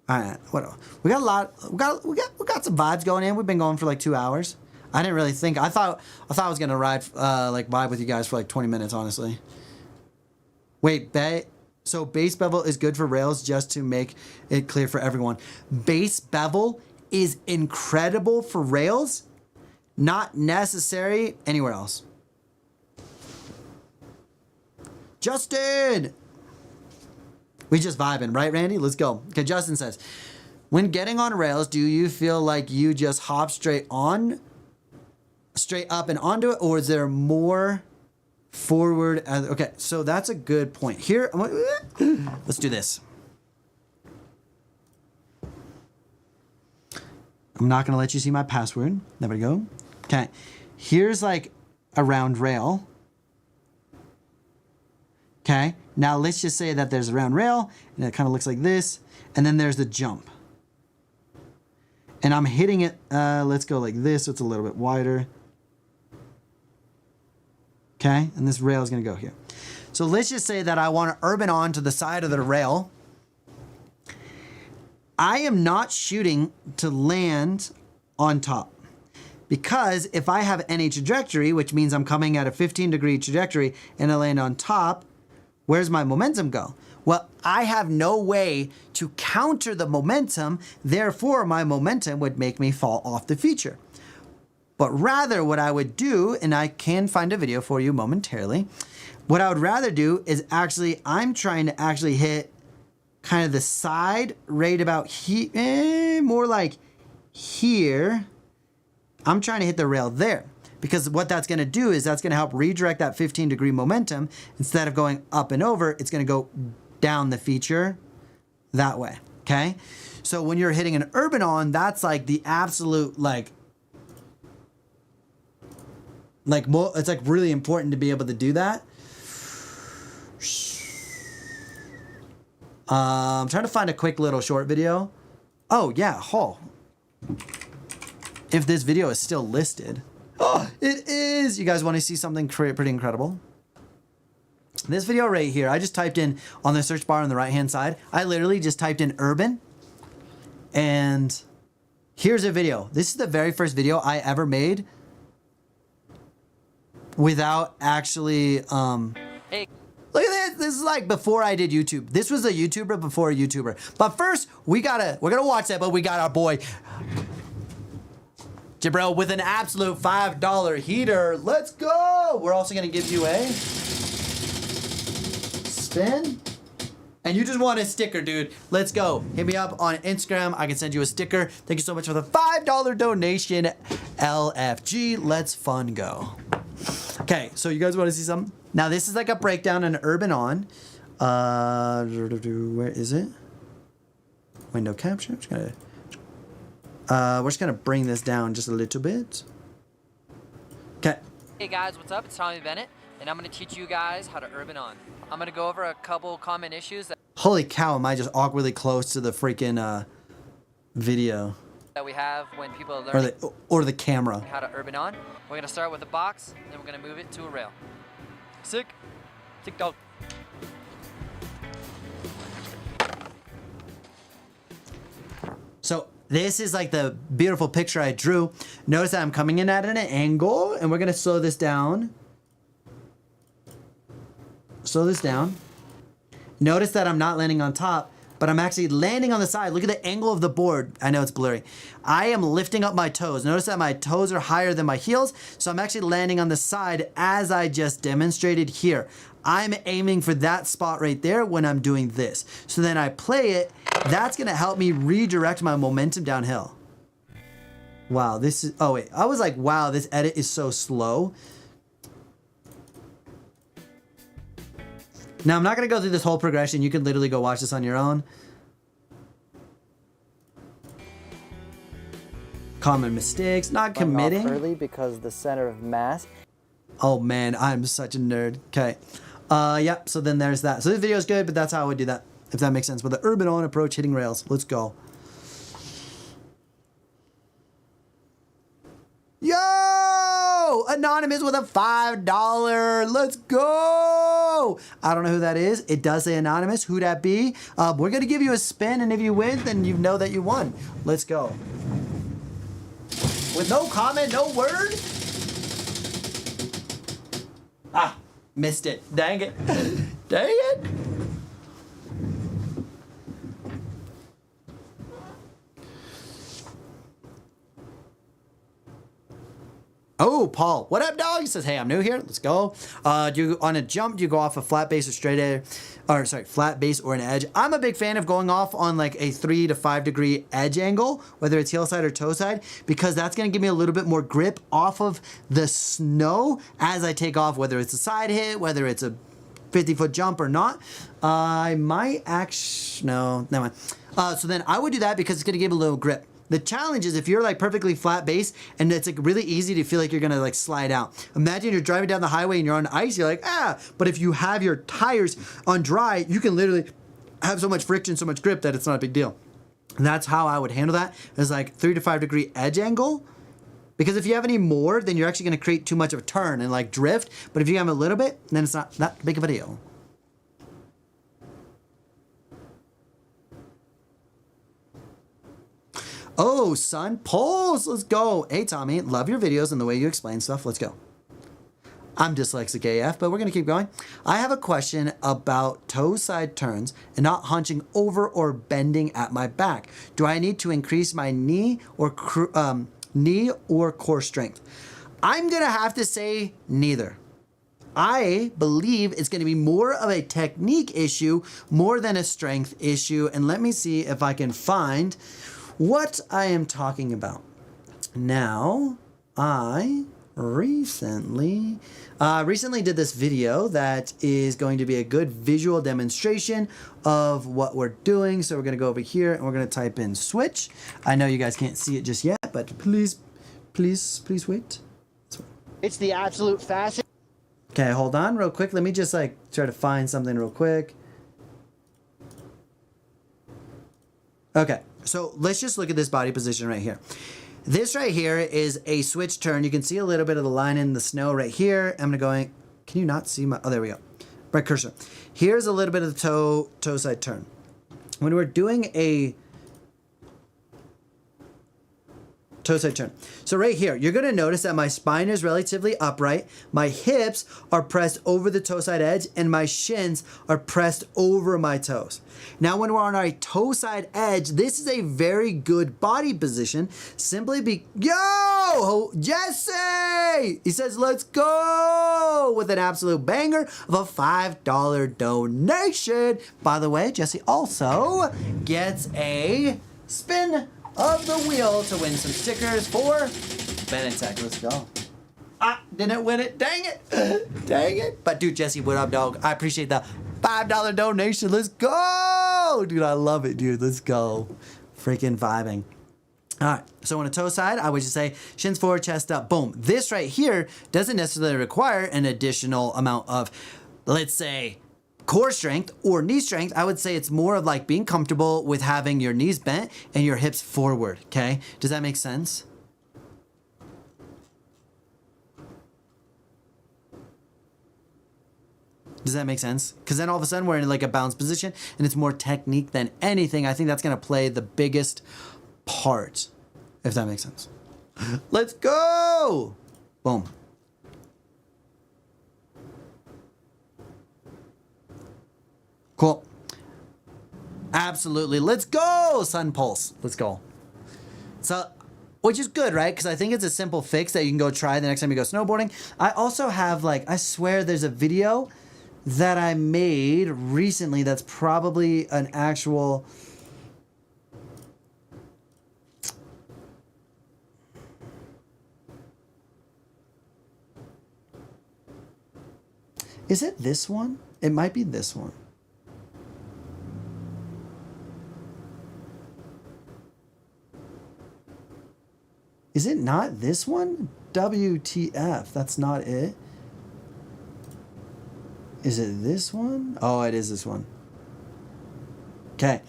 All right, what else? We got a lot. We got some vibes going in. We've been going for like 2 hours. I didn't really think. I thought I was gonna ride like vibe with you guys for like 20 minutes, honestly. Wait, so base bevel is good for rails, just to make it clear for everyone. Base bevel is incredible for rails, not necessary anywhere else. Justin! We just vibing, right, Randy? Let's go. Okay, Justin says, when getting on rails, do you feel like you just hop straight up and onto it, or is there more forward? Okay, so that's a good point. Here, let's do this. I'm not gonna let you see my password. There we go. Okay, here's like a round rail. Okay, now let's just say that there's a round rail, and it kind of looks like this, and then there's the jump. And I'm hitting it, let's go like this, so it's a little bit wider. Okay, and this rail is gonna go here. So let's just say that I want to urban on to the side of the rail. I am not shooting to land on top, because if I have any trajectory, which means I'm coming at a 15-degree trajectory and I land on top, where's my momentum go? Well, I have no way to counter the momentum, therefore my momentum would make me fall off the feature. But rather what I would do, and I can find a video for you momentarily, what I would rather do is actually, I'm trying to actually hit kind of the side right about here, more like here. I'm trying to hit the rail there. Because what that's going to do is that's going to help redirect that 15-degree momentum. Instead of going up and over, it's going to go down the feature that way, okay? So when you're hitting an urban on, that's like the absolute, it's like really important to be able to do that. I'm trying to find a quick little short video. Oh, yeah, if this video is still listed. Oh, it is! You guys want to see something pretty incredible? This video right here, I just typed in on the search bar on the right-hand side. I literally just typed in urban. And here's a video. This is the very first video I ever made without actually... Hey. Look at this. This is like before I did YouTube. This was a YouTuber before a YouTuber. But first, we're gonna watch that, but we got our boy... Jabril with an absolute $5 heater. Let's go. We're also going to give you a spin. And you just want a sticker, dude. Let's go. Hit me up on Instagram. I can send you a sticker. Thank you so much for the $5 donation. LFG. Let's fun go. Okay, so you guys want to see something? Now, this is like a breakdown and urban on. Where is it? Window capture. I'm just going to... we're just gonna bring this down just a little bit. Okay. Hey guys, what's up? It's Tommy Bennett, and I'm gonna teach you guys how to urban on. I'm gonna go over a couple common issues Holy cow, am I just awkwardly close to the freaking video. That we have when people are learning or the camera. How to urban on. We're gonna start with a box, then we're gonna move it to a rail. Sick. Tick tock. So this is like the beautiful picture I drew. Notice that I'm coming in at an angle, and we're gonna slow this down. Slow this down. Notice that I'm not landing on top, but I'm actually landing on the side. Look at the angle of the board. I know it's blurry. I am lifting up my toes. Notice that my toes are higher than my heels, so I'm actually landing on the side as I just demonstrated here. I'm aiming for that spot right there when I'm doing this. So then I play it. That's gonna help me redirect my momentum downhill. Wow, this is, oh wait, I was like, wow, this edit is so slow. Now, I'm not going to go through this whole progression. You can literally go watch this on your own. Common mistakes, not committing. Early because the center of mass. Oh man, I'm such a nerd. Okay. Yep, so then there's that. So this video is good, but that's how I would do that, if that makes sense. With the urban on approach, hitting rails. Let's go. Yo! Anonymous with a $5. Let's go! I don't know who that is. It does say anonymous. Who that be? We're going to give you a spin, and if you win, then you know that you won. Let's go. With no comment, no word? Ah, missed it. Dang it. Dang it. Oh, Paul. What up, dog? He says, hey, I'm new here. Let's go. You on a jump, you go off a flat base or straight edge, or sorry, flat base or an edge. I'm a big fan of going off on like a 3 to 5 degree edge angle, whether it's heel side or toe side, because that's going to give me a little bit more grip off of the snow as I take off, whether it's a side hit, whether it's a 50-foot jump or not. I might actually, no, never mind. So then I would do that because it's going to give a little grip. The challenge is if you're like perfectly flat base and it's like really easy to feel like you're gonna like slide out. Imagine you're driving down the highway and you're on ice, you're like, ah, but if you have your tires on dry, you can literally have so much friction, so much grip that it's not a big deal. And that's how I would handle that, is like 3 to 5 degree edge angle. Because if you have any more, then you're actually gonna create too much of a turn and like drift. But if you have a little bit, then it's not that big of a deal. Oh, son, polls, let's go. Hey, Tommy, love your videos and the way you explain stuff. Let's go. I'm dyslexic AF, but we're going to keep going. I have a question about toe side turns and not hunching over or bending at my back. Do I need to increase my knee or core strength? I'm going to have to say neither. I believe it's going to be more of a technique issue more than a strength issue. And let me see if I can find what I am talking about. Now, I recently did this video that is going to be a good visual demonstration of what we're doing. So we're going to go over here and we're going to type in switch. I know you guys can't see it just yet, but please wait. It's the absolute fastest. Okay, hold on real quick. Let me just like try to find something real quick. Okay. So let's just look at this body position right here. This right here is a switch turn. You can see a little bit of the line in the snow right here. I'm going, can you not see my, oh, there we go. Right cursor. Here's a little bit of the toe side turn. When we're doing a toe side turn. So right here, you're going to notice that my spine is relatively upright. My hips are pressed over the toe side edge and my shins are pressed over my toes. Now, when we're on our toe side edge, this is a very good body position simply yo, Jesse! He says, let's go with an absolute banger of a $5 donation. By the way, Jesse also gets a spin of the wheel to win some stickers for BENETEK. Let's go. Ah, didn't win it. Dang it. Dang it. But dude, Jesse, what up, dog? I appreciate the $5 donation. Let's go. Dude, I love it, dude. Let's go. Freaking vibing. All right, so on a toe side, I would just say shins forward, chest up, boom. This right here doesn't necessarily require an additional amount of, let's say, core strength or knee strength. I would say it's more of like being comfortable with having your knees bent and your hips forward, okay? Does that make sense? Does that make sense? Because then all of a sudden we're in like a balanced position and it's more technique than anything. I think that's going to play the biggest part, if that makes sense. Let's go! Boom. Cool. Absolutely. Let's go, Sun Pulse. Let's go. So, which is good, right? Because I think it's a simple fix that you can go try the next time you go snowboarding. I also have, like, I swear there's a video that I made recently that's probably an actual... Is it this one? It might be this one. Is it not this one? WTF, that's not it. Is it this one? Oh, it is this one. Okay.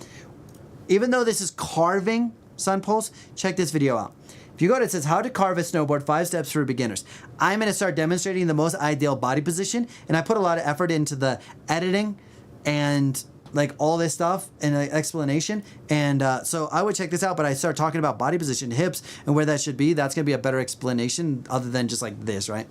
Even though this is carving sun poles, check this video out. If you go to it says how to carve a snowboard, 5 steps for beginners. I'm going to start demonstrating the most ideal body position, and I put a lot of effort into the editing and like all this stuff and explanation. And so I would check this out, but I start talking about body position, hips, and where that should be. That's going to be a better explanation other than just like this, right?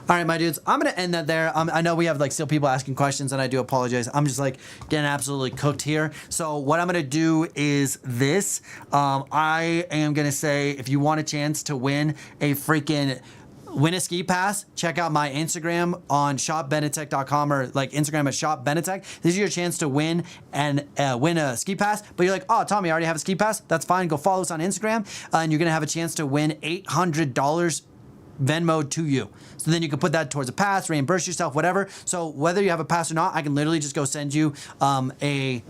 All right, my dudes, I'm going to end that there. I know we have like still people asking questions, and I do apologize. I'm just like getting absolutely cooked here. So what I'm going to do is this. I am going to say if you want a chance to win a ski pass, check out my Instagram on shopbenetek.com or like Instagram at shopbenetek. This is your chance to win and win a ski pass. But you're like, oh, Tommy, I already have a ski pass. That's fine. Go follow us on Instagram, and you're going to have a chance to win $800 Venmo to you. So then you can put that towards a pass, reimburse yourself, whatever. So whether you have a pass or not, I can literally just go send you a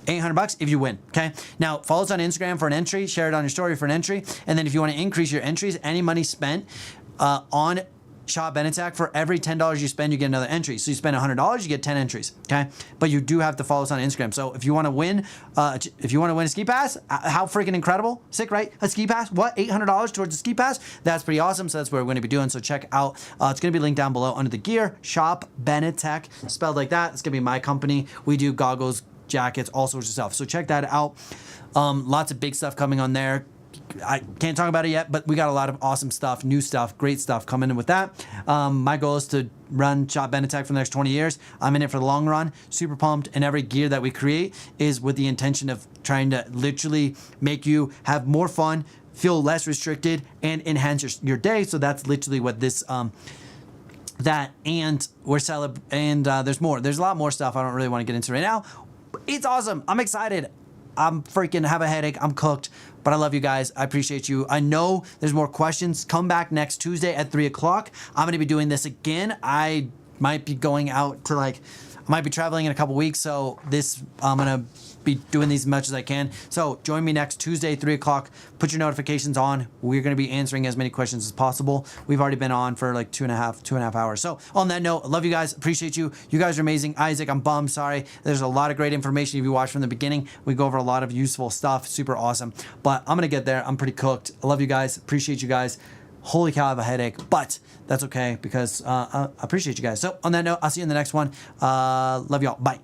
$800 if you win. Okay. Now follow us on Instagram for an entry, share it on your story for an entry. And then if you want to increase your entries, any money spent on Shop BENETEK, for every $10 you spend, you get another entry. So you spend $100, you get 10 entries. Okay. But you do have to follow us on Instagram. So if you want to win, a ski pass, how freaking incredible. Sick, right? A ski pass, what? $800 towards a ski pass? That's pretty awesome. So that's what we're going to be doing. So check out, it's going to be linked down below under the gear, Shop BENETEK, spelled like that. It's going to be my company. We do goggles, jackets, all sorts of stuff. So check that out. Lots of big stuff coming on there. I can't talk about it yet, but we got a lot of awesome stuff, new stuff, great stuff coming in with that. My goal is to run Shop BENETEK for the next 20 years. I'm in it for the long run, super pumped, and every gear that we create is with the intention of trying to literally make you have more fun, feel less restricted, and enhance your day. So that's literally what this that, and we're and there's more. There's a lot more stuff I don't really want to get into right now. It's awesome. I'm excited. I'm freaking have a headache. I'm cooked, but I love you guys. I appreciate you. I know there's more questions. Come back next Tuesday at 3 o'clock. I'm going to be doing this again. I might be going out to I might be traveling in a couple weeks. So I'm going to be doing these as much as I can. So join me next Tuesday, 3 o'clock. Put your notifications on. We're going to be answering as many questions as possible. We've already been on for like two and a half hours. So on that note, I love you guys. Appreciate you. You guys are amazing. Isaac, I'm bummed. Sorry. There's a lot of great information if you watch from the beginning. We go over a lot of useful stuff. Super awesome. But I'm going to get there. I'm pretty cooked. I love you guys. Appreciate you guys. Holy cow, I have a headache, but that's okay because I appreciate you guys. So on that note, I'll see you in the next one. Love y'all. Bye.